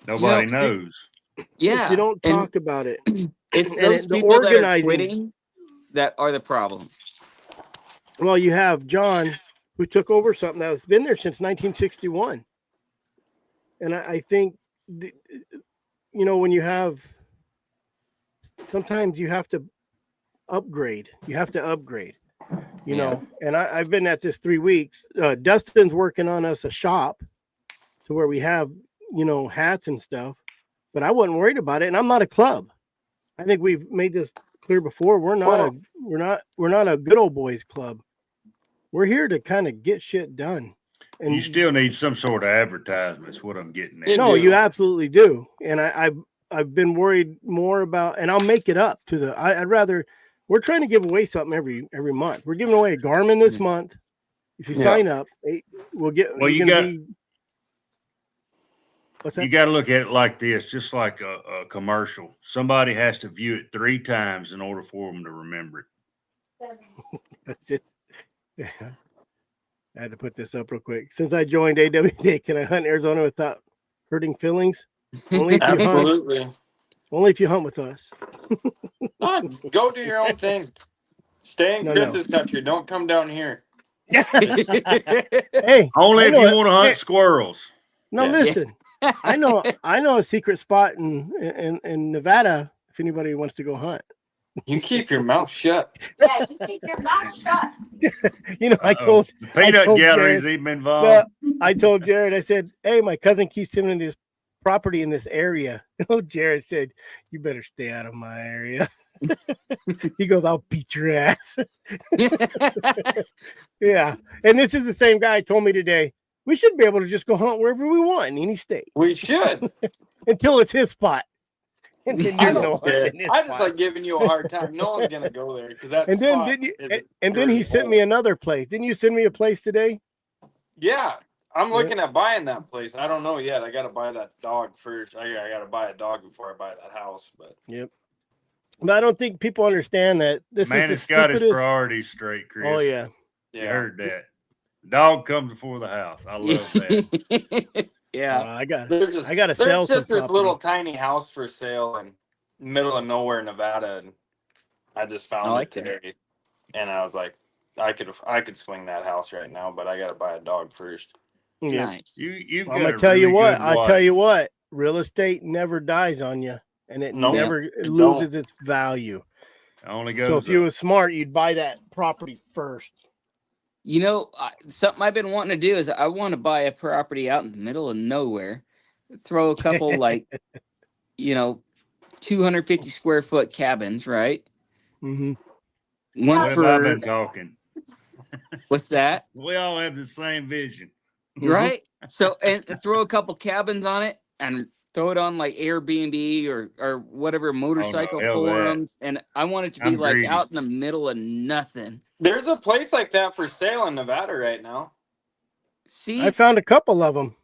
nobody knows. Yeah, if you don't talk about it, it's those people that are quitting that are the problem. Well, you have John, who took over something that's been there since 1961, and I think, when you have, sometimes you have to upgrade. You have to upgrade. And I've been at this 3 weeks. Dustin's working on us a shop to where we have, hats and stuff, but I wasn't worried about it. And I'm not a club. I think we've made this clear before. We're not a good old boys club. We're here to kind of get shit done. And you still need some sort of advertisement is what I'm getting at. No, you absolutely do. And I've been worried more about, and I'd rather we're trying to give away something every month. We're giving away a Garmin this month. If you sign up, we'll get. Well, you What's that? You got to look at it like this, just like a commercial. Somebody has to view it 3 times in order for them to remember it. That's it. Yeah. I had to put this up real quick. Since I joined AWD, can I hunt in Arizona without hurting feelings? Only if you hunt. Absolutely. Only if you hunt with us. Go do your own thing. Stay in No, Chris's country. Don't come down here. Hey, Only if you it. want to hunt Hey. squirrels. No, Yeah. listen. I know a secret spot in Nevada if anybody wants to go hunt. You keep your mouth shut. Yeah, you keep your mouth shut. You know, I told The peanut told gallery's Jared- even involved. I told Jared, I said, hey, my cousin keeps him in his property in this area. Oh, Jared said, you better stay out of my area. He goes, I'll beat your ass. Yeah. And this is the same guy told me today, we should be able to just go hunt wherever we want in any state We should. until it's his spot. And then I you're don't no care. hunting his I just spot. like giving you a hard time. No one's gonna go there because that. And then spot didn't you? is And then he dirty sent hole. me another place. Didn't you send me a place today? Yeah, I'm looking at buying that place. I don't know yet. I got to buy that dog first. I got to buy a dog before I buy that house. But Yep. But I don't think people understand that this Man, is the it's got his stupidest. priorities straight, Chris. Oh yeah. You heard that. Dog comes before the house. I love that. Yeah. I got there's this, I got to sell there's some just this property. little tiny house for sale in middle of nowhere, Nevada, and I just found I like it that. today. And I was like, I could swing that house right now, but I got to buy a dog first. Yeah. Nice. You've I'm got gonna a tell you really what. good I tell wife. you what. Real estate never dies on you, and it No, never it loses its value. It only goes So if you up. were smart, you'd buy that property first. You know, something I've been wanting to do is I want to buy a property out in the middle of nowhere, throw a couple like, 250 square foot cabins, right? Mm-hmm. One What have I been for talking? what's that? We all have the same vision. Right? So and throw a couple cabins on it and throw it on like Airbnb or whatever motorcycle hell that. forums. And I want it to be I'm like greedy. out in the middle of nothing. there's a place like that for sale in Nevada right now. See, I found a couple of them.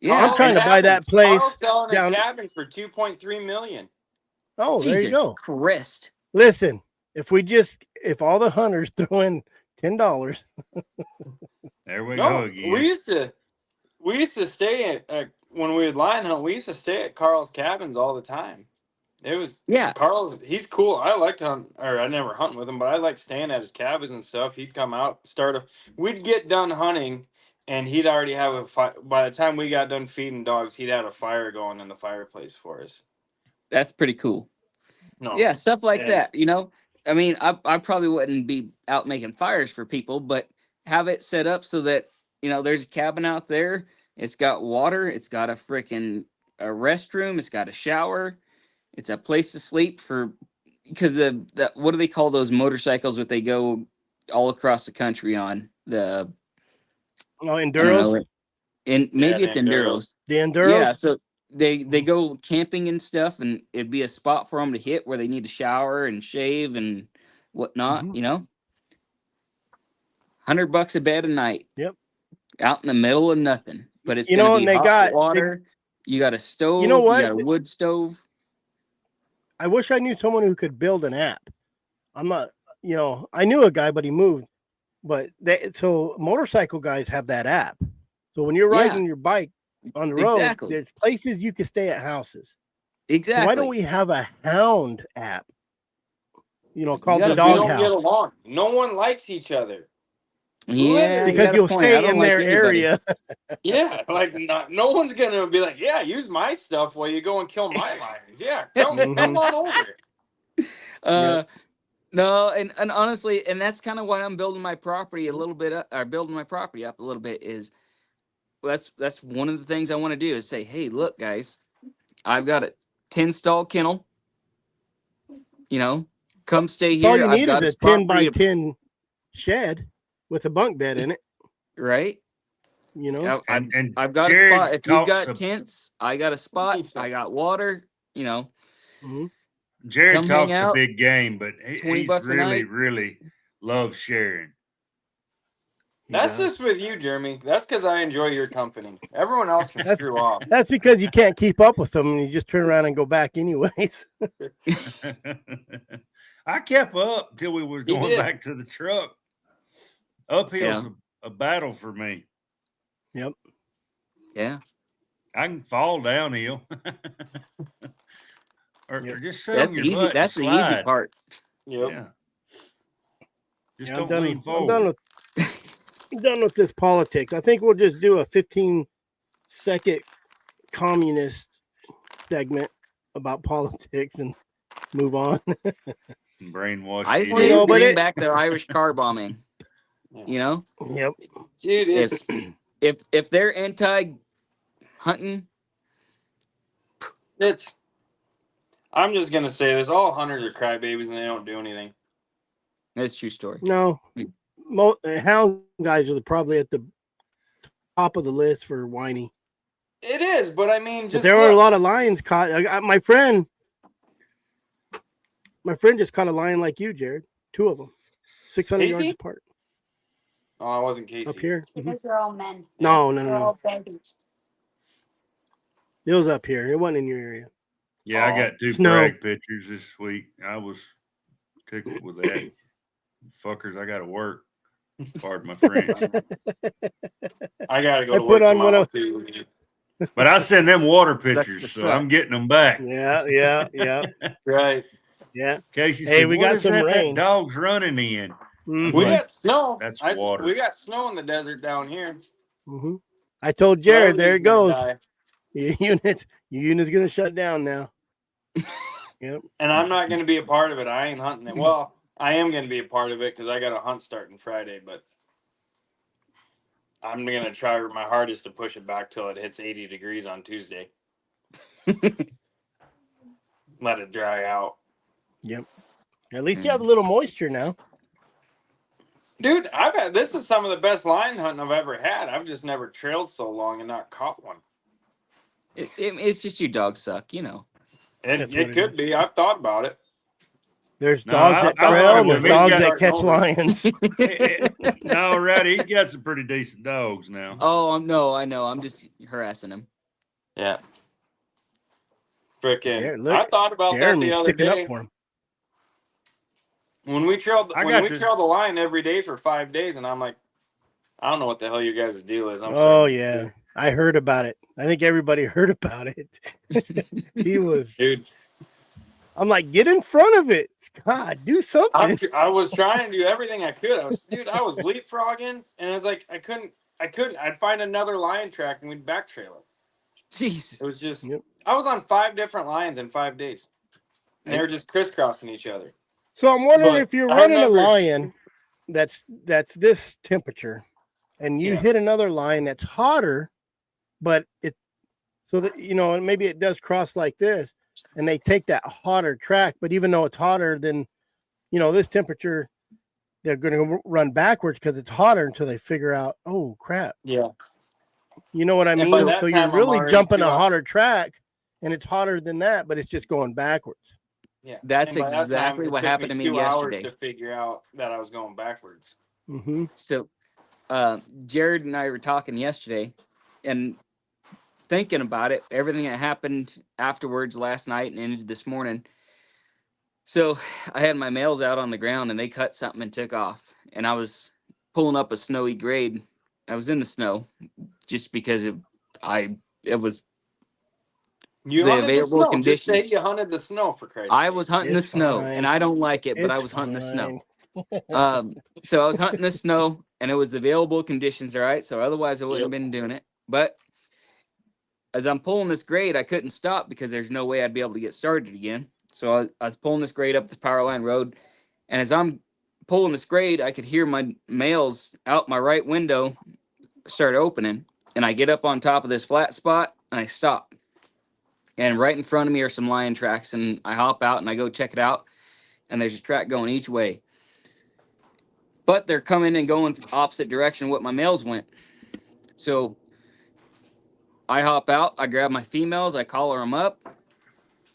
yeah, I'm trying to buy that place Carl's selling down- his cabins for 2.3 million. Oh, there you Jesus go. Christ. Listen, if all the hunters throw in $10, There we No, go again. we used to stay at when we would lion hunt. We used to stay at Carl's cabins all the time. It was Yeah. Carl's. He's cool. I liked hunt, or I never hunt with him, but I liked staying at his cabins and stuff. He'd come out, we'd get done hunting, and he'd already have a fire. By the time we got done feeding dogs, he'd had a fire going in the fireplace for us. That's pretty cool. No, Yeah, stuff like it that. I mean, I probably wouldn't be out making fires for people, but have it set up so that, there's a cabin out there. It's got water. It's got a restroom. It's got a shower. It's a place to sleep because what do they call those motorcycles that they go all across the country on? enduros, Maybe it's the enduros. the enduros. Yeah, so they go camping and stuff, and it'd be a spot for them to hit where they need to shower and shave and whatnot. Mhm. $100 a bed a night. Yep. Out in the middle of nothing, but it's You gonna know, be and they hot got- water. You got a stove. You know what? You got a wood stove. I wish I knew someone who could build an app. I'm not, I knew a guy, but he moved. But so motorcycle guys have that app. So when you're Yeah. riding your bike on the road, Exactly. there's places you can stay at houses. Exactly. Why don't we have a hound app? Called gotta the we dog don't get house. along. No one likes each other. Yeah, you Because got a you'll point. I stay don't in like their anybody. area. Yeah, like no one's gonna be like, yeah, use my stuff while you go and kill my lions. Yeah, come on over. No, and honestly, and that's kind of why I'm building my property a little bit, or building my property up a little bit. That's one of the things I want to do is say, hey, look, guys, I've got a 10-stall kennel. Come stay So all here. you I've need got is a a spot 10 for by you, 10 shed with a bunk bed in it. right? And I've got Jared a spot. If you've talks got ab- tents, I got a spot. I got water. Mhm. Jared Come hang talks a out. big game, but $20 he's a really, night. really loves sharing. He That's does. just with you, Jeremy. That's because I enjoy your company. Everyone else can screw off. That's because you can't keep up with them and you just turn around and go back anyways. I kept up till we was He going did. back to the truck. Uphill's a battle for me. Yep. Yeah. I can fall downhill. or Yep. just sit That's on your easy. butt That's and the easy slide. part. Yep. Yeah. Just Yeah, don't lean I'm forward. done with this politics. I think we'll just do a 15-second communist segment about politics and move on. Brainwashed. I idiot. say know, but bring it- back the Irish car bombing. You know, Yep. Dude, it's if they're anti-hunting, I'm just gonna say this: all hunters are crybabies, and they don't do anything. that's a true story. No. Hound guys are probably at the top of the list for whiny. It is, but I mean, But just there are a look. lot of lions caught. My friend just caught a lion like you, Jared. 2 of them, 600 yards Casey? apart Oh, I wasn't Casey. up here. Mhm. Because they're all men. No, They're all no. babies. It was up here. It wasn't in your area. Yeah, I got 2 Snow. brag pictures this week. I was tickled with that. Fuckers, I got to work. Pardon my French. I gotta go I to put work on one tomorrow of- too. But I send them water Sucks to pictures, so suck. I'm getting them back. Yeah. Right. Yeah. Casey Hey, said, we "What got is some that rain." that dog's running in?" Mhm. We Right. got snow. That's water. We got snow in the desert down here. Mhm. I told Jared, there it Everything's goes. gonna die. Your unit's gonna shut down now. Yep. And I'm not gonna be a part of it. I ain't hunting it. Well, I am gonna be a part of it because I got a hunt starting Friday, but I'm gonna try my hardest to push it back till it hits 80 degrees on Tuesday. Let it dry out. Yep. At least you have a little moisture now. Dude, this is some of the best lion hunting I've ever had. I've just never trailed so long and not caught one. It's just you dogs suck, you know. That's what It it could is. be. I've thought about it. There's No, dogs I- that I trail like and there's them. He's dogs got- that catch over. lions. No, Ratty, he's got some pretty decent dogs now. Oh no, I know. I'm just harassing him. Yeah. Frickin'. There, look, I thought about that Jeremy's the other sticking day. up for him. When we trailed I got to- trail the line every day for 5 days, and I'm like, I don't know what the hell you guys' deal is. I'm Oh sorry. yeah, I heard about it. I think everybody heard about it. He was. Dude, I'm like, get in front of it. God, do something. I was trying to do everything I could. I was leapfrogging, and I was like, I couldn't. I'd find another lion track, and we'd back trail it. Jeez. It was just, Yep. I was on 5 different lions in 5 days, and they were just crisscrossing each other. So I'm wondering But if you're I running a never- lion that's this temperature, and you Yeah. hit another lion that's hotter, but so that and maybe it does cross like this, and they take that hotter track. But even though it's hotter than this temperature, they're going to run backwards because it's hotter until they figure out, oh crap, Yeah. you know what I And by mean? that So time, you're I'm really already jumping 2 a hours. hotter track, and it's hotter than that, but it's just going backwards. Yeah. That's And by that time, exactly it what took happened to me 2 hours yesterday. to figure out that I was going backwards. Mm-hmm. So, Jared and I were talking yesterday, and thinking about it, everything that happened afterwards last night and into this morning. So, I had my males out on the ground, and they cut something and took off. And I was pulling up a snowy grade. I was in the snow, just because it was. You The hunted the available snow. Just say conditions. you hunted the snow for Christ's I sake. was hunting It's the snow, fine. and I don't like it, but I It's was hunting the snow. fine. So I was hunting the snow, and it was the available conditions, all right. So otherwise, I wouldn't have been doing it. But as I'm pulling this grade, I couldn't stop because there's no way I'd be able to get started again. So I was pulling this grade up this power line road, and as I'm pulling this grade, I could hear my males out my right window start opening, and I get up on top of this flat spot, and I stop. And right in front of me are some lion tracks, and I hop out and I go check it out, and there's a track going each way. But they're coming and going opposite direction of what my males went. So I hop out, I grab my females, I collar them up,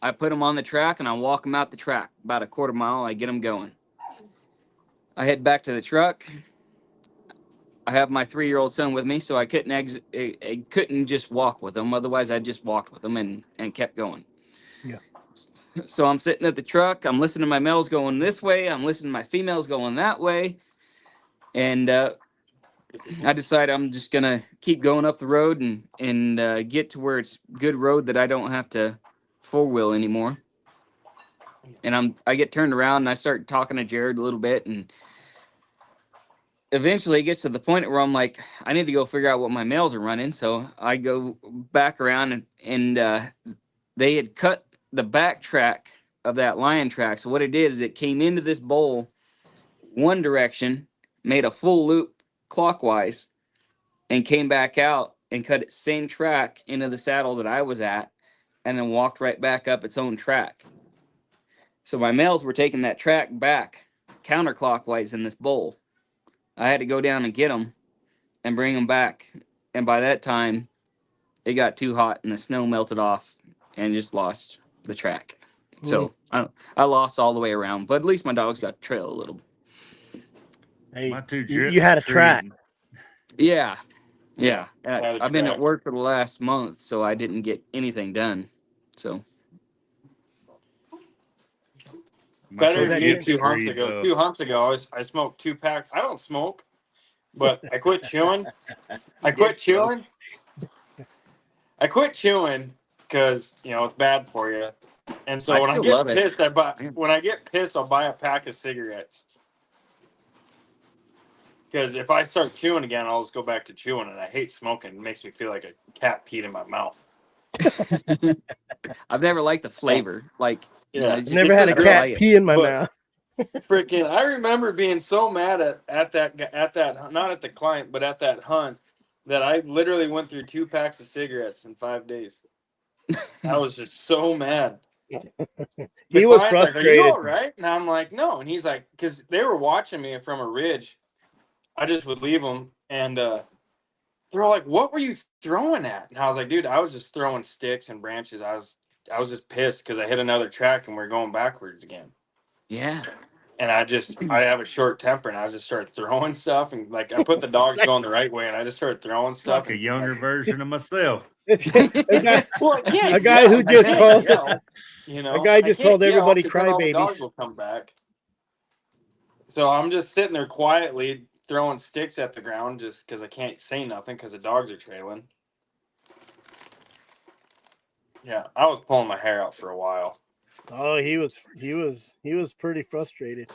I put them on the track and I walk them out the track about a quarter mile. I get them going. I head back to the truck. I have my 3-year-old son with me, so I couldn't just walk with him. Otherwise, I just walked with him and kept going. Yeah. So I'm sitting at the truck. I'm listening to my males going this way. I'm listening to my females going that way. And I decided I'm just going to keep going up the road and get to where it's good road that I don't have to four-wheel anymore. And I get turned around and I start talking to Jared a little bit, and eventually it gets to the point where I'm like, I need to go figure out what my males are running. So I go back around and they had cut the back track of that lion track. So what it did is it came into this bowl one direction, made a full loop clockwise, and came back out and cut its same track into the saddle that I was at, and then walked right back up its own track. So my males were taking that track back counterclockwise in this bowl. I had to go down and get them and bring them back. And by that time, it got too hot and the snow melted off and just lost the track. So I lost all the way around, but at least my dogs got to trail a little. Hey, My two you had a track. Yeah. Yeah. Had a I've been at track. work for the last month, so I didn't get anything done. So Better than me James 2 hunts ago. 2 hunts ago, I smoked 2 packs. I don't smoke, but I quit chewing. I quit chewing because it's bad for you. And so when I get pissed, when I get pissed, I'll buy a pack of cigarettes. Because if I start chewing again, I'll just go back to chewing, and I hate smoking. It makes me feel like a cat peed in my mouth. I've never liked the flavor. Like, I've never had a cat pee in my mouth. Freaking, I remember being so mad at that not at the client, but at that hunt, that I literally went through 2 packs of cigarettes in 5 days. I was just so mad. He was frustrated. Like, are you all right? And I'm like, no. And he's like, because they were watching me from a ridge. I just would leave them, and they're like, "What were you throwing at?" And I was like, "Dude, I was just throwing sticks and branches. I was just pissed because I hit another track and we're going backwards again." Yeah. And I have a short temper, and I just started throwing stuff, and like I put the dogs going the right way, and I just started throwing stuff. Like a younger version of myself. A guy who just called, a guy just called everybody crybabies. Dogs will come back. So I'm just sitting there quietly throwing sticks at the ground just because I can't say nothing because the dogs are trailing. Yeah, I was pulling my hair out for a while. Oh, he was pretty frustrated.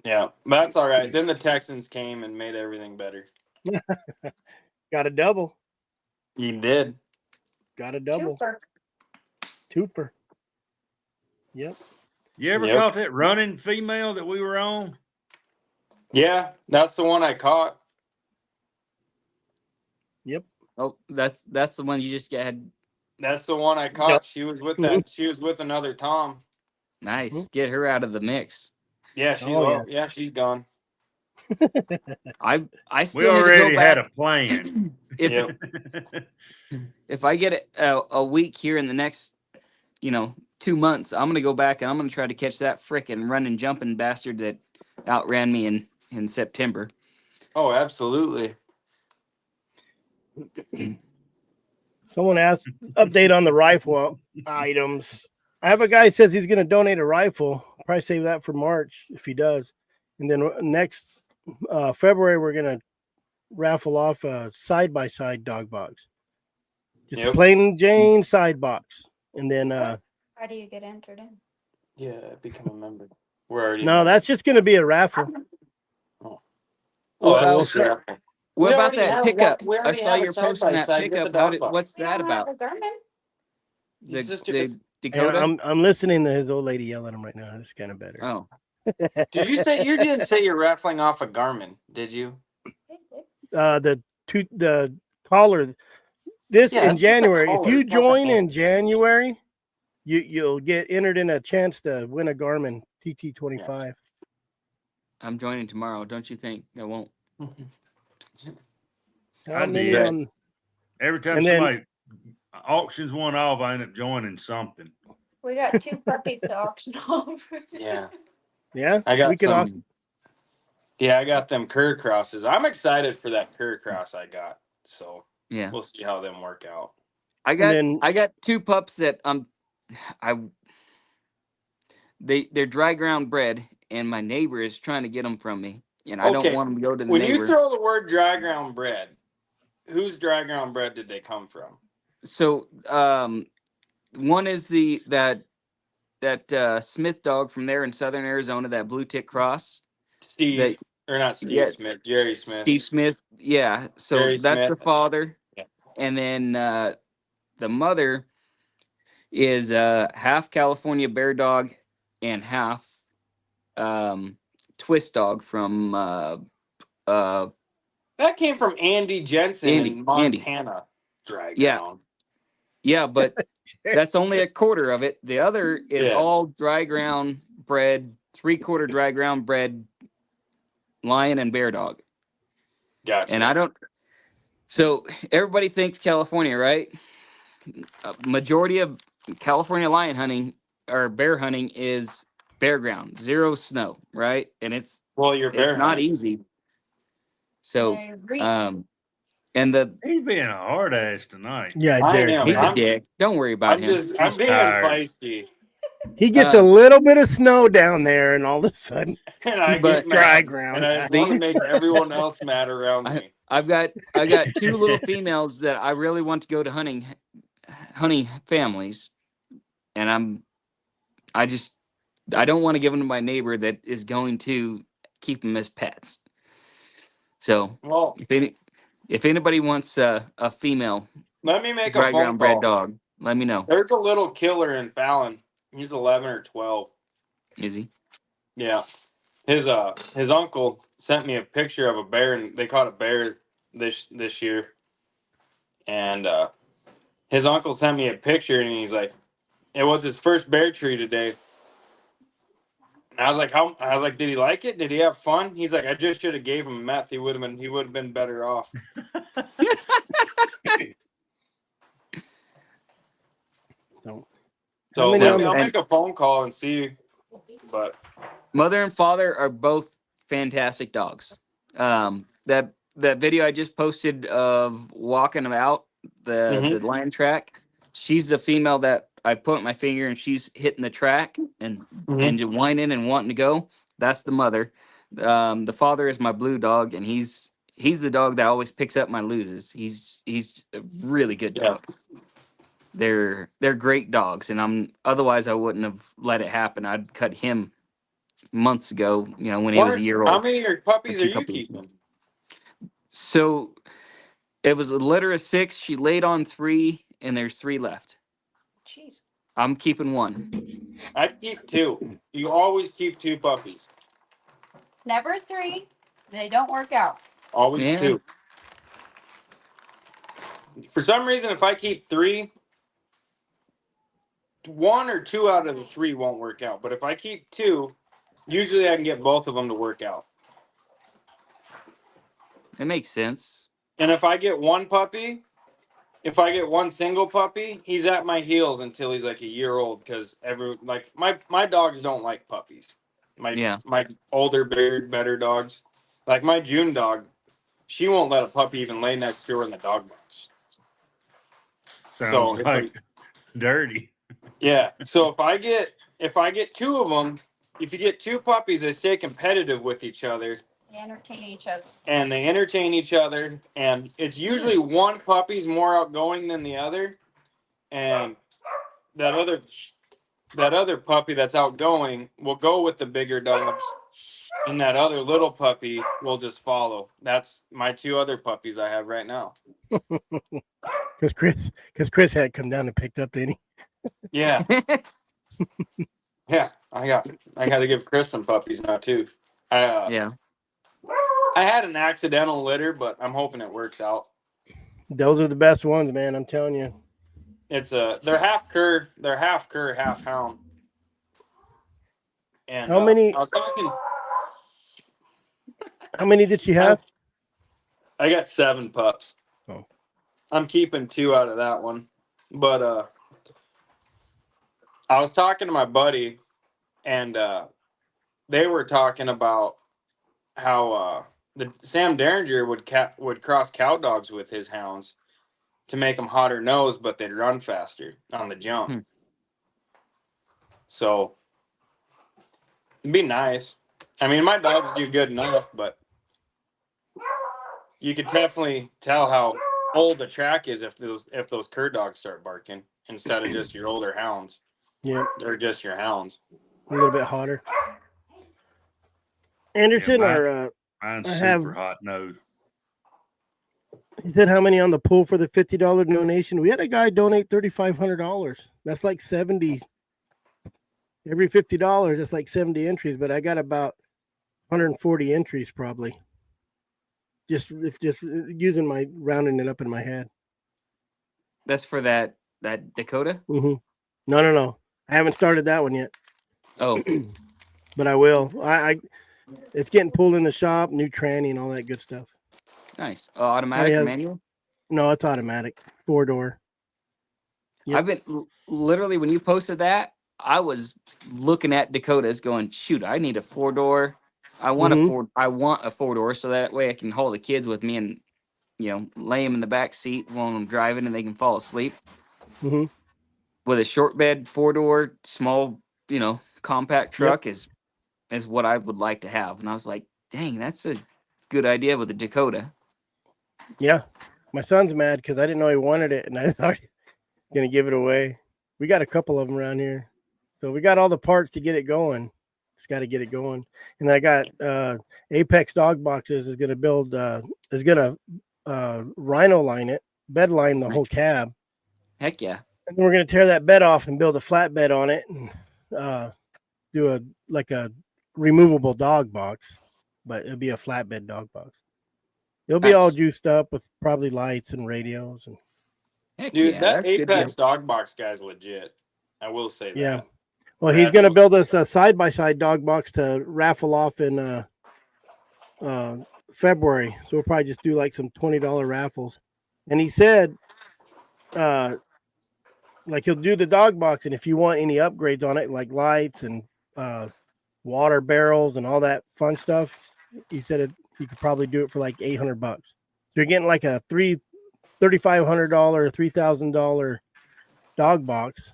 Yeah, but that's all right. Then the Texans came and made everything better. Got a double. You did. Got a double. Twofer. Yep. You ever caught that running female that we were on? Yeah, that's the one I caught. Yep. Oh, that's the one you just had. That's the one I caught. Yep. She was with that. She was with another Tom. Nice. Get her out of the mix. Yeah, she's gone. I still we already need to go back. had a plan. If I get a week here in the next, 2 months, I'm gonna go back and I'm gonna try to catch that frickin' running, jumping bastard that outran me in September. Oh, absolutely. Someone asked update on the rifle items. I have a guy who says he's going to donate a rifle. I'll probably save that for March if he does. And then next February, we're going to raffle off a side-by-side dog box. Just a plain Jane side box. And then how do you get entered in? Yeah, become a member. We're already that's just going to be a raffle. That's a raffle. What about that pickup? I saw your post on that pickup. What's that about? The Dakota? I'm listening to his old lady yell at him right now. It's kind of better. Oh. Did you say you didn't say you're raffling off a Garmin, did you? The collar in January. If you join in January, you'll get entered in a chance to win a Garmin TT25. Yeah. I'm joining tomorrow. Don't you think I won't? Every time somebody auctions one off, I end up joining something. We got 2 puppies to auction off. Yeah, Yeah, I got we could some. all. Yeah, I got them cur crosses. I'm excited for that cur cross I got. So Yeah. we'll see how them work out. I got 2 pups that they're dry ground bred, and my neighbor is trying to get them from me, and I don't Okay, want them to go to the when you neighbor. throw the word dry ground bred, whose dry ground bred did they come from? So one is that Smith dog from there in southern Arizona, that blue tick cross. Steve, That or not Steve yes, Smith, Jerry Smith. Steve Smith. Yeah. So Jerry that's the Smith. father. Yeah. And then the mother is half California bear dog and half twist dog from That came from Andy Jensen Andy. in Montana. Dry Yeah. ground. Yeah, but that's only a quarter of it. The other is Yeah. all dry ground bred, 3/4 dry ground bred lion and bear dog. Gotcha. And I don't. So everybody thinks California, right? Majority of California lion hunting or bear hunting is bare ground, 0 snow, right? And it's Well, bear not hunting. easy. So I agree. and He's being a hard ass tonight. Yeah, I Jared. am. he's man. a dick. Don't worry about him. I'm being tired. feisty, He gets a little bit of snow down there, and all of a sudden, and I But get dry mad, ground. and I want to make everyone else mad around me. I got 2 little females that I really want to go to hunting families, and I don't want to give them to my neighbor that is going to keep them as pets. So Well, if anybody wants a female let me make a dry phone ground bred call. dog, let me know. There's a little killer in Fallon. He's 11 or 12. Is he? Yeah. His uncle sent me a picture of a bear, and they caught a bear this year. And his uncle sent me a picture, and he's like, "It was his first bear tree today." And I was like, "How?" I was like, "Did he like it? Did he have fun?" He's like, "I just should have gave him meth. He would have been better off." So, So many maybe on I'll the- make a phone call and see. But Mother and father are both fantastic dogs. That video I just posted of walking them out the lion track, she's the female that I put my finger and she's hitting the track and just whining and wanting to go. That's the mother. The father is my blue dog, and he's the dog that always picks up my loses. He's a really good dog. They're great dogs, and otherwise I wouldn't have let it happen. I'd cut him months ago, when he was a year old. How many of your puppies Or are two you puppies. keeping? So it was a litter of 6. She laid on 3, and there's 3 left. Jeez. I'm keeping 1. I'd keep 2. You always keep 2 puppies. Never 3. They don't work out. Always Yeah. 2. For some reason, if I keep 3, 1 or 2 out of the 3 won't work out. But if I keep 2, usually I can get both of them to work out. It makes sense. And if I get one single puppy, he's at my heels until he's like a year old, because my dogs don't like puppies. My older, bigger, better dogs, like my June dog, she won't let a puppy even lay next to her in the dog box. Sounds like dirty. Yeah. So if I get 2 of them, if you get 2 puppies, they stay competitive with each other. They entertain each other. And they entertain each other, and it's usually one puppy's more outgoing than the other, and that other puppy that's outgoing will go with the bigger dogs, and that other little puppy will just follow. That's my 2 other puppies I have right now. Because Chris had come down and picked up, didn't he? Yeah. Yeah, I got to give Chris some puppies now too. Yeah. I had an accidental litter, but I'm hoping it works out. Those are the best ones, man. I'm telling you. They're half cur, half hound. And How many? I was talking. How many did you have? I got 7 pups. Oh. I was talking to my buddy, and they were talking about how the Sam Derringer would cross cow dogs with his hounds to make them hotter nose, but they'd run faster on the jump. Hmm. So it'd be nice. I mean, my dogs do good enough, but you could definitely tell how old the track is if those cur dogs start barking instead of just your older hounds. Yeah, They're just your hounds. a little bit hotter. Anderson, Yeah, or Mine's I super have- hot nose. he said how many on the pool for the $50 donation? We had a guy donate $3,500. That's like 70. Every $50, that's like 70 entries, but I got about 140 entries probably. Just using my rounding it up in my head. That's for that Dakota. Mm-hmm. No. I haven't started that one yet, Oh, but I will. I it's getting pulled in the shop, new tranny and all that good stuff. nice. Automatic Oh, yeah. manual. No, it's automatic, 4-door. Yep. I've been literally when you posted that, I was looking at Dakotas, going, "Shoot, I need a 4-door. I want I want a 4-door, so that way I can haul the kids with me and lay them in the back seat while I'm driving, and they can fall asleep." Mhm. With a short bed 4-door, small, compact truck is what I would like to have. And I was like, "Dang, that's a good idea with the Dakota." Yeah, my son's mad because I didn't know he wanted it, and I thought he was gonna give it away. We got a couple of them around here, so we got all the parts to get it going. Just got to get it going. And I got Apex Dog Boxes is gonna build is gonna rhino line it, bed line the whole cab, Heck yeah. and then we're gonna tear that bed off and build a flatbed on it and do a removable dog box, but it'll be a flatbed dog box. It'll be all Nice. juiced up with probably lights and radios and Heck Dude, yeah, that that's good Apex deal. dog box guy's legit. I will say that. yeah. Well, he's going to Brad build us a side-by-side dog box to raffle off in February. So we'll probably just do like some $20 raffles. And he said, like he'll do the dog box, and if you want any upgrades on it, like lights and water barrels and all that fun stuff, he said he could probably do it for like $800. So you're getting like a $3,500, $3,000 dog box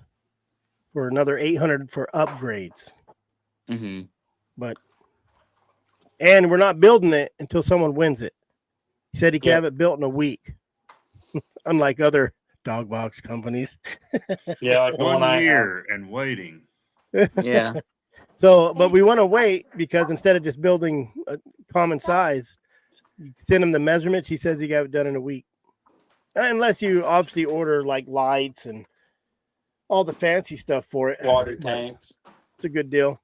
for another $800 for upgrades. Mm-hmm. And we're not building it until someone wins it. He said he can have it built in a week, unlike other dog box companies. Yeah, like the one 1 I have. year and waiting. Yeah. So, but we want to wait because instead of just building a common size, you send him the measurements. He says he got it done in a week, unless you obviously order like lights and all the fancy stuff for it. Water But tanks. it's a good deal.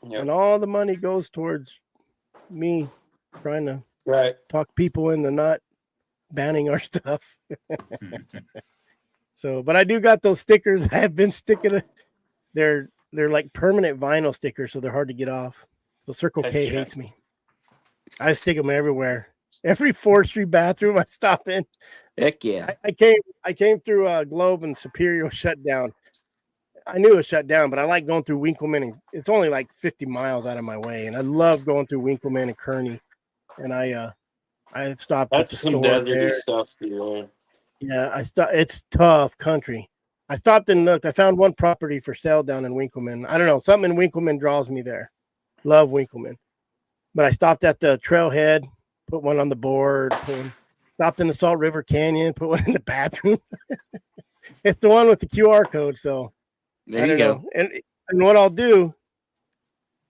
Yep. And all the money goes towards me trying to Right. talk people into not banning our stuff. So, but I do got those stickers. I have been sticking it. They're like permanent vinyl stickers, so they're hard to get off. So Circle Heck K yeah. hates me. I stick them everywhere. Every forestry bathroom I stop in. Heck yeah. I came through Globe and Superior shut down. I knew it was shut down, but I like going through Winkleman, and it's only like 50 miles out of my way, and I love going through Winkleman and Kearney. And I stopped at That's the some store deserty there. stuff for you. Yeah, it's tough country. I stopped and looked. I found one property for sale down in Winkleman. I don't know, something in Winkleman draws me there. Love Winkleman. But I stopped at the trailhead, put one on the board, stopped in the Salt River Canyon, put one in the bathroom. It's the one with the QR code, so There I you don't go. know. And what I'll do,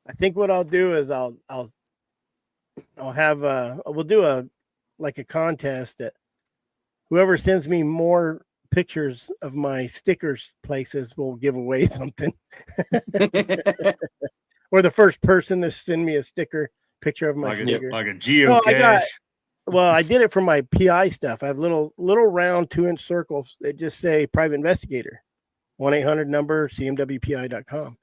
I think what I'll do is I'll have we'll do a contest that whoever sends me more pictures of my stickers places will give away something. Or the first person to send me a picture of my like sticker. a geocache. I did it for my PI stuff. I have little round 2-inch circles that just say private investigator, 1-800 number cmwpi.com.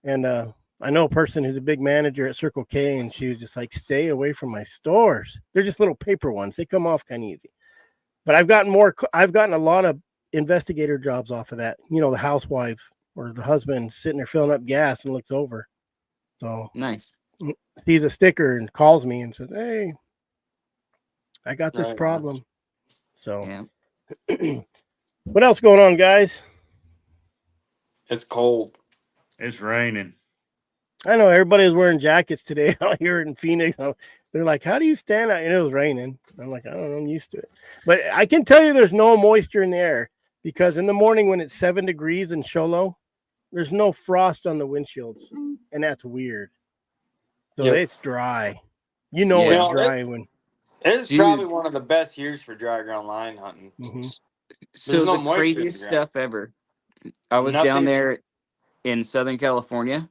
And I know a person who's a big manager at Circle K, and she was just like, stay away from my stores. They're just little paper ones. They come off kind of easy. But I've gotten a lot of investigator jobs off of that. You know, the housewife or the husband sitting there filling up gas and looks over. So Nice. sees a sticker and calls me and says, "Hey, I got this Right on. problem." So, Yeah. what else going on, guys? It's cold. It's raining. I know everybody was wearing jackets today out here in Phoenix. They're like, "How do you stand out?" And it was raining. I'm like, "I don't know, I'm used to it." But I can tell you, there's no moisture in the air because in the morning when it's 7 degrees in Sholo, there's no frost on the windshields, and that's weird. So Yep. it's dry. You know Yeah. it's You know, dry when. It is Dude. probably one of the best years for dry ground lion hunting. Mhm. So no the moisture in craziest the ground. stuff ever. I was down Nothing's- there in Southern California,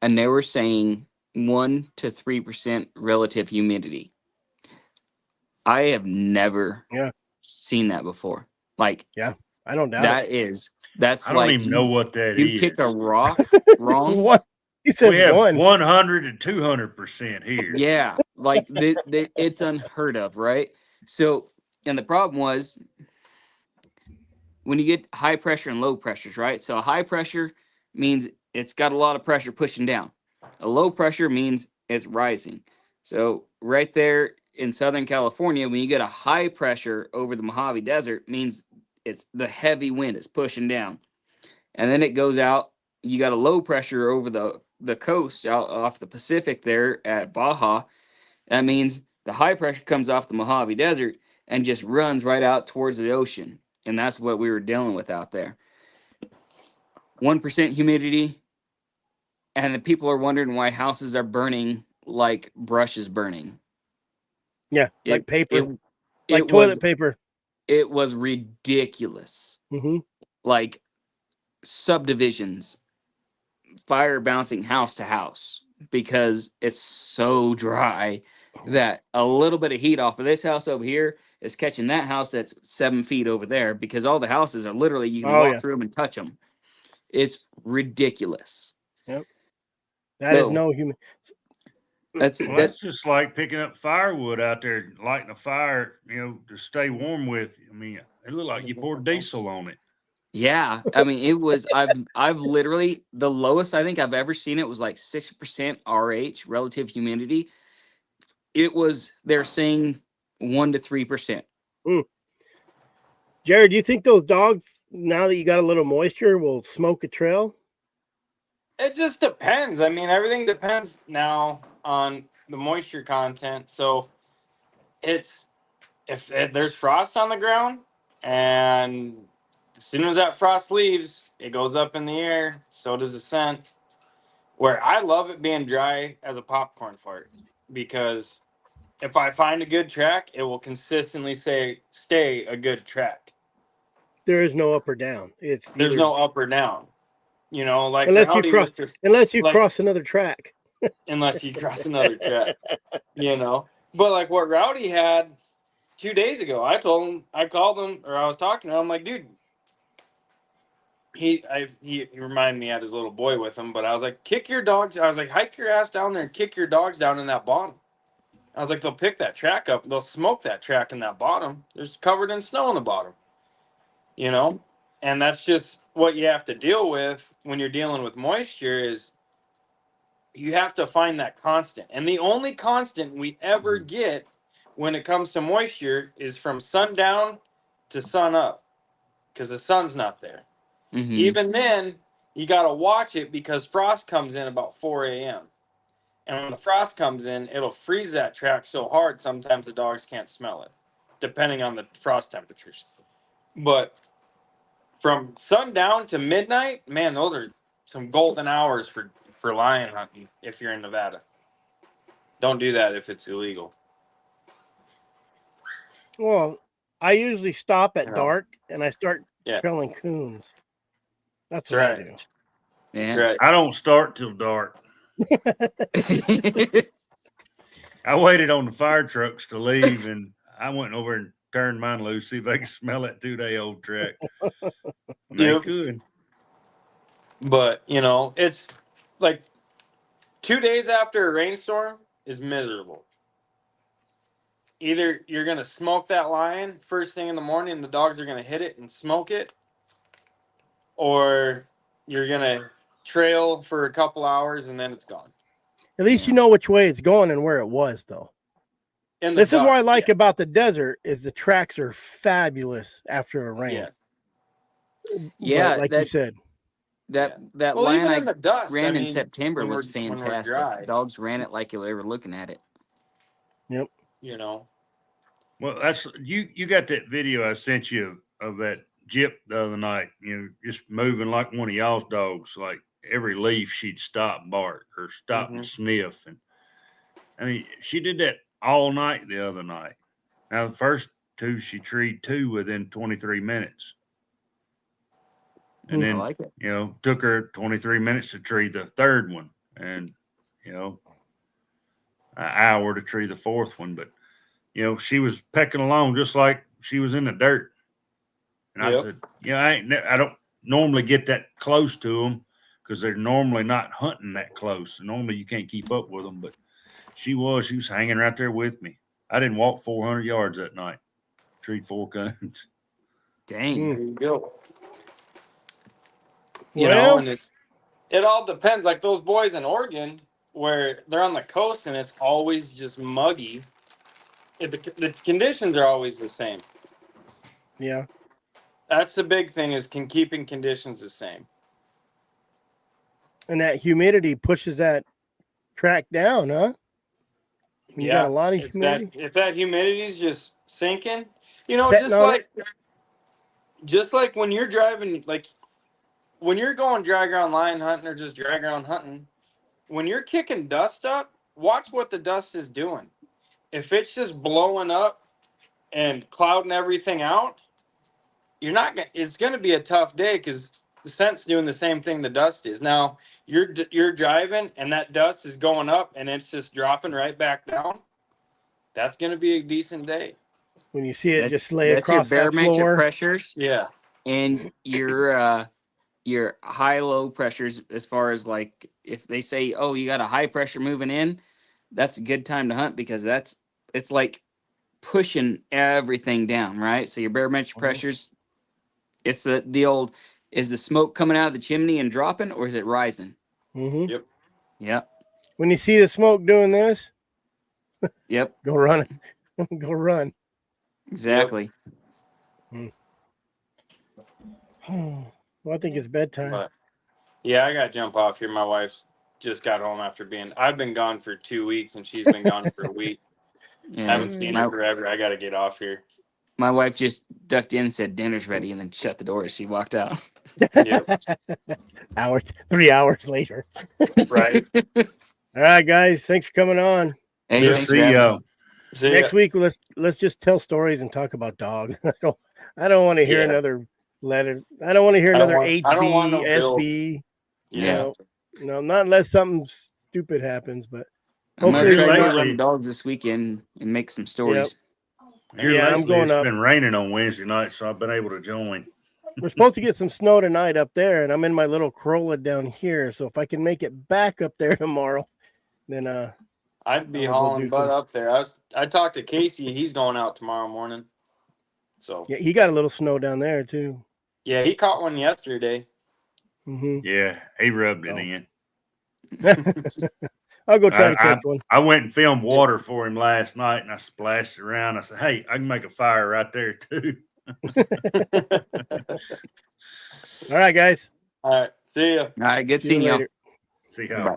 and they were saying 1 to 3% relative humidity. I have never Yeah. seen that before. Like I don't doubt it. That's I don't like even know what that you is. kick a rock wrong. What? He says We have one. 100 to 200% here. Yeah, like it's unheard of, right? So, and the problem was when you get high pressure and low pressures, right? So, a high pressure means it's got a lot of pressure pushing down. A low pressure means it's rising. So, right there in Southern California, when you get a high pressure over the Mojave Desert, means it's the heavy wind is pushing down, and then it goes out. You got a low pressure over the coast out off the Pacific there at Baja. That means the high pressure comes off the Mojave Desert and just runs right out towards the ocean. And that's what we were dealing with out there. 1% humidity. And the people are wondering why houses are burning like brush is burning. Yeah, like paper, It, like it toilet was, paper. it was ridiculous. Mm-hmm. Like subdivisions, fire bouncing house to house because it's so dry that a little bit of heat off of this house over here is catching that house that's 7 feet over there because all the houses are literally you can walk through them and touch them. It's ridiculous. Yep. That is So, no human. That's Well, that's just like picking up firewood out there, lighting a fire, to stay warm with. I mean, it looked like you poured diesel on it. yeah. I mean, it was I've literally the lowest I think I've ever seen it was like 6% RH relative humidity. It was they're saying 1 to 3%. Jared, do you think those dogs, now that you got a little moisture, will smoke a trail? It just depends. I mean, everything depends now on the moisture content. So it's if there's frost on the ground, and as soon as that frost leaves, it goes up in the air. So does the scent. Where I love it being dry as a popcorn fart, because if I find a good track, it will consistently stay a good track. There is no up or down. It's There's no up or down. Like unless you Rowdy cross was just cross another track. unless you cross another track, But like what Rowdy had 2 days ago, I called him, or I was talking to him. I'm like, dude, he reminded me he had his little boy with him, but I was like, kick your dogs. I was like, hike your ass down there and kick your dogs down in that bottom. I was like, they'll pick that track up. They'll smoke that track in that bottom. There's covered in snow in the bottom, and that's just what you have to deal with when you're dealing with moisture is you have to find that constant. And the only constant we ever get when it comes to moisture is from sundown to sun up, because the sun's not there. Mm-hmm. Even then, you got to watch it because frost comes in about 4 a.m. And when the frost comes in, it'll freeze that track so hard sometimes the dogs can't smell it, depending on the frost temperatures. But from sundown to midnight, man, those are some golden hours for lion hunting if you're in Nevada. Don't do that if it's illegal. Well, I usually stop at dark and I start trailing coons. That's what I do. Yeah. That's right. I don't start till dark. I waited on the fire trucks to leave, and I went over and turned mine loose, see if I could smell that 2-day-old track. They could. But, it's like 2 days after a rainstorm is miserable. either you're gonna smoke that lion first thing in the morning, and the dogs are gonna hit it and smoke it, or you're gonna trail for a couple hours and then it's gone. At least you know which way it's going and where it was, though. In the This is what I dust, like yeah. about the desert is the tracks are fabulous after a rain. Yeah, But like you said, that Well, lion even I in the dust, ran I in mean, September when was we're fantastic. dry. Dogs ran it like they were looking at it. Yep. You know. Well, that's you got that video I sent you of that Jip the other night, you know, just moving like one of y'all's dogs. Like every leaf she'd stop and bark or stop and sniff. And I mean, she did that all night the other night. Now the first two she treed two within 23 minutes. And I then like it. you know, took her 23 minutes to tree the third one, and you know, an hour to tree the fourth one. But you know, she was pecking along just like she was in the dirt. And I said, you know, I don't normally get that close to them because they're normally not hunting that close. Normally you can't keep up with them, but she was hanging right there with me. I didn't walk 400 yards that night. Treed 4 coons. Dang. There you go. You Well- know, and it all depends. Like those boys in Oregon, where they're on the coast and it's always just muggy. The conditions are always the same. yeah. That's the big thing is keeping conditions the same. And that humidity pushes that track down, huh? When you got a lot of humidity. If that humidity is just sinking, you know, Setting on it. just like when you're driving, like when you're going dry ground lion hunting or just dry ground hunting, when you're kicking dust up, watch what the dust is doing. If it's just blowing up and clouding everything out, you're not gonna. It's gonna be a tough day because the scent's doing the same thing the dust is. Now you're driving and that dust is going up and it's just dropping right back down. That's gonna be a decent day. When you see it That's- just lay that's across your that barometric floor. pressures Yeah. and your high-low pressures as far as like if they say, oh, you got a high pressure moving in, that's a good time to hunt because it's like pushing everything down, right? So your barometric pressures, it's the old, is the smoke coming out of the chimney and dropping or is it rising? Mm-hmm. Yep. Yep. When you see the smoke doing this, Yep. go run. Go run. Exactly. Well, I think it's bedtime. But yeah, I gotta jump off here. My wife's just got home after I've been gone for 2 weeks and she's been gone for a week. I Yeah. haven't seen her forever. I gotta get off here. My wife just ducked in and said dinner's ready and then shut the door as she walked out. Yep. 3 hours later. Right. All right, guys. Thanks for coming on. Hey, We'll thanks see for having us. y'all. See ya. Next week, let's just tell stories and talk about dogs. I don't want to hear Yeah. another letter. I don't want to hear I don't another want- I don't want no HB, bills. SB. Yeah. No, not unless something stupid happens. But I'm hopefully gonna try to lately- run dogs this weekend and make some stories. Here Yeah, I'm lately, going it's up. been raining on Wednesday night, so I've been able to join. we're supposed to get some snow tonight up there, and I'm in my little Corolla down here. So if I can make it back up there tomorrow, then I'd be I'll go hauling do butt some- up there. I talked to Casey. He's going out tomorrow morning. So yeah, he got a little snow down there too. yeah, he caught one yesterday. Hmm Yeah, he rubbed it Oh. in. I'll go try to catch one. I went and filmed water for him last night, and I splashed it around. I said, "Hey, I can make a fire right there too." All right, guys. All right. See ya. All right, good See you seeing y'all. later. See how. Bye.